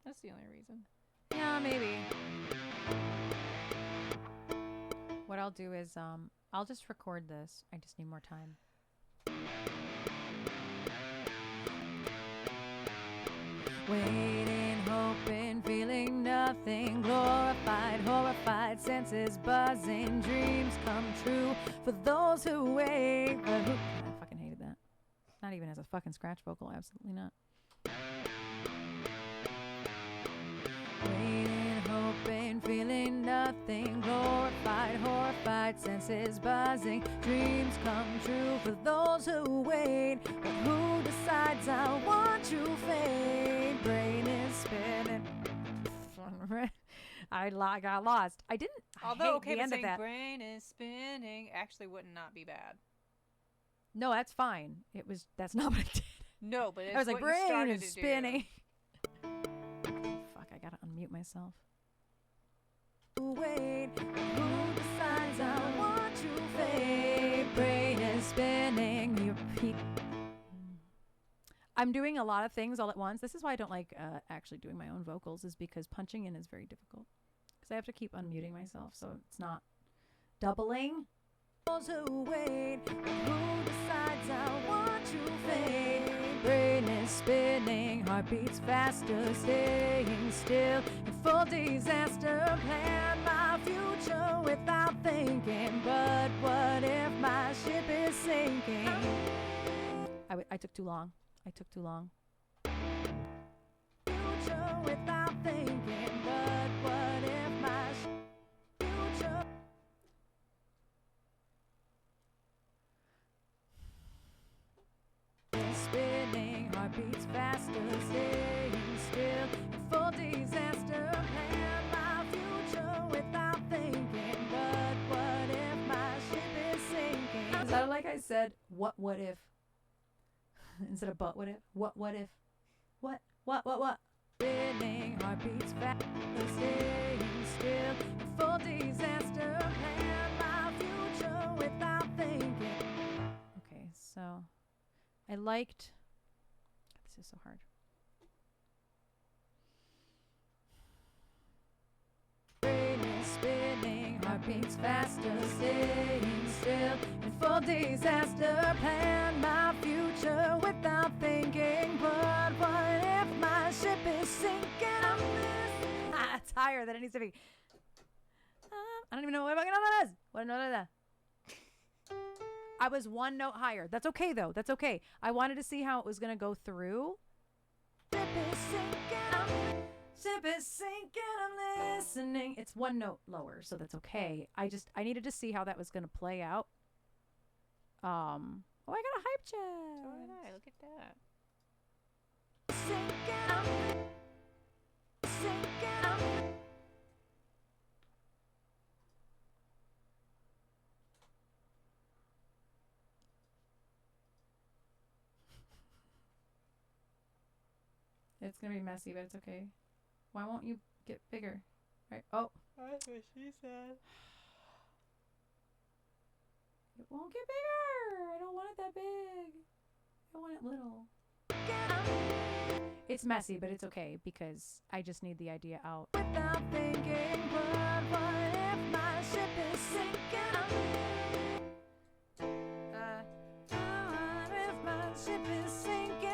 That's the only reason. Yeah, maybe. What I'll do is, I'll just record this. I just need more time. Waiting, hoping, feeling nothing. Glorified, horrified, senses buzzing. Dreams come true for those who wait. But who... I fucking hated that. Not even as a fucking scratch vocal. Absolutely not. Waiting, hoping, feeling nothing. Glorified, horrified, senses buzzing. Dreams come true for those who wait. But who decides how one true fate? Brain is spinning. I got lost. I didn't. Although, okay, the but end of saying that. brain is spinning actually would not be bad. No, that's fine. That's not what I did. No, but it's I was like, what you brain started is to spinning. Fuck, I gotta unmute myself. Wait, who decides I want to fade? Brain is spinning. You repeat. I'm doing a lot of things all at once. This is why I don't like actually doing my own vocals, is because punching in is very difficult. Because I have to keep unmuting myself, so it's not doubling. Those who wait, who decides I want to fade? Brain is spinning, heartbeats faster, staying still in full disaster. Plan my future without thinking. But what if my ship is sinking? I took too long. Future without thinking. But what if my future... Spinning, heartbeats faster, staying still in full disaster. Plan my future without thinking. But what if my ship is sinking? Is that like I said, what if? Instead of but what if? What if? What? Spinning, heartbeats faster, staying still in full disaster. Plan my future without thinking. Okay, so... I liked... This is so hard. Brain is spinning, heartbeats faster, staying still in full disaster. Plan my future without thinking. But what if my ship is sinking? It's higher than it needs to be. I don't even know what fucking note that is. What note is that? I was one note higher. That's okay, though. That's okay. I wanted to see how it was going to go through. Ship is sinking, I'm listening. It's one note lower, so that's okay. I needed to see how that was going to play out. Oh, I got a hype check. So did I. Look at that. Sinking. It's gonna be messy, but it's okay. Why won't you get bigger? Right. Oh. That's what she said. It won't get bigger. I don't want it that big. I want it little. It's messy, but it's okay because I just need the idea out. Without thinking, but what if my ship is sinking? What if my ship is sinking?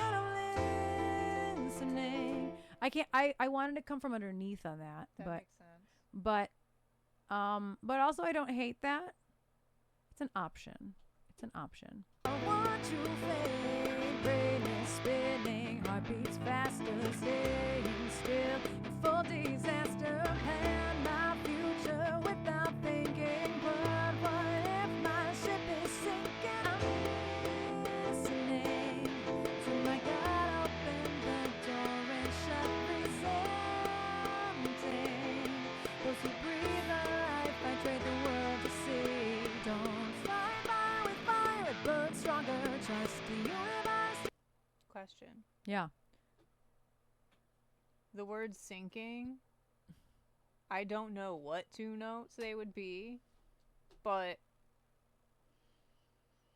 I'm listening. I can't. I wanted to come from underneath on that, That but makes sense. but also I don't hate that. It's an option. It's an option. I want to fade, brain is spinning, heartbeats faster, staying still, in full disaster, plan my future without thinking, but what if my ship is sinking? I'm listening to my God, open the door and shut, presenting those who breathe a life, I trade the world to see. Don't fight fire with fire, it burns stronger. Trust the universe. Question. Yeah. The word sinking, I don't know what 2 notes they would be, but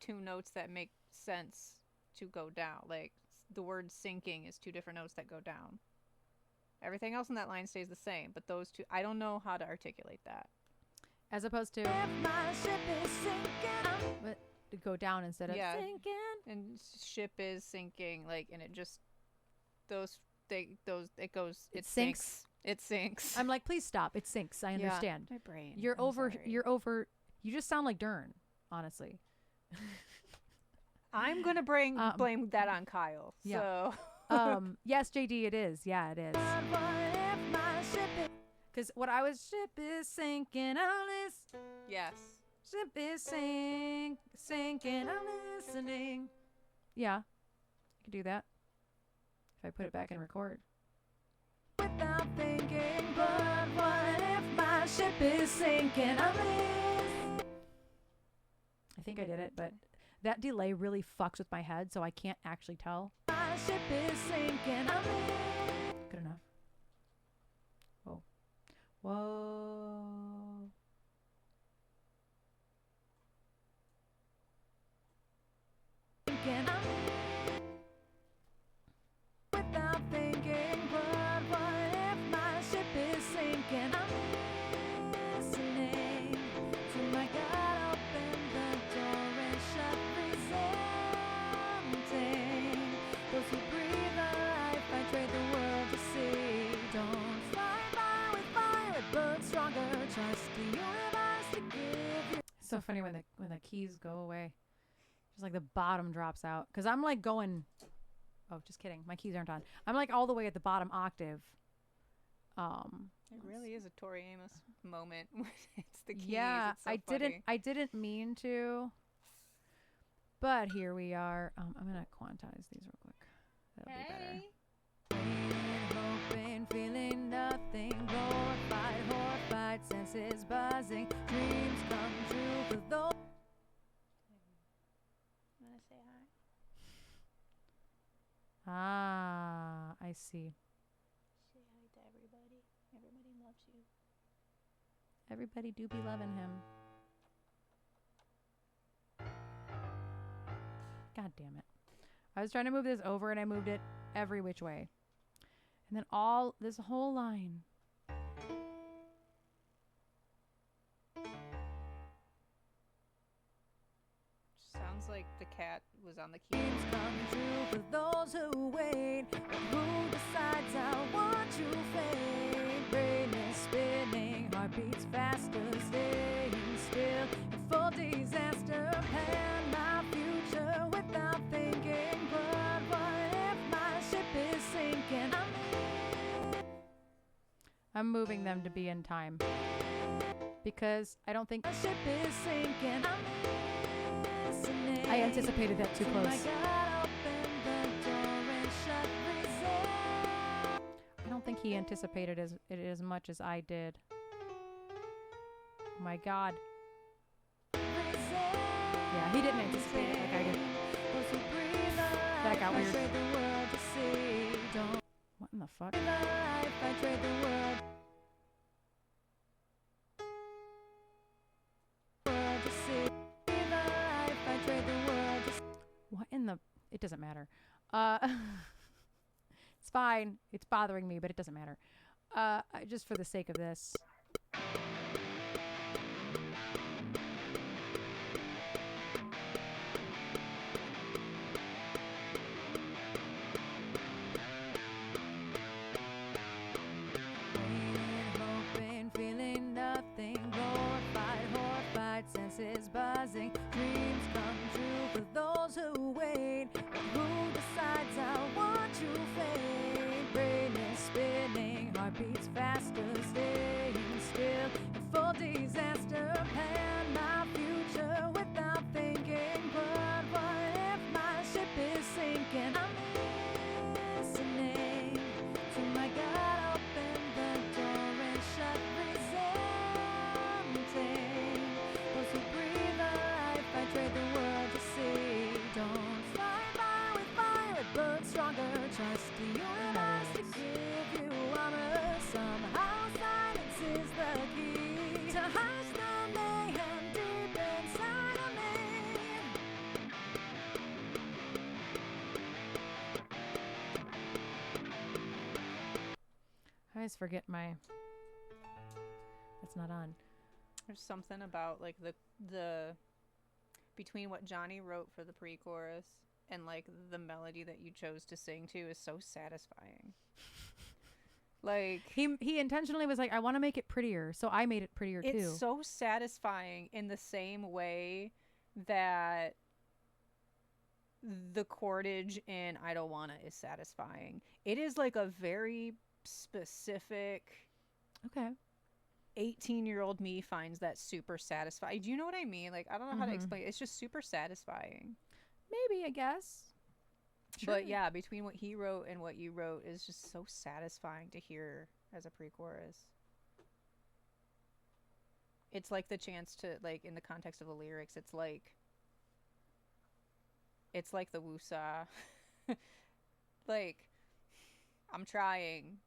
2 notes that make sense to go down. Like, the word sinking is 2 different notes that go down. Everything else in that line stays the same, but those 2, I don't know how to articulate that. As opposed to If my ship is sinking, but to go down instead of Yeah. sinking. And ship is sinking, like, and it just, it sinks. sinks. It sinks. I'm like, please stop. It sinks. I Yeah. understand. My brain. You're I'm over. sorry. You're over. You just sound like Dern, honestly. I'm gonna blame that on Kyle. yeah. So Yes, JD, it is. Yeah, it is. but what if my ship is Because what I was ship is sinking. I'm listening. yes. Ship is sinking. I'm listening. Yeah, I could do that if I put it back and record. without thinking, but what if my ship is sinking? I'm listening. I think I did it, but that delay really fucks with my head, so I can't actually tell. My ship is sinking. I'm listening. Good enough. Whoa. Whoa. I'm without thinking, but what if my ship is sinking? I'm listening to my God, open the door and shut, presenting those who breathe a life, I trade the world to see. Don't fight fire with fire, it burns stronger. Trust the universe to give you. It's so funny when the keys go away. Just like the bottom drops out. Because I'm like going... Oh, just kidding. My keys aren't on. I'm like all the way at the bottom octave. It really is a Tori Amos moment when it's the keys. Yeah, It's so I didn't mean to. But here we are. I'm gonna quantize these real quick. That'll be better. Hoping, feeling nothing, glorified, horrified, senses buzzing, dreams come true for those. You wanna say hi? Ah, I see. Say hi to everybody. Everybody loves you. Everybody do be loving him. God damn it. I was trying to move this over and I moved it every which way. And then this whole line. Sounds like the cat was on the keys. Dreams come true for those who wait. But who decides how want to fade? Brain is spinning, heartbeats faster, staying still. In full disaster, plan my future without thinking. But what if my ship is sinking? I'm moving them to be in time. Because I don't think... My ship is sinking. I'm listening. I anticipated that too To close. my God, open the door and shut, resist. I don't think he anticipated it as much as I did. Oh my God. Yeah, he didn't anticipate it like I did. That got weird. What? in the fuck? Life, I trade the world. To see. Life, I trade the world. What in the? It doesn't matter. It's fine. It's bothering me, but it doesn't matter. Just for the sake of this. Hoping, feeling nothing. Glorified, horrified, senses buzzing. Dreams come true for those who wait. But who decides how want to fade? Brain is spinning, heart beats faster, staying still. In full disaster, plan my future without thinking. But what if my ship is sinking? I'm listening to my God. Open the door and shut, resenting those who breathe a life. I trade the world to see. Don't fight fire with fire, it burns stronger. Trust the universe to give you armor. Somehow silence is the key to hush the mayhem deep inside of me. I always forget my. That's not on. There's something about like the between what Johnny wrote for the pre-chorus and like the melody that you chose to sing to is so satisfying. Like He intentionally was like, I want to make it prettier, so I made it prettier too. it's so satisfying in the same way that the chordage in I Don't Wanna is satisfying. It is like a very specific Okay. 18-year-old me finds that super satisfying. Do you know what I mean? Like, I don't know how to explain it. It's just super satisfying. Maybe, I guess. Sure. But yeah, between what he wrote and what you wrote is just so satisfying to hear as a pre-chorus. It's like the chance to, like, in the context of the lyrics, it's like the woosah. Like, I'm trying,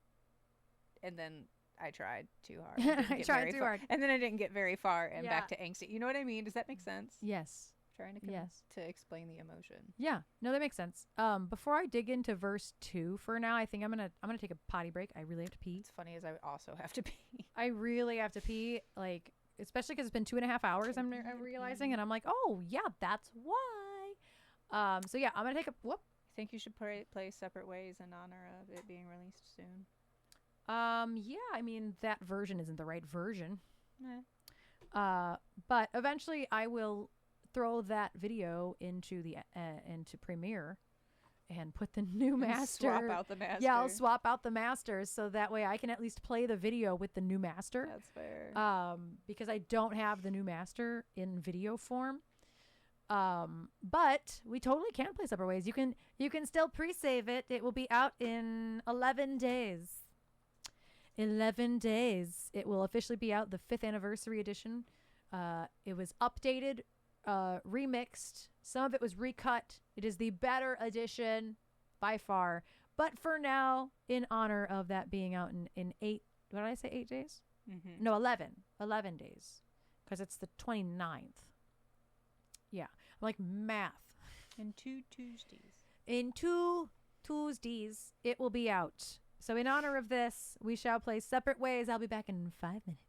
and then I tried too hard. I tried too hard. And then I didn't get very far and Yeah. back to angsty. You know what I mean? Does that make sense? Yes. Trying to Yes. to explain the emotion. Yeah. No, that makes sense. Before I dig into verse 2 for now, I think I'm gonna take a potty break. I really have to pee. It's funny as I also have to pee. I really have to pee. Like, especially because it's been 2.5 hours. I'm realizing, and I'm like, oh yeah, that's why. So yeah, I'm gonna take a whoop. I think you should play Separate Ways in honor of it being released soon. Yeah, I mean that version isn't the right version. Eh. But eventually I will throw that video into the into Premiere and put the new master. Swap out the master. Yeah, I'll swap out the masters so that way I can at least play the video with the new master. That's fair. Because I don't have the new master in video form. But we totally can play Separate Ways. You can still pre-save it. It will be out in 11 days. 11 days. It will officially be out, the 5th anniversary edition. It was updated, remixed. Some of it was recut. It is the better edition by far. But for now, in honor of that being out in 8, what did I say, 8 days? Mm-hmm. No, 11 days. Because it's the 29th. Yeah. I'm like math. In 2 Tuesdays. In 2 Tuesdays, it will be out. So in honor of this, we shall play Separate Ways. I'll be back in 5 minutes.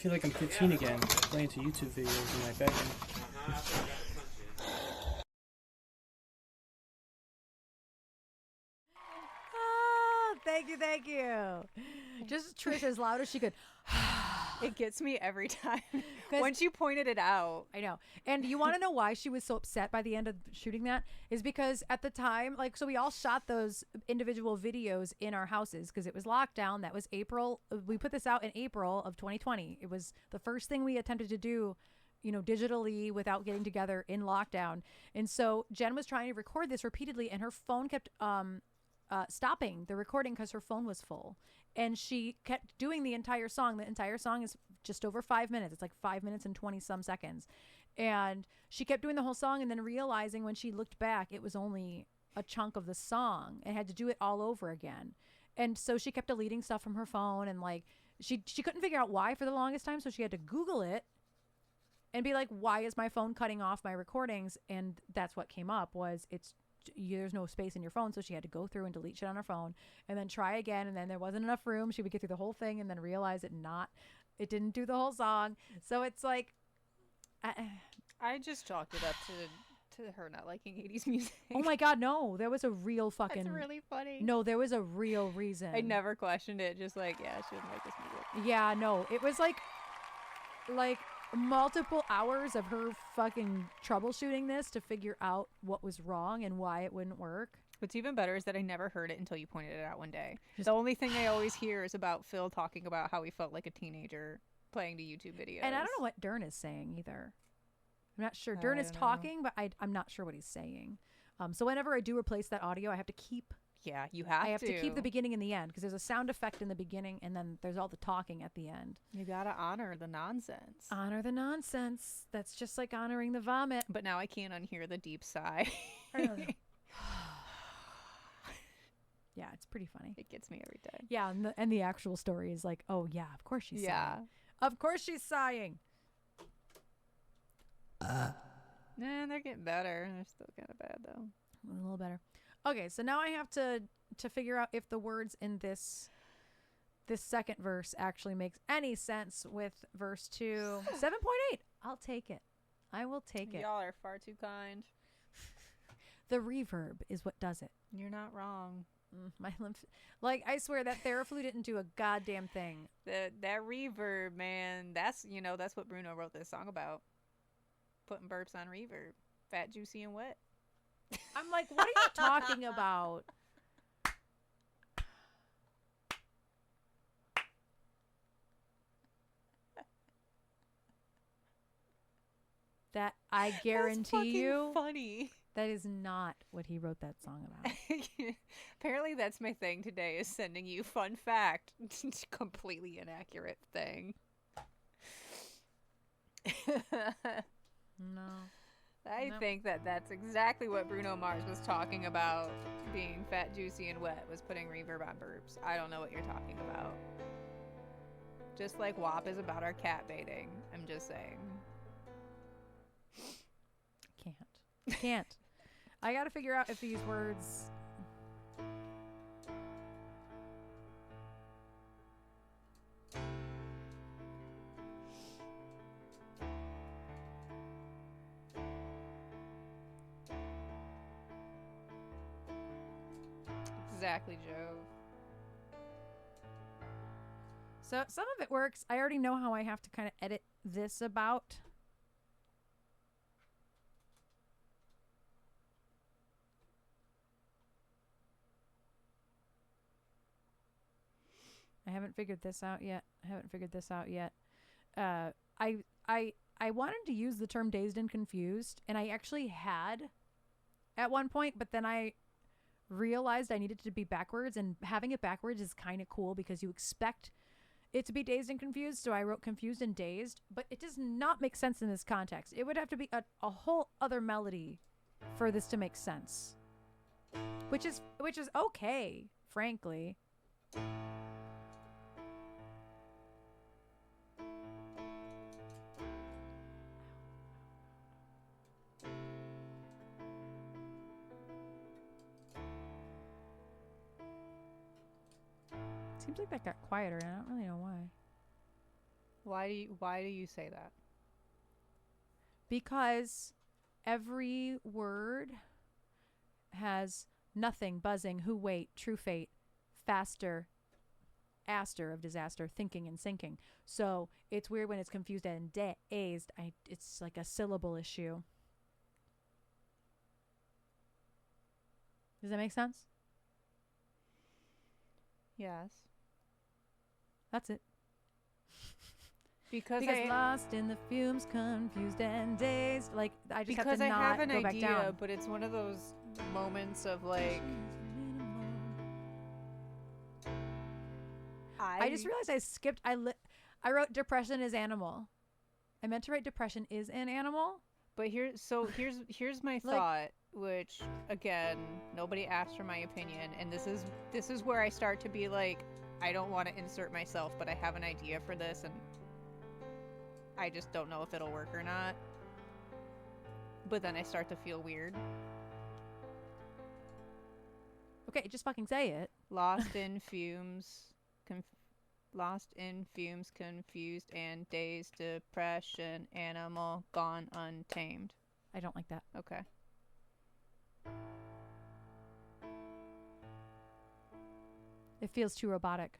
feel like I'm 15 again, playing to YouTube videos in my bedroom. Thank you. Just Trish as loud as she could. It gets me every time. Once you pointed it out. I know. And you want to know why she was so upset by the end of shooting that? Is because at the time, like, so we all shot those individual videos in our houses because it was lockdown. That was April. We put this out in April of 2020. It was the first thing we attempted to do, you know, digitally without getting together in lockdown. And so Jen was trying to record this repeatedly and her phone kept stopping the recording because her phone was full. And she kept doing the entire song. The entire song is just over 5 minutes. It's like 5 minutes and 20 some seconds. And she kept doing the whole song and then realizing when she looked back, it was only a chunk of the song and had to do it all over again. And so she kept deleting stuff from her phone and like she couldn't figure out why for the longest time. So she had to Google it and be like, why is my phone cutting off my recordings? And that's what came up was there's no space in your phone, so she had to go through and delete shit on her phone and then try again, and then there wasn't enough room. She would get through the whole thing and then realize it didn't do the whole song. So it's like I just chalked it up to her not liking 80s music. oh my god, no, there was a real fucking That's really funny. no, there was a real reason. I never questioned it, just like, yeah, she doesn't like this music. Yeah, no, it was like multiple hours of her fucking troubleshooting this to figure out what was wrong and why it wouldn't work. What's even better is that I never heard it until you pointed it out one day. The only thing I always hear is about Phil talking about how he felt like a teenager playing the YouTube videos. And I don't know what Dern is saying either. I'm not sure. Dern is talking, but I'm not sure what he's saying. So whenever I do replace that audio, I have to keep Yeah, you have to. I have to keep the beginning and the end because there's a sound effect in the beginning and then there's all the talking at the end. You gotta honor the nonsense. Honor the nonsense. That's just like honoring the vomit. But now I can't unhear the deep sigh. Yeah, it's pretty funny. It gets me every day. Yeah, and the actual story is like, oh yeah, of course she's sighing. Of course she's sighing. Nah, they're getting better. They're still kind of bad though. A little better. Okay, so now I have to figure out if the words in this second verse actually makes any sense with verse 2. 7.8. I'll take it. I will take it. Y'all are far too kind. The reverb is what does it. You're not wrong. My lymph, like I swear that Theraflu didn't do a goddamn thing. That reverb, man. That's what Bruno wrote this song about. Putting burps on reverb. Fat, juicy, and wet. I'm like, what are you talking about? That I guarantee you, funny. That is not what he wrote that song about. Apparently, that's my thing today: is sending you fun fact, completely inaccurate thing. No. I think that's exactly what Bruno Mars was talking about, being fat, juicy, and wet, was putting reverb on burps. I don't know what you're talking about. Just like WAP is about our cat baiting. I'm just saying. Can't. I gotta figure out if these words... Exactly, Joe. So some of it works. I already know how I have to kind of edit this about. I haven't figured this out yet. I wanted to use the term dazed and confused, and I actually had at one point, but then I realized I needed it to be backwards, and having it backwards is kind of cool because you expect it to be dazed and confused. So I wrote confused and dazed, but it does not make sense in this context. It would have to be a whole other melody for this to make sense, which is okay, frankly. Seems like that got quieter, and I don't really know why. Why do you say that? Because every word has nothing, buzzing, who, wait, true fate, faster, aster of disaster, thinking and sinking. So it's weird when it's confused and dazed. It's like a syllable issue. Does that make sense? Yes. That's it. Because lost in the fumes, confused and dazed. Like, I just have because to I not have an go back idea, down. but it's one of those moments of like I just realized I skipped. I wrote depression is animal. I meant to write depression is an animal. But here's my thought, which again, nobody asked for my opinion, and this is where I start to be like, I don't want to insert myself, but I have an idea for this, and I just don't know if it'll work or not. But then I start to feel weird. Okay, just fucking say it. Lost in fumes, confused and dazed, depression, animal, gone untamed. I don't like that. Okay. It feels too robotic.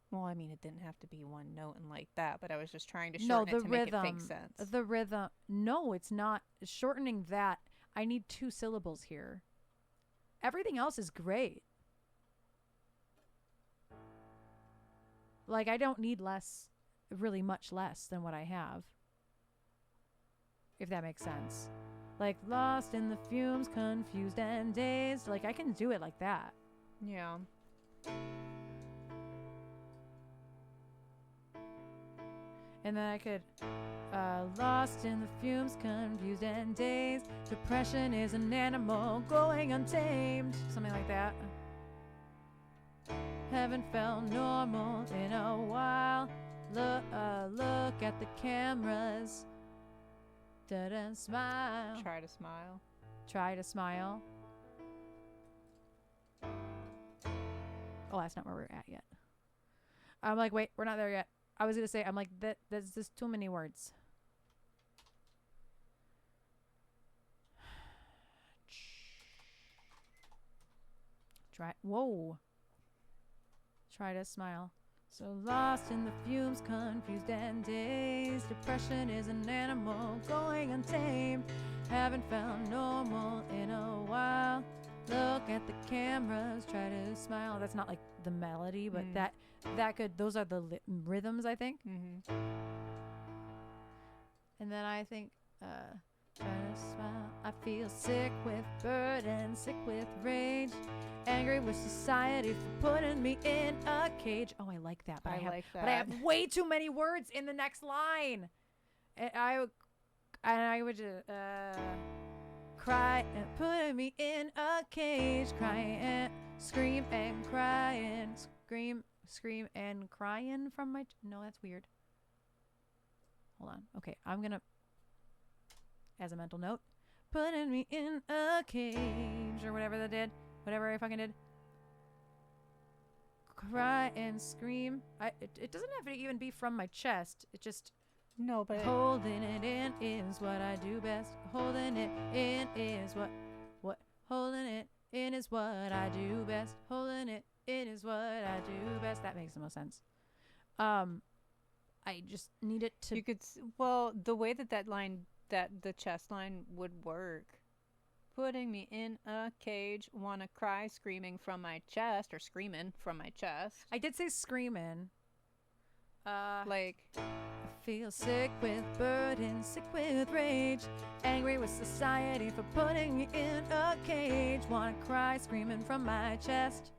Well, I mean, it didn't have to be one note and like that, but I was just trying to shorten it to make it make sense. The rhythm. No, it's not. Shortening that. I need 2 syllables here. Everything else is great. Like, I don't need less, really much less than what I have. If that makes sense. Like, lost in the fumes, confused and dazed. Like, I can do it like that. Yeah. And then I could, lost in the fumes, confused and dazed. Depression is an animal going untamed. Something like that. Haven't felt normal in a while. Look at the cameras. Da-da, smile. Try to smile. Try to smile. Oh, that's not where we're at yet. I'm like, wait, we're not there yet. I was going to say, I'm like, there's just too many words. Whoa. Try to smile. So lost in the fumes, confused and dazed. Depression is an animal going untamed. Haven't found normal in a while. Look at the cameras, try to smile. That's not like the melody, but that could, those are the rhythms, I think. Mm-hmm. And then I think, try to smile. I feel sick with burden, sick with rage. Angry with society for putting me in a cage. Oh, I like that. But I like that. But I have way too many words in the next line. And I would just, cry and putting me in a cage. Crying and scream and crying. Scream and crying from my... No, that's weird. Hold on. Okay, I'm gonna... As a mental note. Putting me in a cage. Or whatever that did. Whatever I fucking did. Cry and scream. It doesn't have to even be from my chest. It just... No, but... Holding it in is what I do best. Holding it in is what... Holding it in is what I do best. Holding it in is what I do best. That makes the most sense. I just need it to... You could... Well, the way that line... That the chest line would work... Putting me in a cage, wanna cry, screaming from my chest, or screaming from my chest. I did say screaming. Like, I feel sick with burden, sick with rage, angry with society for putting me in a cage. Wanna cry, screaming from my chest.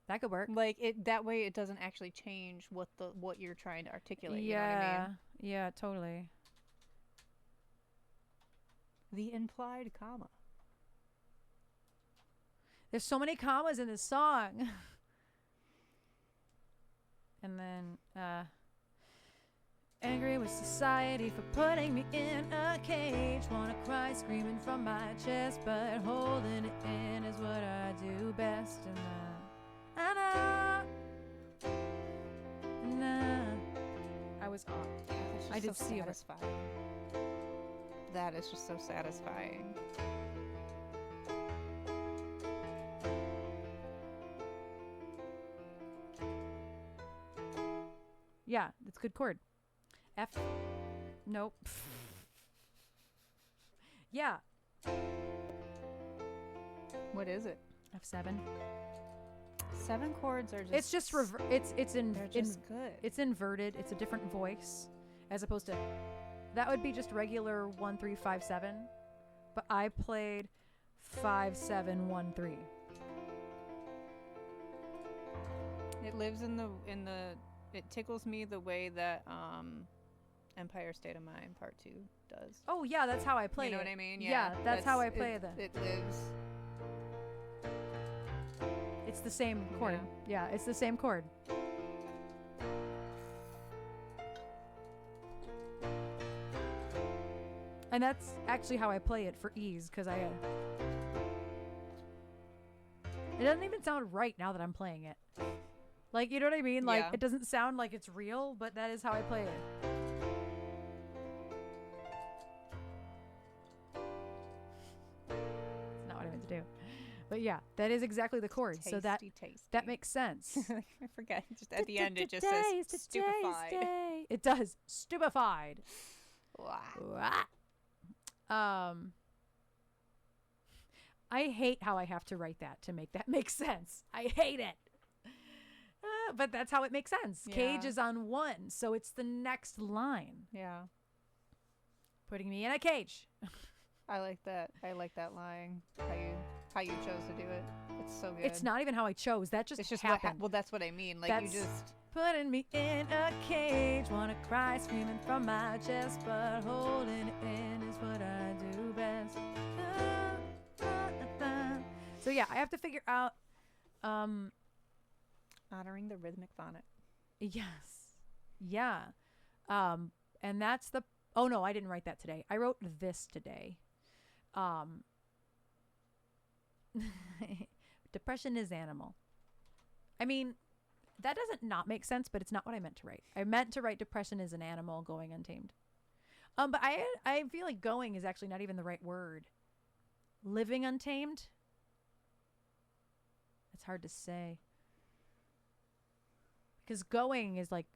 That could work. like it that way it doesn't actually change what you're trying to articulate. You know what I mean? Yeah, totally. The implied comma. There's so many commas in this song. And then, angry with society for putting me in a cage. Wanna cry, screaming from my chest, but holding it in is what I do best. And I know. I did so see it. satisfying. That is just so satisfying. Yeah, it's a good chord. F. Nope. Yeah. What is it? F7. 7 chords are just. It's just it's in They're just good. it's inverted. It's a different voice as opposed to that would be just regular 1 3 5 7, but I played 5 7 1 3. It lives in the it tickles me the way that Empire State of Mind Part 2 does. Oh yeah, that's how I play it. You know what I mean? Yeah, that's how I play it. it. It lives. It's the same chord. Yeah, it's the same chord. And that's actually how I play it for ease, because it doesn't even sound right now that I'm playing it. Like, you know what I mean? Like, Yeah. it doesn't sound like it's real, but that is how I play it. It's not what I meant to do. But yeah, that is exactly the chord. So that Tasty. makes sense. I forget. Just at the end, it just says stupefied. It does. Stupefied. Wow. I hate how I have to write that to make that make sense. I hate it. But that's how it makes sense. Yeah. Cage is on 1, so it's the next line. Yeah. Putting me in a cage. I like that. I like that line. How you chose to do it. It's so good. It's not even how I chose. That just It's just happened. well, that's what I mean. Like That's- you just. Putting me in a cage, wanna cry, screaming from my chest, but holding it in is what I do best. So yeah, I have to figure out. Honoring the rhythmic phonic. Yes, yeah, and that's the. Oh no, I didn't write that today. I wrote this today. Depression is animal. I mean, that doesn't not make sense, but it's not what I meant to write. I meant to write depression is an animal going untamed. But I feel like going is actually not even the right word. Living untamed? It's hard to say. Because going is like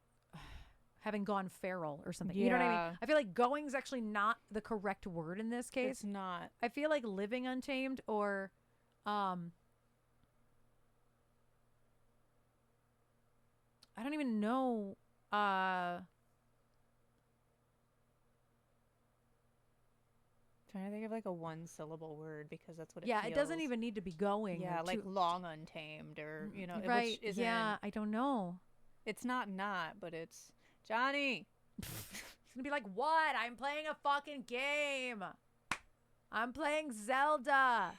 having gone feral or something. You know what I mean? Yeah. I feel like going is actually not the correct word in this case. It's not. I feel like living untamed or I don't even know Trying to think of like a 1-syllable word because that's what it yeah, feels. it doesn't even need to be going. Yeah, or like too- long untamed or right. Which isn't, Yeah, I don't know. It's not, but it's Johnny. It's gonna be like, what? I'm playing a fucking game. I'm playing Zelda.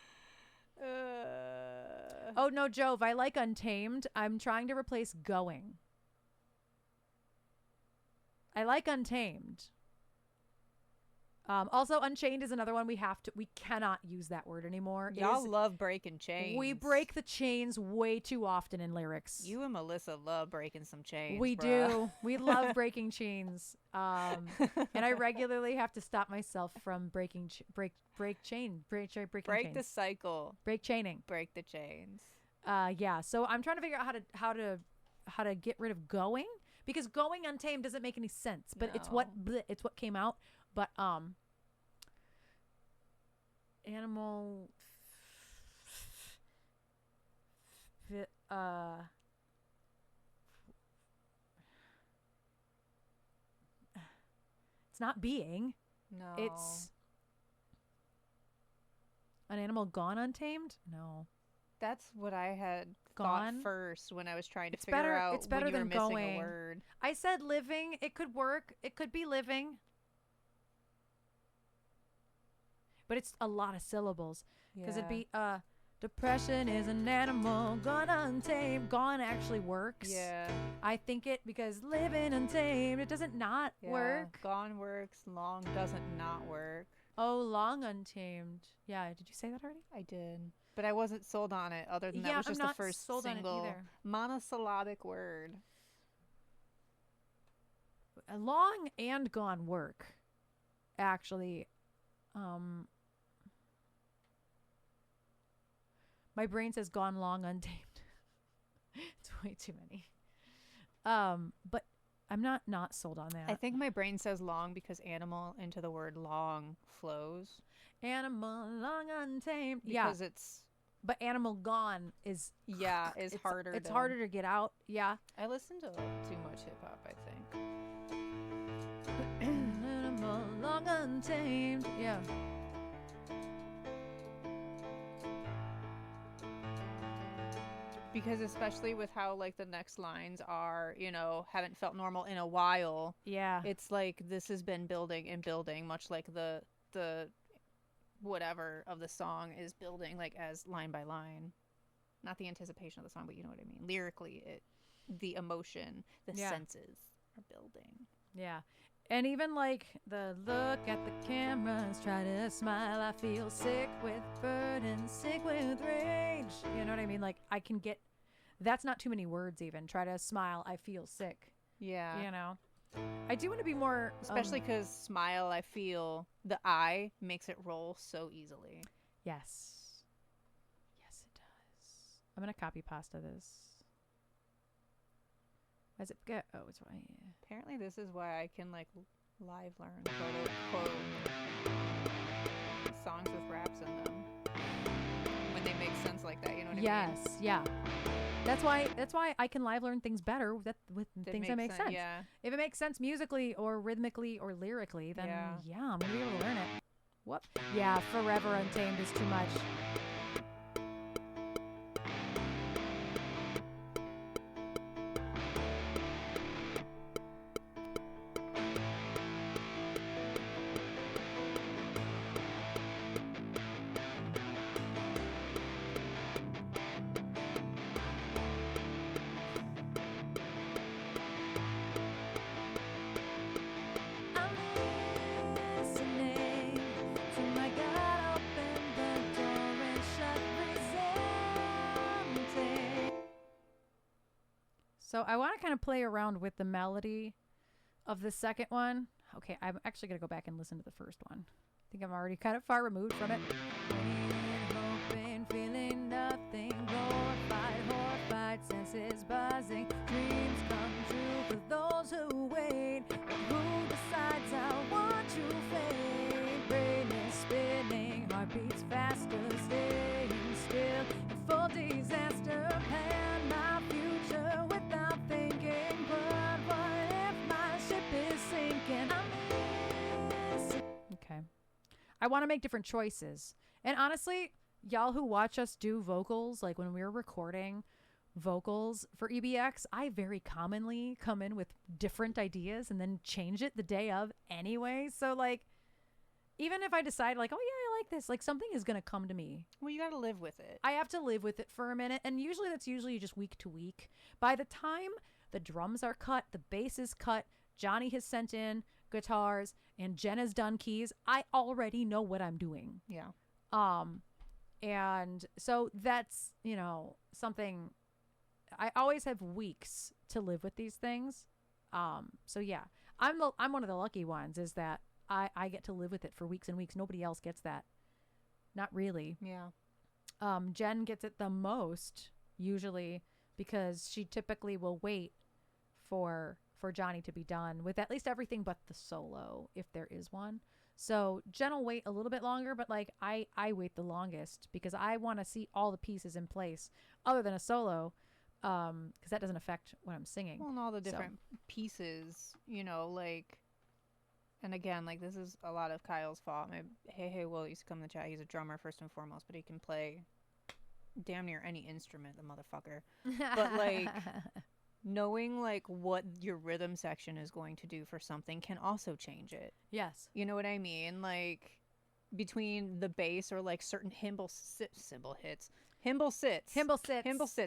Oh no, Jove, I like Untamed. I'm trying to replace going. I like Untamed. Also, Unchained is another one we cannot use that word anymore. It Y'all is- love breaking chains. we break the chains way too often in lyrics. You and Melissa love breaking some chains. We bruh. do. We love breaking chains. And I regularly have to stop myself from breaking break chains. Break the cycle. Break chaining. Break the chains. Yeah. So I'm trying to figure out how to get rid of going, because going untamed doesn't make any sense. But it's what came out. But animal it's not being. No. It's an animal gone untamed? No. That's what I had Gone? thought first when I was trying to It's figure better- out it's better when you were than missing going. a word. I said living. It could work. It could be living. But it's a lot of syllables. Because it'd be depression is an animal gone untamed. Gone actually works. Yeah. I think it because living untamed, it doesn't not Yeah. work. Gone works. Long doesn't not work. Oh, long untamed. Yeah, did you say that already? I did. But I wasn't sold on it other than Yeah, that was I'm just not the first sold on it single either. monosyllabic word. long and gone work, actually. My brain says gone long untamed. It's way too many. But I'm not sold on that. I think my brain says long because animal into the word long flows. Animal long untamed. Because yeah. it's But animal gone is is it's, harder. It's harder to get out. Yeah. I listen to too much hip hop, I think. Animal long untamed. Yeah. Because especially with how like the next lines are, haven't felt normal in a while. Yeah. It's like this has been building and building, much like the whatever of the song is building, like as line by line. Not the anticipation of the song, but you know what I mean. Lyrically, the emotion, the senses are building. Yeah. And even like the look at the cameras, try to smile, I feel sick with burden, sick with rage. You know what I mean? Like I can get, that's not too many words even. Try to smile, I feel sick. Yeah. You know? I do want to be more... Especially because smile, I feel, the I makes it roll so easily. Yes. Yes, it does. I'm going to copy pasta this. Where's it go? Oh, it's right here. Apparently this is why I can like live learn quote songs with raps in them when they make sense like that, you know what I mean? Yes, yeah. That's why I can live learn things better with things that make sense. Yeah. If it makes sense musically or rhythmically or lyrically, then yeah, I'm gonna be able to learn it. Whoop. Yeah, Forever Untamed is too much. So I want to kind of play around with the melody of the second one. Okay, I'm actually going to go back and listen to the first one. I think I'm already kind of far removed from it. Hoping, feeling nothing, glorified, horrified, senses buzzing, dreams come true for those who wait. But who decides I want to fade? Brain is spinning, heartbeats faster, staying still in full disaster. Plan my future without thinking, but what if my ship is sinking? Okay. I want to make different choices. And honestly, y'all who watch us do vocals, like when we're recording vocals for EBX, I very commonly come in with different ideas and then change it the day of anyway. So like, even if I decide like, oh yeah, I like this, like something is going to come to me. Well, you got to live with it. I have to live with it for a minute. And that's usually just week to week. By the time the drums are cut, the bass is cut, Johnny has sent in guitars, and Jen has done keys, I already know what I'm doing. Yeah. And so that's, something I always have weeks to live with these things. So yeah, I'm one of the lucky ones is that I get to live with it for weeks and weeks. Nobody else gets that. Not really. Yeah. Jen gets it the most usually because she typically will wait for Johnny to be done with at least everything but the solo, if there is one. So Jen will wait a little bit longer, but like I wait the longest because I want to see all the pieces in place other than a solo, because that doesn't affect what I'm singing. Well, and all the different pieces, like, and again, like this is a lot of Kyle's fault. Hey, Will used to come in the chat. He's a drummer first and foremost, but he can play damn near any instrument, the motherfucker. But like knowing like what your rhythm section is going to do for something can also change it. Yes. You know what I mean? Like between the bass or like certain hymble sits.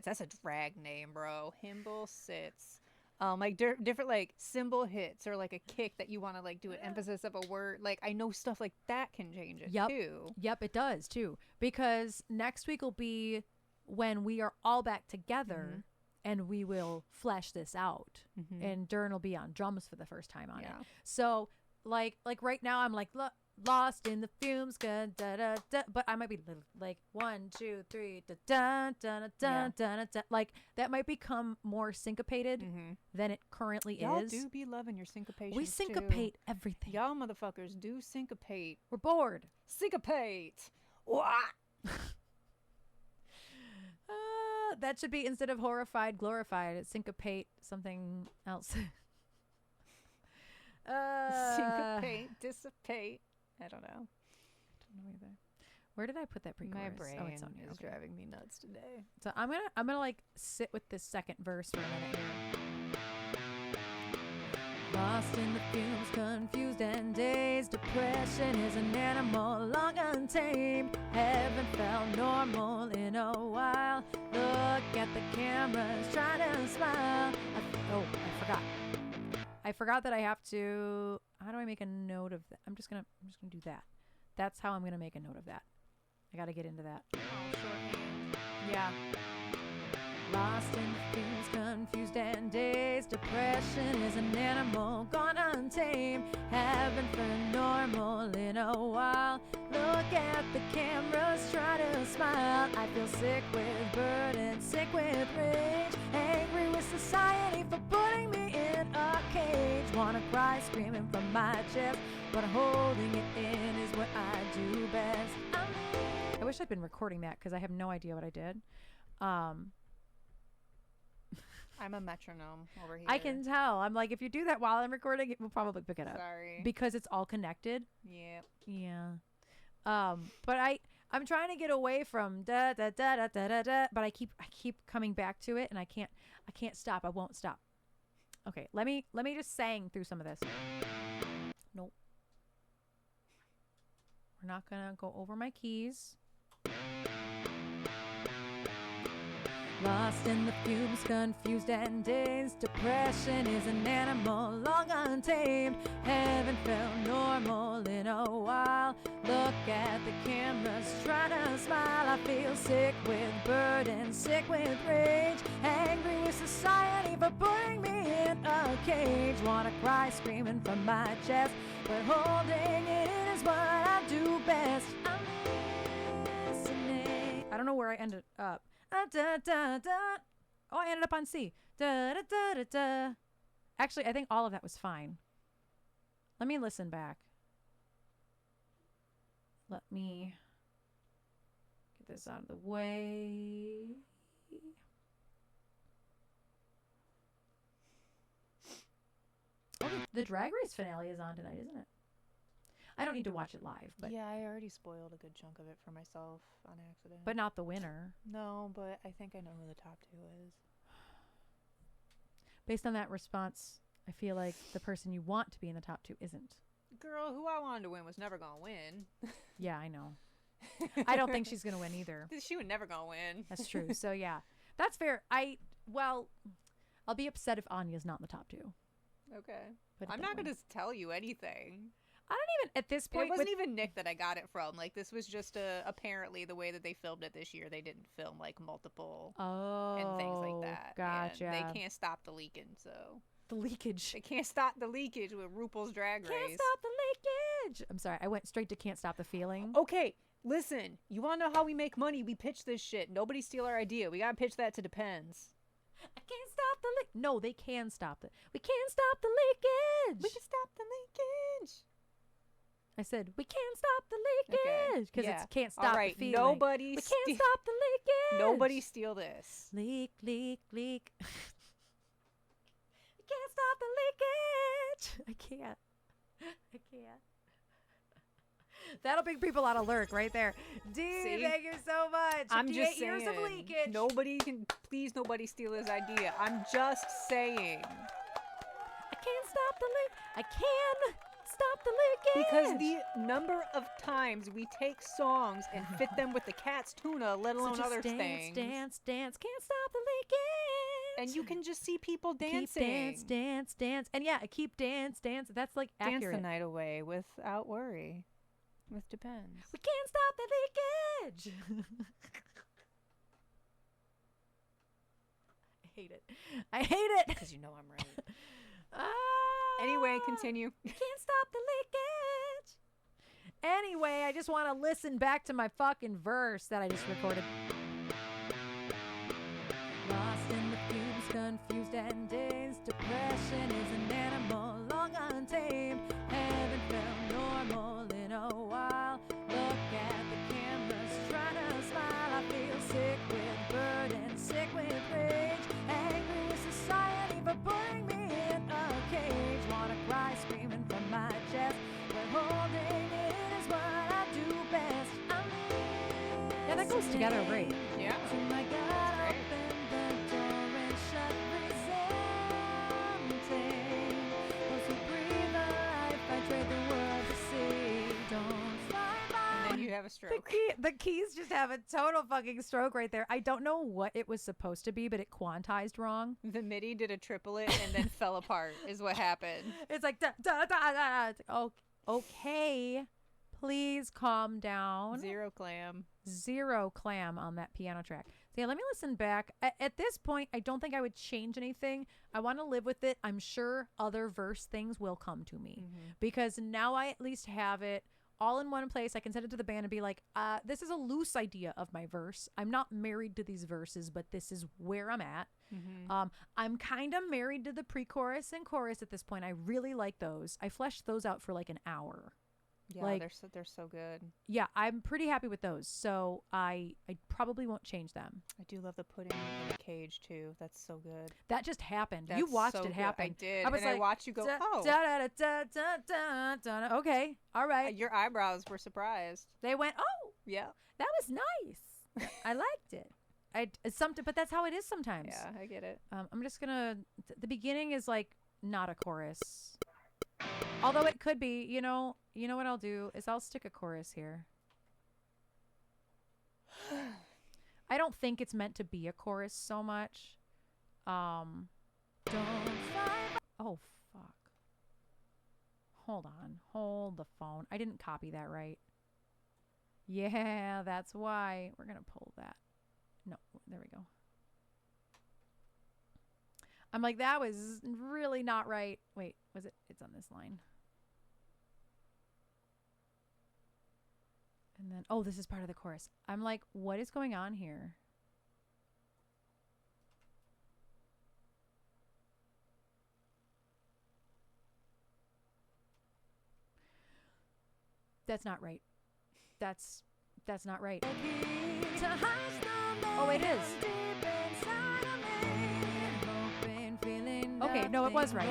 That's a drag name, bro. Hymble sits. Like different like cymbal hits or like a kick that you want to like do an emphasis of a word. Like I know stuff like that can change it too. Yep, it does too. Because next week will be when we are all back together. and we will flesh this out. Mhm. And Dern will be on drums for the first time on it. Yeah. So like right now I'm like lost in the fumes, da, da, da, da, but I might be like 1, 2, 3, da, da, da, da, da, da, da, da. Like that might become more syncopated Mhm. than it currently Y'all is. do be loving your syncopation. We syncopate everything. Y'all motherfuckers do syncopate. We're bored. Syncopate. Wah! That should be, instead of horrified, glorified. It's syncopate something else. Syncopate, dissipate. I don't know. Don't know either. Where did I put that pre-chorus? My brain Oh, it's on here. is Okay. driving me nuts today. So I'm gonna like sit with this second verse for a minute here. Lost in the fumes, confused and dazed. Depression is an animal long untamed. Haven't felt normal in a while. Look at the cameras, trying to smile. I forgot. I forgot that I have to. How do I make a note of that? I'm just gonna do that. That's how I'm gonna make a note of that. I gotta get into that. Oh, shorthand. Yeah. Lost in the fumes, confused and dazed. Depression is an animal gone untamed. Haven't felt normal in a while. Look at the cameras, try to smile. I feel sick with burden, sick with rage. Angry with society for putting me in a cage. Wanna cry, screaming from my chest, but holding it in is what I do best. I wish I'd been recording that because I have no idea what I did. I'm a metronome over here. I can tell. I'm like, if you do that while I'm recording, it will probably pick it up Sorry. because it's all connected. Yep. Yeah. But I'm trying to get away from da da da da da da da, but I keep coming back to it, and I can't stop. I won't stop. Okay, let me just sang through some of this. Nope. We're not gonna go over my keys. Lost in the fumes, confused and dazed. Depression is an animal long untamed. Haven't felt normal in a while. Look at the cameras, try to smile. I feel sick with burden, sick with rage. Angry with society for putting me in a cage. Wanna cry, screaming from my chest, but holding it in is what I do best. I'm listening. I don't know where I ended up. Da, da, da. Oh, I ended up on C. Da, da, da, da, da. Actually, I think all of that was fine. Let me listen back. Let me get this out of the way. Oh, the Drag Race finale is on tonight, isn't it? I don't need to watch it live, but Yeah, I already spoiled a good chunk of it for myself on accident. but not the winner. No, but I think I know who the top 2 is. Based on that response, I feel like the person you want to be in the top 2 isn't. Girl, who I wanted to win was never gonna win. Yeah, I know. I don't think she's going to win either. She was never gonna win. That's true. So yeah, that's fair. I'll be upset if Anya's not in the top 2. Okay. Put it I'm that not way. gonna tell you anything. I don't even at this point. It wasn't with- even Nick that I got it from. Like, this was just apparently the way that they filmed it this year. They didn't film like multiple Oh, and things like that. Gotcha. And they can't stop the leaking, so The leakage. they can't stop the leakage with RuPaul's Drag Race. Can't stop the leakage. I'm sorry. I went straight to can't stop the feeling. Okay, listen. You want to know how we make money? We pitch this shit. Nobody steal our idea. We gotta pitch that to Depends. I can't stop the leak. No, they can stop it. We can't stop the leakage. We can stop the leakage. I said we can't stop the Okay, leakage because yeah. it's can't All stop right, the feeling. nobody We can't ste- stop the leakage. Nobody steal this. Leak, leak, leak. I can't stop the leakage. I can't. That'll bring people out of lurk right there. D, See? thank you so much. I'm 58 just saying. years of leakage. Nobody can. Please, nobody steal his idea. I'm just saying. I can't stop the leak. I can stop the leakage. Because the number of times we take songs and fit them with the cat's tuna, let alone so just other dance, things. dance, dance. Can't stop the leakage. And you can just see people dancing. Keep dance, dance, dance. And yeah, keep dance, dance. That's like Dance accurate. the night away without worry. With Depends. We can't stop the leakage. hate it. I hate it. Because you know I'm right. Ah, Anyway, continue. Can't stop the leakage. Anyway, I just want to listen back to my fucking verse that I just recorded. Lost in the fumes, confused and dazed. Depression is an animal long untamed. Haven't felt normal in a while. Look at the cameras, trying to smile. I feel sick with burden, sick with rage. Angry with society for putting me in a cage. Wanna cry, screaming from my chest, but holding it is what I do best. Yeah, that goes together great. Yeah. To my God, That's great. open the door and shut resenting. Those who breathe the life, I trade the world to see. Don't fight my And then you have a stroke. the keys just have a total fucking stroke right there. I don't know what it was supposed to be, but it quantized wrong. The MIDI did a triplet and then fell apart is what happened. It's like da da da da. It's like, oh, okay, please calm down. Zero clam on that piano track. So yeah, let me listen back. At this point, I don't think I would change anything. I want to live with it. I'm sure other verse things will come to me because now I at least have it all in one place. I can send it to the band and be like, this is a loose idea of my verse. I'm not married to these verses, but this is where I'm at. I'm kind of married to the pre-chorus and chorus at this point. I really like those. I fleshed those out for like an hour. Yeah, Like- they're so good. Yeah, I'm pretty happy with those. So I probably won't change them. I do love the putting in the cage too. That's so good. That just happened. You That's watched so it good. happen. I did. I was and I like, watched you go, da, oh. da, da, da, da, da, da, da. Okay, all right. Your eyebrows were surprised. They went, oh, Yeah. that was nice. I liked it. But that's how it is sometimes. Yeah, I get it. I'm just gonna. The beginning is like not a chorus, although it could be. You know what I'll do is I'll stick a chorus here. I don't think it's meant to be a chorus so much. Don't fight. Oh fuck. Hold on. Hold the phone. I didn't copy that right. Yeah, that's why. We're gonna pull that. No, there we go. I'm like, that was really not right. Wait, was it? It's on this line. And then, oh, this is part of the chorus. I'm like, what is going on here? That's not right. That's not right. Oh, it is. Okay, no, it was right.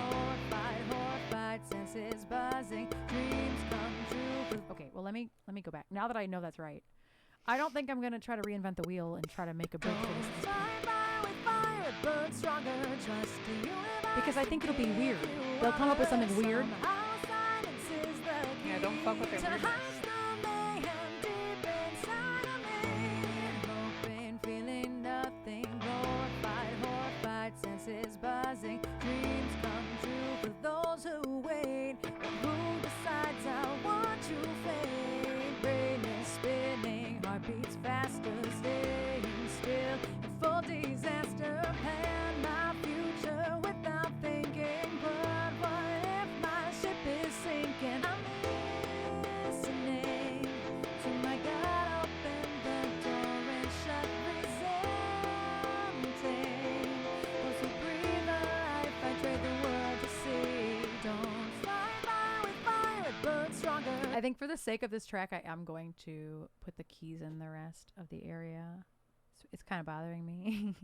Okay, well, let me go back. Now that I know that's right, I don't think I'm gonna try to reinvent the wheel and try to make a break for this because I think it'll be weird. They'll come up with something weird. Yeah, don't fuck with their weirdness. Senses buzzing, dreams come true for those who wait. But who decides how want to fade? Brain is spinning, heart beats faster, staying still in full disaster. Plan my future without thinking. But what if my ship is sinking? I'm listening to my God. Open the door and shut resenting. Those who breathe the life, I trade the world to see. Don't fight fire with fire, it burns stronger. I think for the sake of this track, I am going to put the keys in the rest of the area. It's kind of bothering me.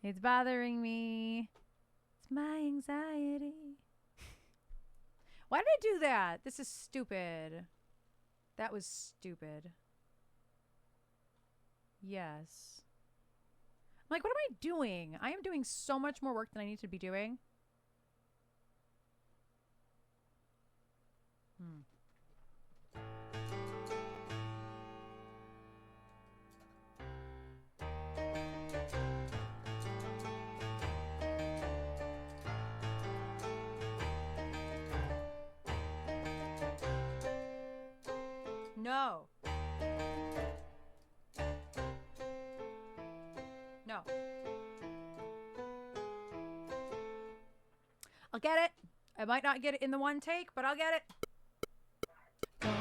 It's bothering me. It's my anxiety. Why did I do that? This is stupid. That was stupid. Yes. I'm like, what am I doing? I am doing so much more work than I need to be doing. No. No. get it. I might not get it in the one take, but I'll get it. Don't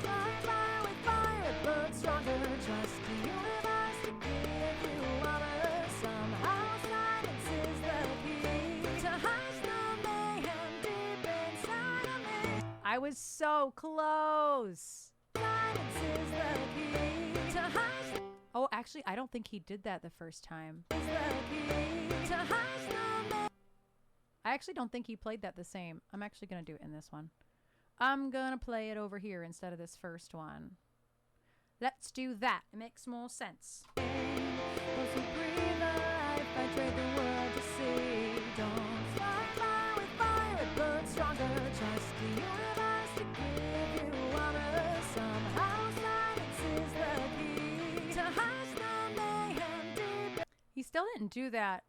fight fire with fire, but stronger. Trust the universe to give you honor. Somehow silence is the key to hush the mayhem deep inside of me. I was so close. Silence is the key to hush. Oh, actually, I don't think he did that the first time. Is the key to hush the mayhem. I actually don't think he played that the same. I'm actually going to do it in this one. I'm going to play it over here instead of this first one. Let's do that. It makes more sense. Those who breathe the life, I trade the world to see. Don't fight fire with fire, but stronger. Trust the universe to give you honor. Somehow silence is the key to hush the mayhem deep. He still didn't do that.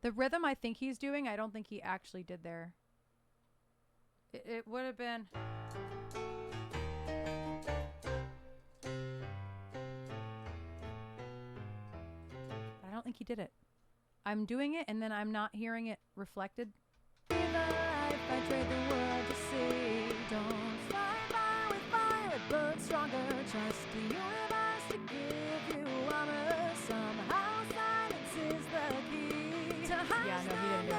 The rhythm I think he's doing, I don't think he actually did there. It would have been... I don't think he did it. I'm doing it and then I'm not hearing it reflected. Life, I trade the world to see. Don't fight fire with fire, but stronger. Trust the universe to give you honor. Somehow silence is the key to hush Yeah, no, he didn't do it.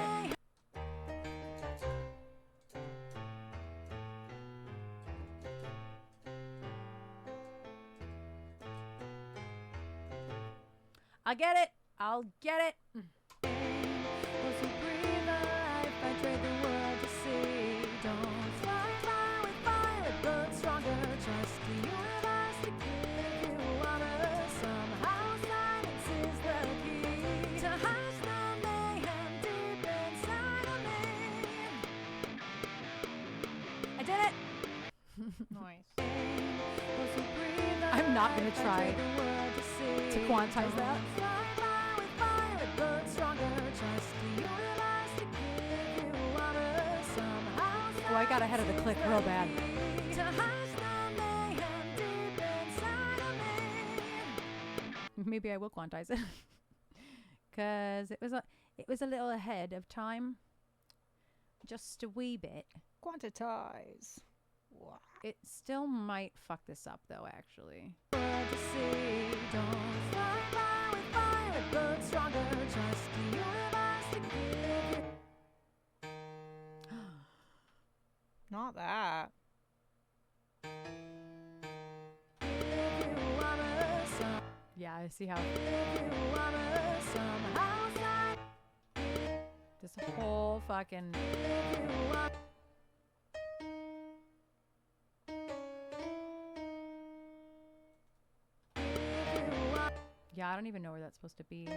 I'll get it. I'll get it. Those who breathe the life, I trade the world to see. Don't fight fire with fire, but stronger. Trust the universe to give you honor. Somehow silence is the key to hush the mayhem deep inside of me. I did it. Nice. Those who breathe the I'm not gonna life, I try trade the world to see. to quantize that. Don't fight fire with fire, but stronger. Trust the universe to give you honor. Somehow Oh, I got ahead of the click real bad. to hush the mayhem deep inside of me. Maybe I will quantize it. Cause it was a little ahead of time. Just a wee bit. Quantize. Wow. It still might fuck this up though, actually. World to see. Don't fight fire with fire, but stronger. Trust the universe to give you. Not that. Give you honor. Yeah, I see how Give you honor. Somehow silence this whole fucking give you honor. yeah, I don't even know where that's supposed to be.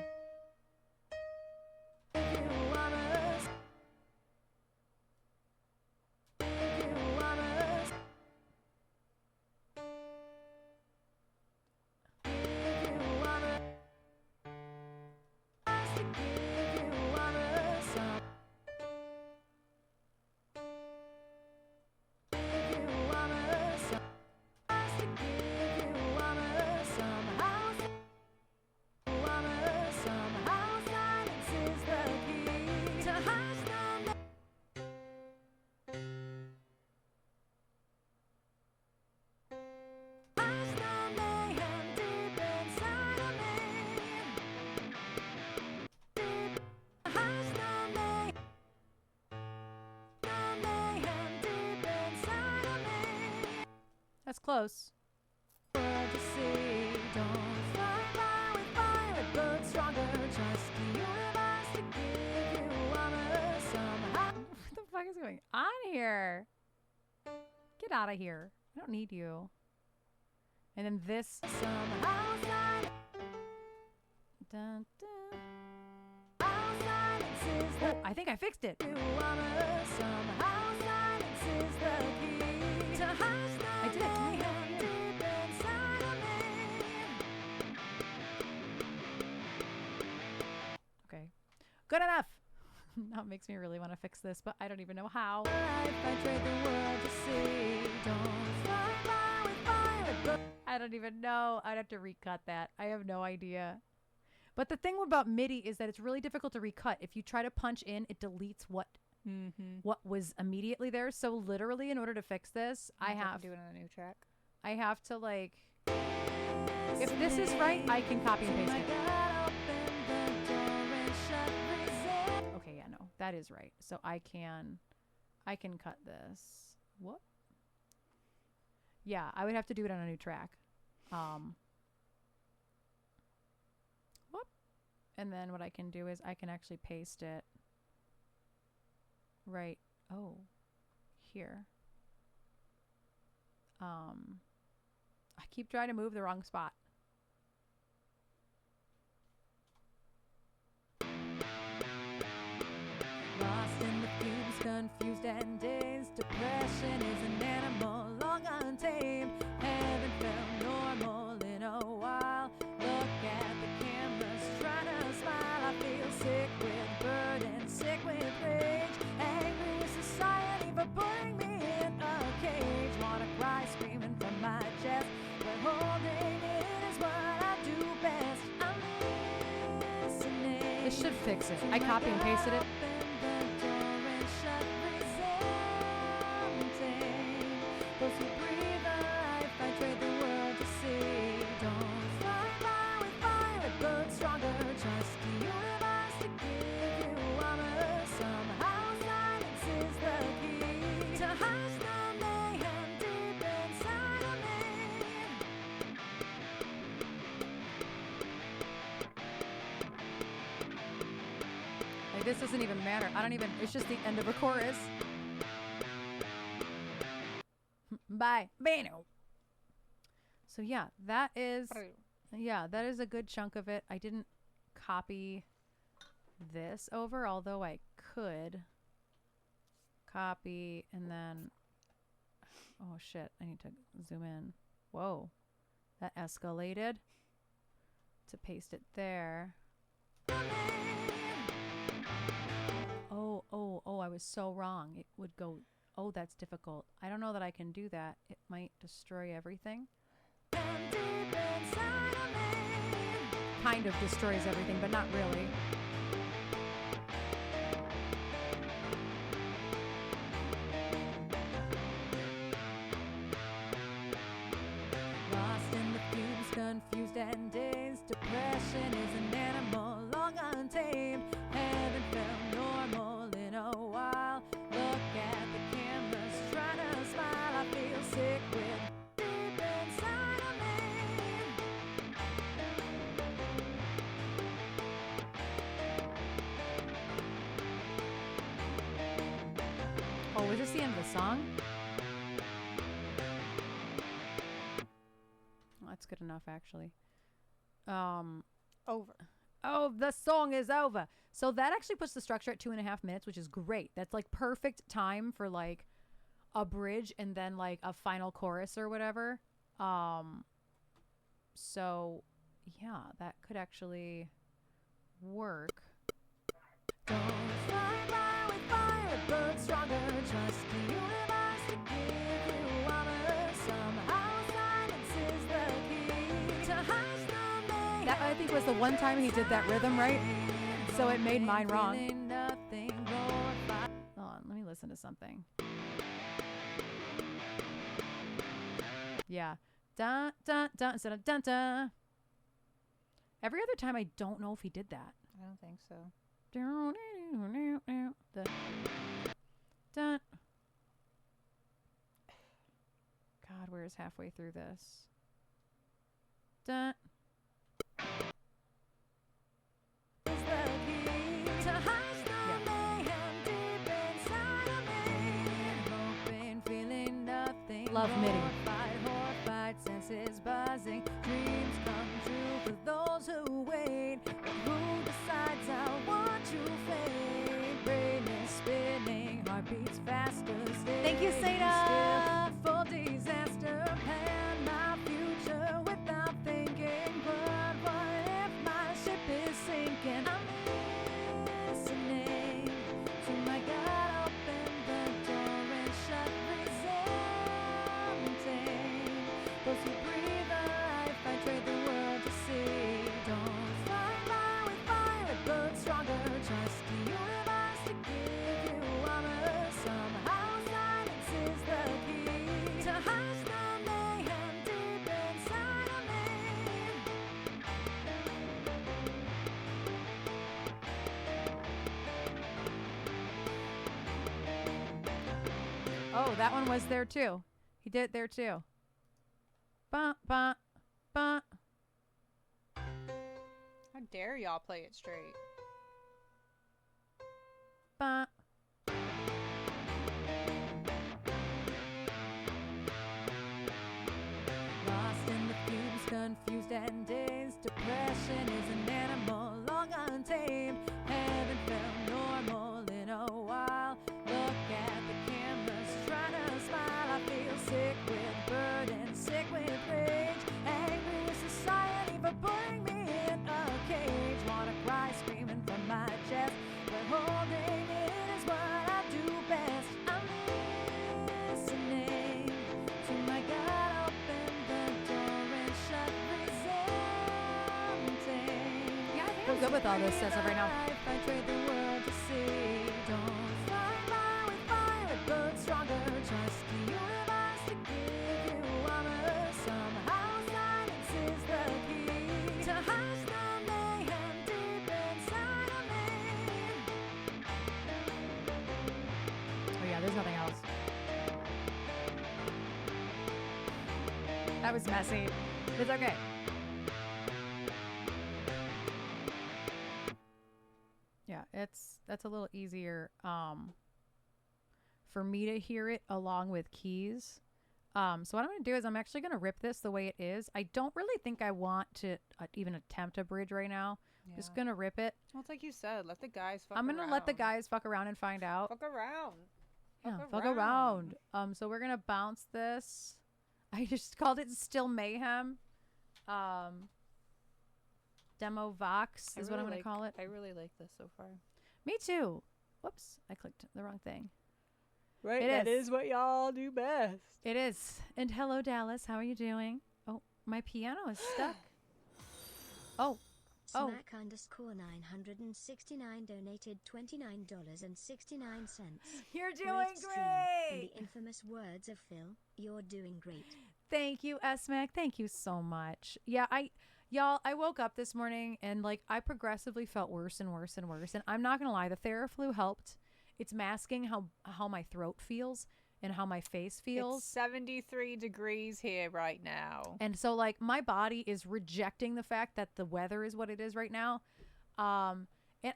That's close. What the fuck is going on here? Get out of here. I don't need you. And then this. Dun, dun. Oh, I think I fixed it. I did. Okay. Good enough. Now it makes me really want to fix this, but I don't even know how. I I don't even know. I'd have to recut that. I have no idea. But the thing about MIDI is that it's really difficult to recut. If you try to punch in, it deletes what was immediately there. So literally, in order to fix this, I have to do it on a new track. I have to like. If this is right, I can copy and paste it. Okay, yeah, no, that is right. So I can cut this. What? Yeah, I would have to do it on a new track. Whoop. And then what I can do is I can actually paste it right. Oh, here. I keep trying to move the wrong spot. Lost in the fumes, confused and dazed. Depression is an animal long untamed. Haven't felt normal in a while. Look at the cameras, trying to smile. I feel sick with burden, sick with rage. Angry with society for putting me in a cage. Wanna cry, screaming from my chest. But holding it is what I do best. I'm listening. This should fix it. I copy and pasted it. Those who breathe a life, I trade the world to see. Don't fly by with fire, it burns stronger. Trust the universe to give you armor. Somehow silence is the key to hush the mayhem deep inside of me. Like this doesn't even matter. I don't even. It's just the end of a chorus. Bye. Bano. So yeah, that is a good chunk of it. I didn't copy this over, although I could copy and then oh shit, I need to zoom in. Whoa. That escalated to paste it there. Oh, I was so wrong. It would go. Oh, that's difficult. I don't know that I can do that. It might destroy everything. Kind of destroys everything, but not really. Lost in the fumes, confused and dazed. Depression is an animal long untamed. Haven't felt normal in a while. Look at the cameras, trying to smile. I feel sick with deep inside of me. Oh, was this the end of the song? Well, that's good enough, actually. Over. Oh, the song is over. So that actually puts the structure at 2.5 minutes, which is great. That's like perfect time for like a bridge and then like a final chorus or whatever. So yeah, that could actually work. Don't fly by with fire, it burns stronger. Trust the universe to give you armor. Somehow silence is the key to hush the mayhem. That I think was the one time he did that rhythm right. So it made mine wrong. Hold on, let me listen to something. Yeah. Dun dun dun instead of dun dun. Every other time I don't know if he did that. I don't think so. The dun. God, where's halfway through this? Dun. Love MIDI. Horrified, senses buzzing, dreams come true for those who wait. But who decides I want to fade? Brain is spinning, heartbeats faster. Thank you, Seda. Full disaster, plan my future without thinking. But what if my ship is sinking? I'm listening to my God. Open the door and shut. Those who breathe Oh, that one was there too. He did it there too. Ba ba ba. How dare y'all play it straight? Ba. Lost in the fumes, confused and dazed. Depression is an animal long untamed. Haven't felt normal in a while. Look at the cameras, trying to smile. I feel sick with burden, sick with rage. Angry with society for putting me in a cage. Wanna cry, screaming from my chest, but holding it in is what I do best. I'm listening to my God. Open the door and shut, resenting. Yeah, I think I'm good with all this stuff right now. I trade the world to see. Don't fight fire with fire, it burns stronger. Trust the universe to give you armor. Somehow silence is the key to hush the mayhem deep inside of me. Oh yeah, there's nothing else. That was messy. It's okay. Yeah, that's a little easier for me to hear it along with keys. So what I'm going to do is I'm actually going to rip this the way it is. I don't really think I want to even attempt a bridge right now. Yeah. Just going to rip it. Well, it's like you said, let the guys fuck I'm around. going to let the guys fuck around and find out. Fuck around. Yeah, fuck around. So we're going to bounce this. I just called it Still Mayhem. Demo Vox is what I'm going to call it. I really like this so far. Me too. Whoops, I clicked the wrong thing. Right, It that is. is what y'all do best. It is. And hello, Dallas. How are you doing? Oh, my piano is stuck. Oh, oh. Smack_969 donated $29.69. You're doing Great stream. In great. the infamous words of Phil, you're doing great. Thank you, S-Mac. Thank you so much. Yeah, y'all, I woke up this morning and like I progressively felt worse and worse and worse. And I'm not gonna lie, the Theraflu helped. It's masking how my throat feels and how my face feels. It's 73 degrees here right now. And so like my body is rejecting the fact that the weather is what it is right now. And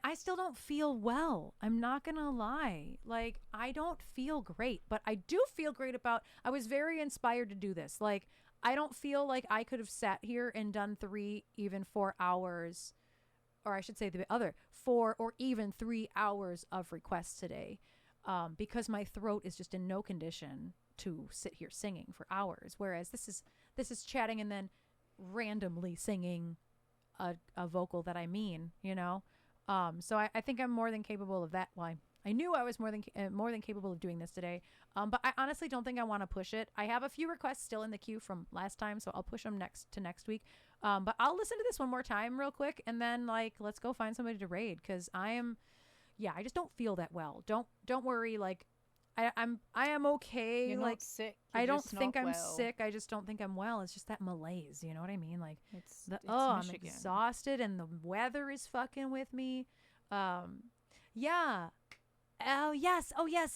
I still don't feel well. I'm not going to lie. Like I don't feel great, but I do feel great I was very inspired to do this. Like I don't feel like I could have sat here and done 3, even 4 hours, or I should say the other 4 or even 3 hours of requests today. Because my throat is just in no condition to sit here singing for hours. Whereas this is chatting and then randomly singing a vocal that I mean, you know? So I think I'm more than capable of that. Well, I knew I was more than capable of doing this today. But I honestly don't think I want to push it. I have a few requests still in the queue from last time, so I'll push them next week. But I'll listen to this one more time real quick, and then like let's go find somebody to raid because I just don't feel that well. Don't worry. Like I am okay. You're like not sick. I don't think I'm sick. I just don't think I'm well. It's just that malaise. You know what I mean? Like It's I'm Michigan. exhausted and the weather is fucking with me. Yeah. Oh yes.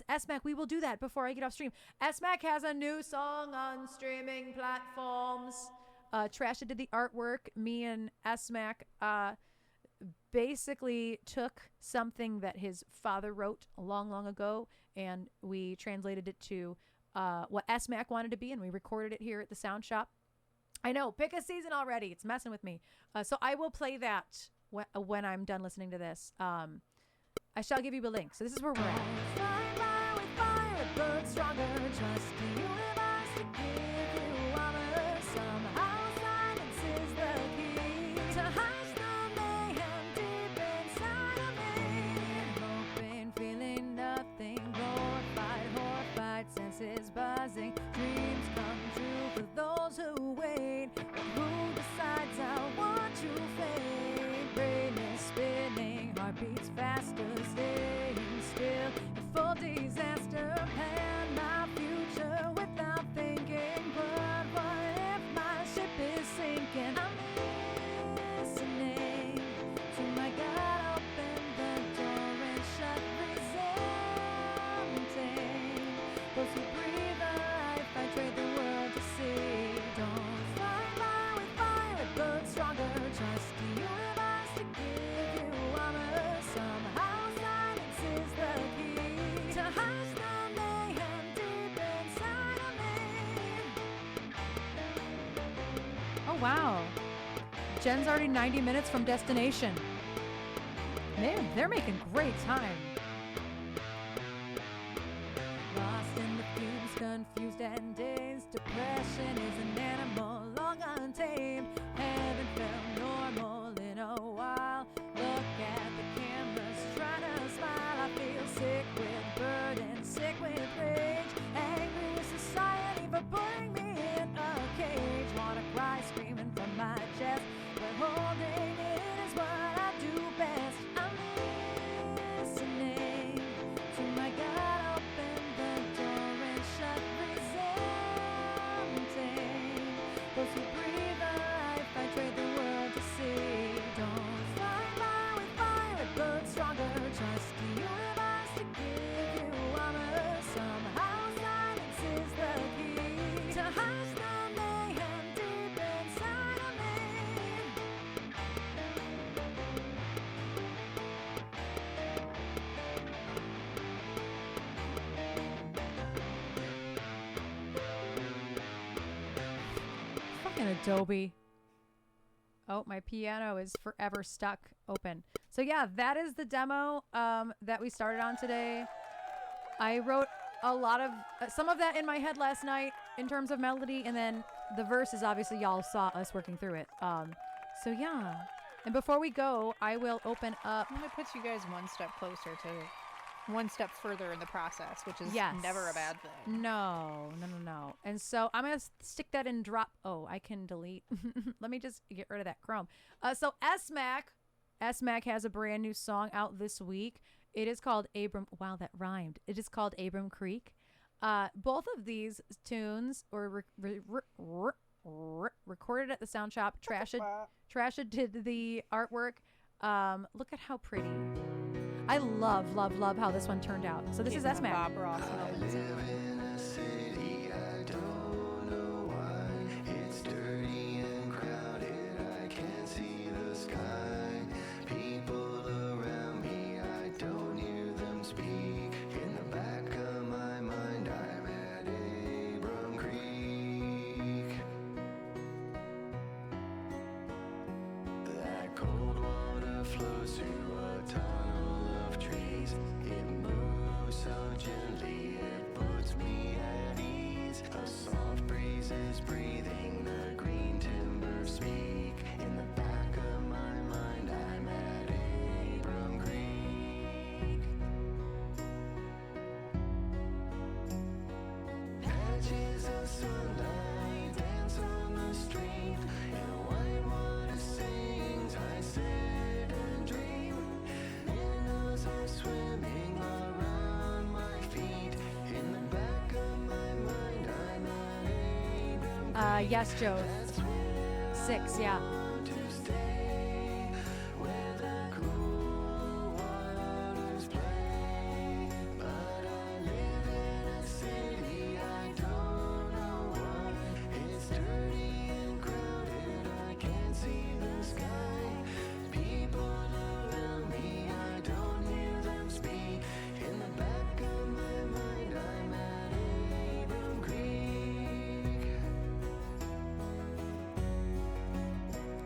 SMAC, we will do that before I get off stream. SMAC has a new song on streaming platforms. Trasha did the artwork. Me and SMAC basically took something that his father wrote long ago, and we translated it to what SMAC wanted to be, and we recorded it here at the Sound Shop. I know, pick a season already. It's messing with me. So I will play that when I'm done listening to this. I shall give you a link. So this is where we're at. Fire with fire, it burns stronger. Trust the universe to give you armor. Somehow silence is the key to hush the mayhem deep inside of me. Hoping, feeling nothing. Horrified, senses buzzing. Dreams come true for those who wait. But who decides how want to fade? Brain is spinning, heartbeats faster, staying still. A full disaster, plan my future without wow. Jen's already 90 minutes from destination. Man, they're making great time. Lost in the fumes, confused and dazed. Depression is an animal long untamed. Haven't felt normal in a while. Look at the cameras, trying to smile. I feel sick with burden, sick with rage. Angry with society for putting me in a cage. Wanna cry, screaming from my chest, but holding it in is what I do best. I'm listening to my God. Open the door and shut, resenting those who breathe the life I trade the world to see. Don't fight fire with fire, it burns stronger. Trust the universe to give you armor. Somehow silence is the key to hush the mayhem deep inside of me. Fucking Adobe. Oh, my piano is forever stuck open. So yeah, that is the demo that we started on today. I wrote a lot of some of that in my head last night in terms of melody, and then the verses, obviously y'all saw us working through it. So yeah. And before we go, I will open up. Well, it puts you guys one step closer to one step further in the process, which is Yes. never a bad thing. No. And so I'm going to stick that in drop. Oh, I can delete. Let me just get rid of that Chrome. So S-Mac has a brand new song out this week. It is called Abram. Wow, that rhymed. It is called Abram Creek. Both of these tunes were recorded at the Sound Shop. Trasha did the artwork. Look at how pretty. I love how this one turned out. So this is S-Mac. Bob Ross moments. Yes, Joe. 6, yeah.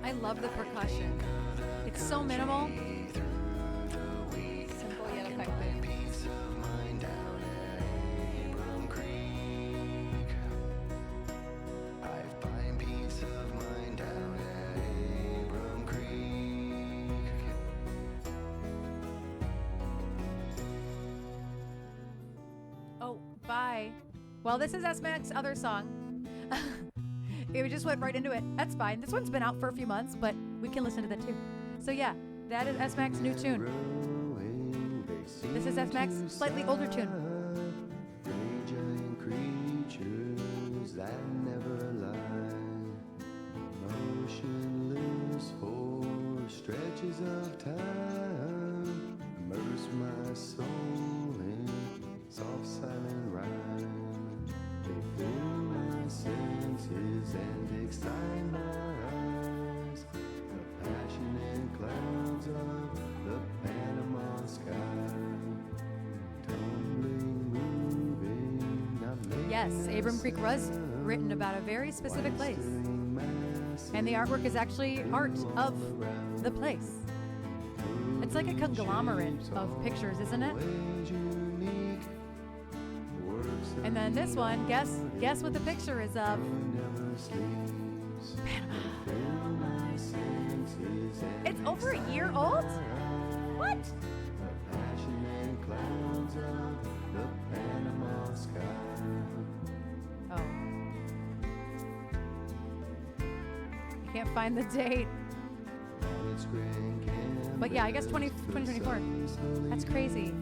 I love the percussion. It's so minimal. Simple yet effective. Oh, bye. Well, this is S-Mac's other song. It just went right into it. That's fine. This one's been out for a few months, but we can listen to that too. So yeah, that is S-Mac's new tune. This is S-Mac's slightly older tune. Giant creatures that never lie, motionless for stretches of time, immerse my soul in soft silent rhyme. They fill my senses and excite my eyes, the passionate clouds of the Panama sky, tumbling, moving, not Yes, Abram Creek was written about a very specific place. mass And the artwork is actually art of the place. It's like a conglomerate of pictures, isn't it? And then this one, guess what the picture is of? Panama. It's over a year old? What? Oh. I can't find the date. But yeah, I guess 2024. That's crazy.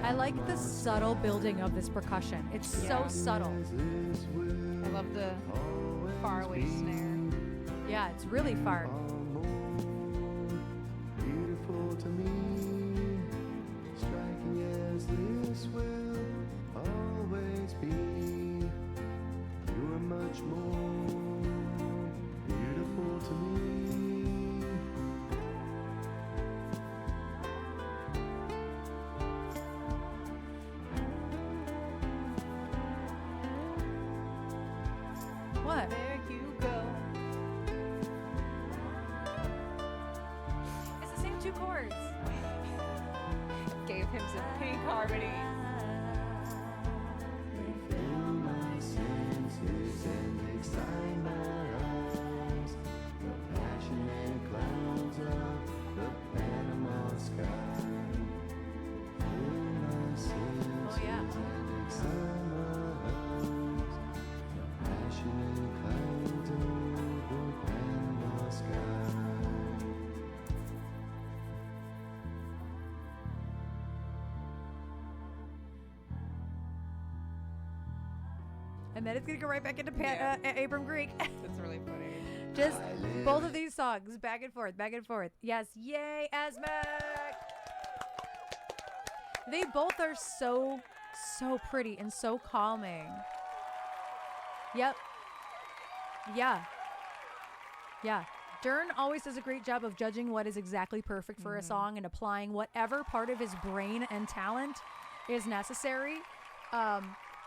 I like the subtle building of this percussion. It's so subtle. I love the faraway snare. Yeah, it's really far. Beautiful to me, striking as this will always be. You are much more beautiful to me. What? There you go. It's the same two chords. Gave him some pink harmony. Oh yeah. And then it's gonna go right back into Abram Greek. That's really funny. Just both of these songs, back and forth, back and forth. Yes, yay, Asmac! They both are so pretty and so calming. Yep. Yeah. Yeah. Dern always does a great job of judging what is exactly perfect for a song and applying whatever part of his brain and talent is necessary.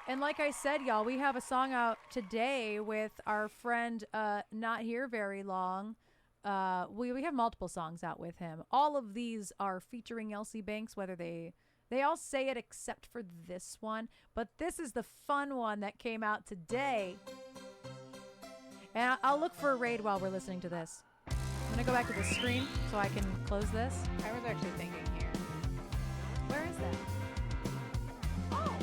And like I said, y'all, we have a song out today with our friend Not Here Very Long. We have multiple songs out with him. All of these are featuring Elsie Banks, whether they all say it except for this one. But this is the fun one that came out today. And I'll look for a raid while we're listening to this. I'm going to go back to the screen so I can close this. I was actually thinking here. Where is that? Oh,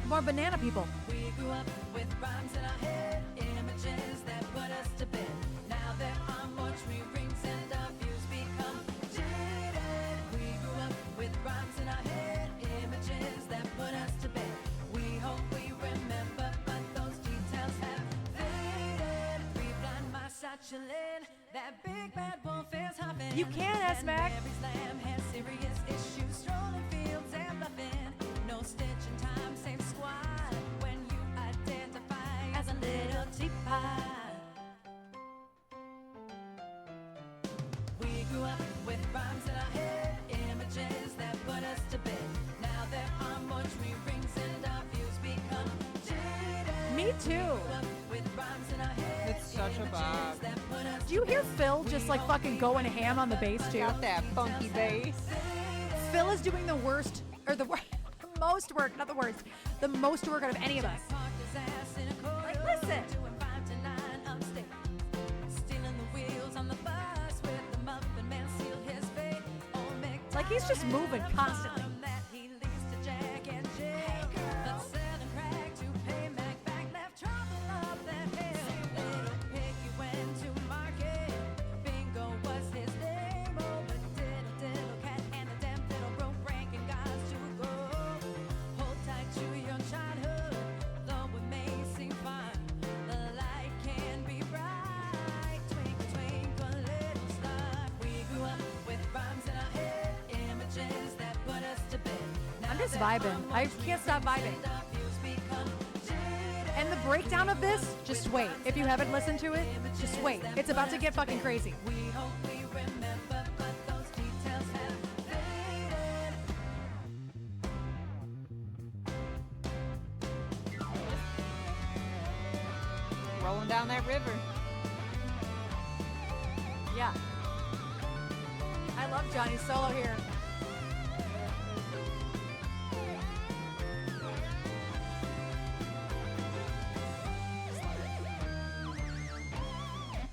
more banana people. We grew up with rhymes in our head, images that put us to bed. Now there are more tree rings and our views become jaded. We grew up with rhymes in our head, images that put us to bed. We hope we remember, but those details have faded. Three blind mice are chillin', that big bad wolf is hopping. You can, S-Mac. And every slam has serious issues, strolling fields and bluffing. No stitch in time, same squad when you identify as a little teapot. We grew up with rhymes in our head, images that put us to bed. Now there are more tree rings and our views become jaded. Me too. With rhymes in our head, It's such a bop. that put us Do you hear Phil just like fucking going ham on the bass too? Got that funky bass. Phil is doing the worst, or the most work, not the worst, the most work out of any of us. Like, listen. Like, he's just moving constantly. With rhymes in our head. just vibing. I can't stop vibing. And the breakdown of this, just wait. If you haven't listened to it, just wait. It's about to get fucking crazy. Rolling down that river. Yeah. I love Johnny's solo here.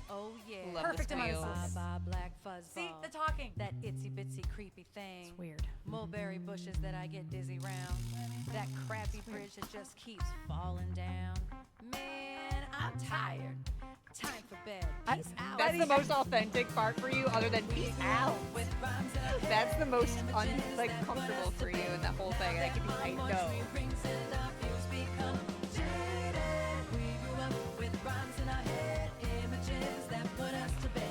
Oh yeah. Love Perfect the amount of squeals. sauce. Bye, black fuzz See, ball. the talking. That itsy bitsy creepy thing. It's weird. Mulberry bushes that I get dizzy round. That crappy bridge that just keeps falling down. Man, I'm tired. Time for bed. Peace out. That's the most authentic part for you, other than peace out. With rhymes in our head. That's the most comfortable for you in that whole thing. I know. Rings and our views become jaded. We grew up with rhymes in our head, images that put us to bed.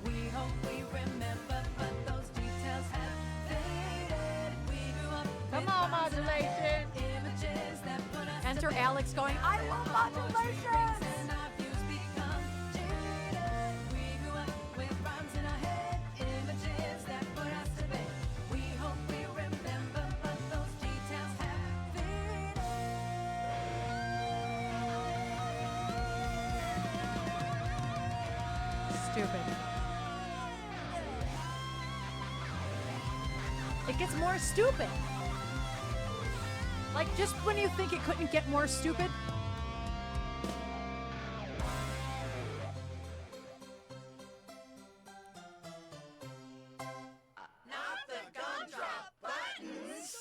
We hope we remember, but those details have faded. We grew up Come with on, rhymes in our modulation. head, images that put us Enter to bed. Alex going, I love modulation. And our views become jaded. We grew up with rhymes in our head, images that put us to bed. We hope we remember, but those details have faded. Stupid. It gets more stupid. Like, just when you think it couldn't get more stupid. Not the gumdrop buttons.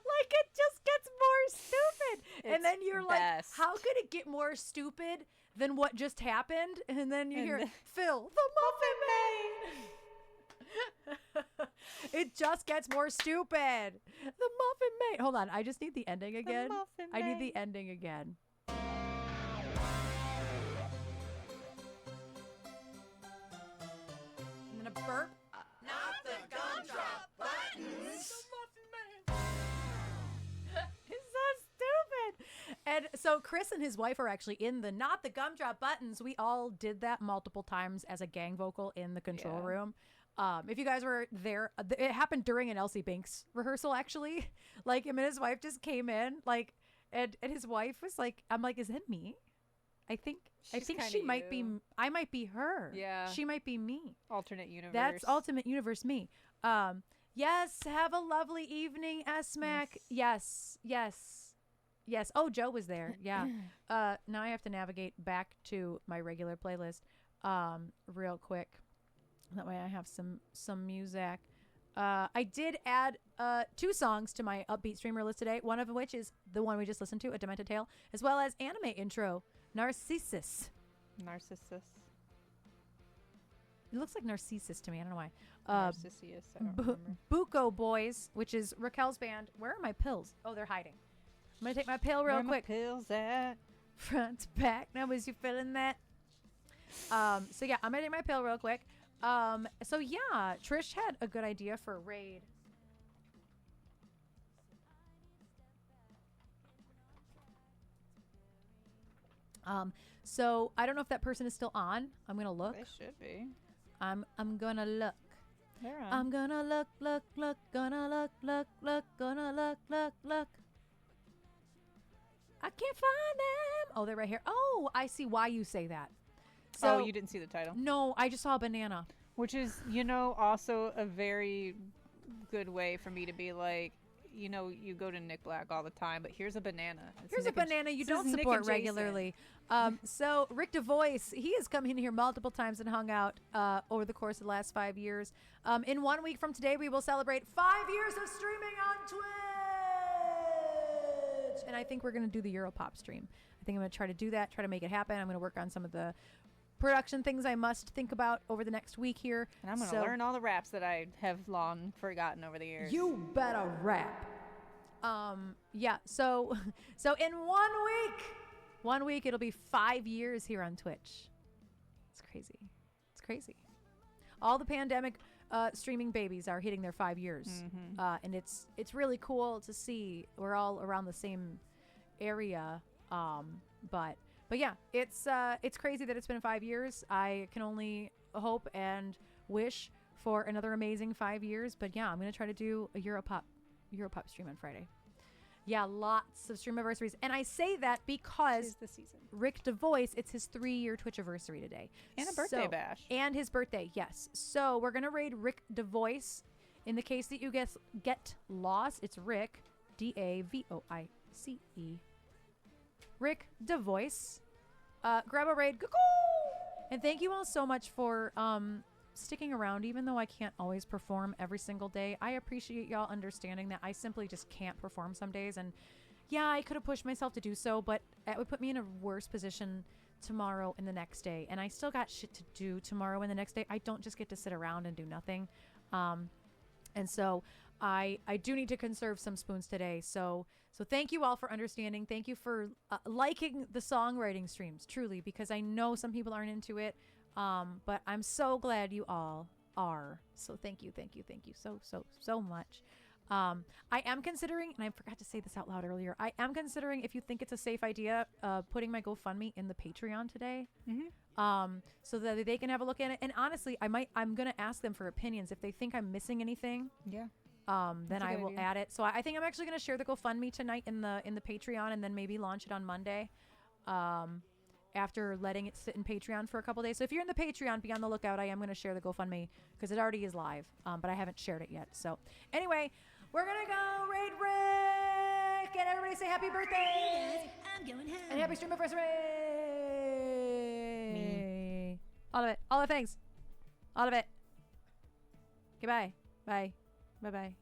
Like, it just gets more stupid. It's And then you're like, best. how could it get more stupid than what just happened? And then you And hear, the- Phil, the Muffin Man. It just gets more stupid. The Muffin Man. Hold on, I just need the ending again. Muffin I need the Man. ending again. And then a burp. Not the gumdrop buttons. It's so stupid. And so Chris and his wife are actually in the Not the Gumdrop Buttons. We all did that multiple times as a gang vocal in the control Yeah. room. If you guys were there, it happened during an Elsie Banks rehearsal, actually. Like, him and his wife just came in, like, and his wife was like, I'm like, is that me? I think She's she kinda might be, you. I might be her. Yeah. She might be me. Alternate universe. That's Ultimate Universe me. Yes, have a lovely evening, S-Mac. Yes. Oh, Joe was there. Yeah. Now I have to navigate back to my regular playlist real quick. That way I have some music. I did add 2 songs to my upbeat streamer list today, one of which is the one we just listened to, A Demented Tale, as well as anime intro, Narcissus. Narcissus. It looks like Narcissus to me. I don't know why. Narcissus. I don't remember. Buko Boys, which is Raquel's band. Where are my pills? Oh, they're hiding. I'm going to take my pill real Where my quick. pills at? Front to back. Now, was you feeling that? So, yeah, I'm going to take my pill real quick. So, yeah, Trish had a good idea for a raid. So I don't know if that person is still on. I'm going to look. They should be. I'm going to look. They're on. I'm gonna look, gonna look. I can't find them. Oh, they're right here. Oh, I see why you say that. So, oh, you didn't see the title. No, I just saw a banana. Which is, also a very good way for me to be like, you go to Nick Black all the time, but here's a banana. It's Here's Nick a and- banana you this don't is Nick support and Jason. regularly. So Rick DeVoice, he has come in here multiple times and hung out over the course of the last 5 years. In 1 week from today, we will celebrate 5 years of streaming on Twitch. And I think we're going to do the Europop stream. I think I'm going to try to do that, try to make it happen. I'm going to work on some of the production things I must think about over the next week here. And I'm going to learn all the raps that I have long forgotten over the years. You better rap. Yeah, so in 1 week it'll be 5 years here on Twitch. It's crazy. All the pandemic streaming babies are hitting their 5 years, Mm-hmm. and it's really cool to see. We're all around the same area, but yeah, it's crazy that it's been 5 years. I can only hope and wish for another amazing 5 years. But yeah, I'm gonna try to do a Europop stream on Friday. Yeah, lots of stream anniversaries. And I say that because Tis the season. Rick DeVoice, it's his 3-year Twitch anniversary today. And a birthday So- bash. And his birthday, yes. So we're going to raid Rick DeVoice. In the case that you get lost, it's Rick, DAVOICE. Rick DeVoice. Grab a raid. And thank you all so much for sticking around, even though I can't always perform every single day. I appreciate y'all understanding that I simply just can't perform some days. And yeah, I could have pushed myself to do so, but it would put me in a worse position tomorrow and the next day. And I still got shit to do tomorrow and the next day. I don't just get to sit around and do nothing. And so I do need to conserve some spoons today. So thank you all for understanding. Thank you for liking the songwriting streams, truly, because I know some people aren't into it. But I'm so glad you all are. So thank you so much. I am considering, and I forgot to say this out loud earlier, I am considering, if you think it's a safe idea, putting my GoFundMe in the Patreon today. So that they can have a look at it. And honestly, I'm going to ask them for opinions. If they think I'm missing anything, Yeah. then That's a I good will idea. add it. So I think I'm actually going to share the GoFundMe tonight in the Patreon, and then maybe launch it on Monday. After letting it sit in Patreon for a couple days. So if you're in the Patreon, be on the lookout. I am going to share the GoFundMe because it already is live, but I haven't shared it yet. So anyway, we're going to go raid Rick, and everybody say happy birthday I'm going home. and happy stream anniversary. Me. All of it. All the things. All of it. Goodbye. Bye. Bye-bye.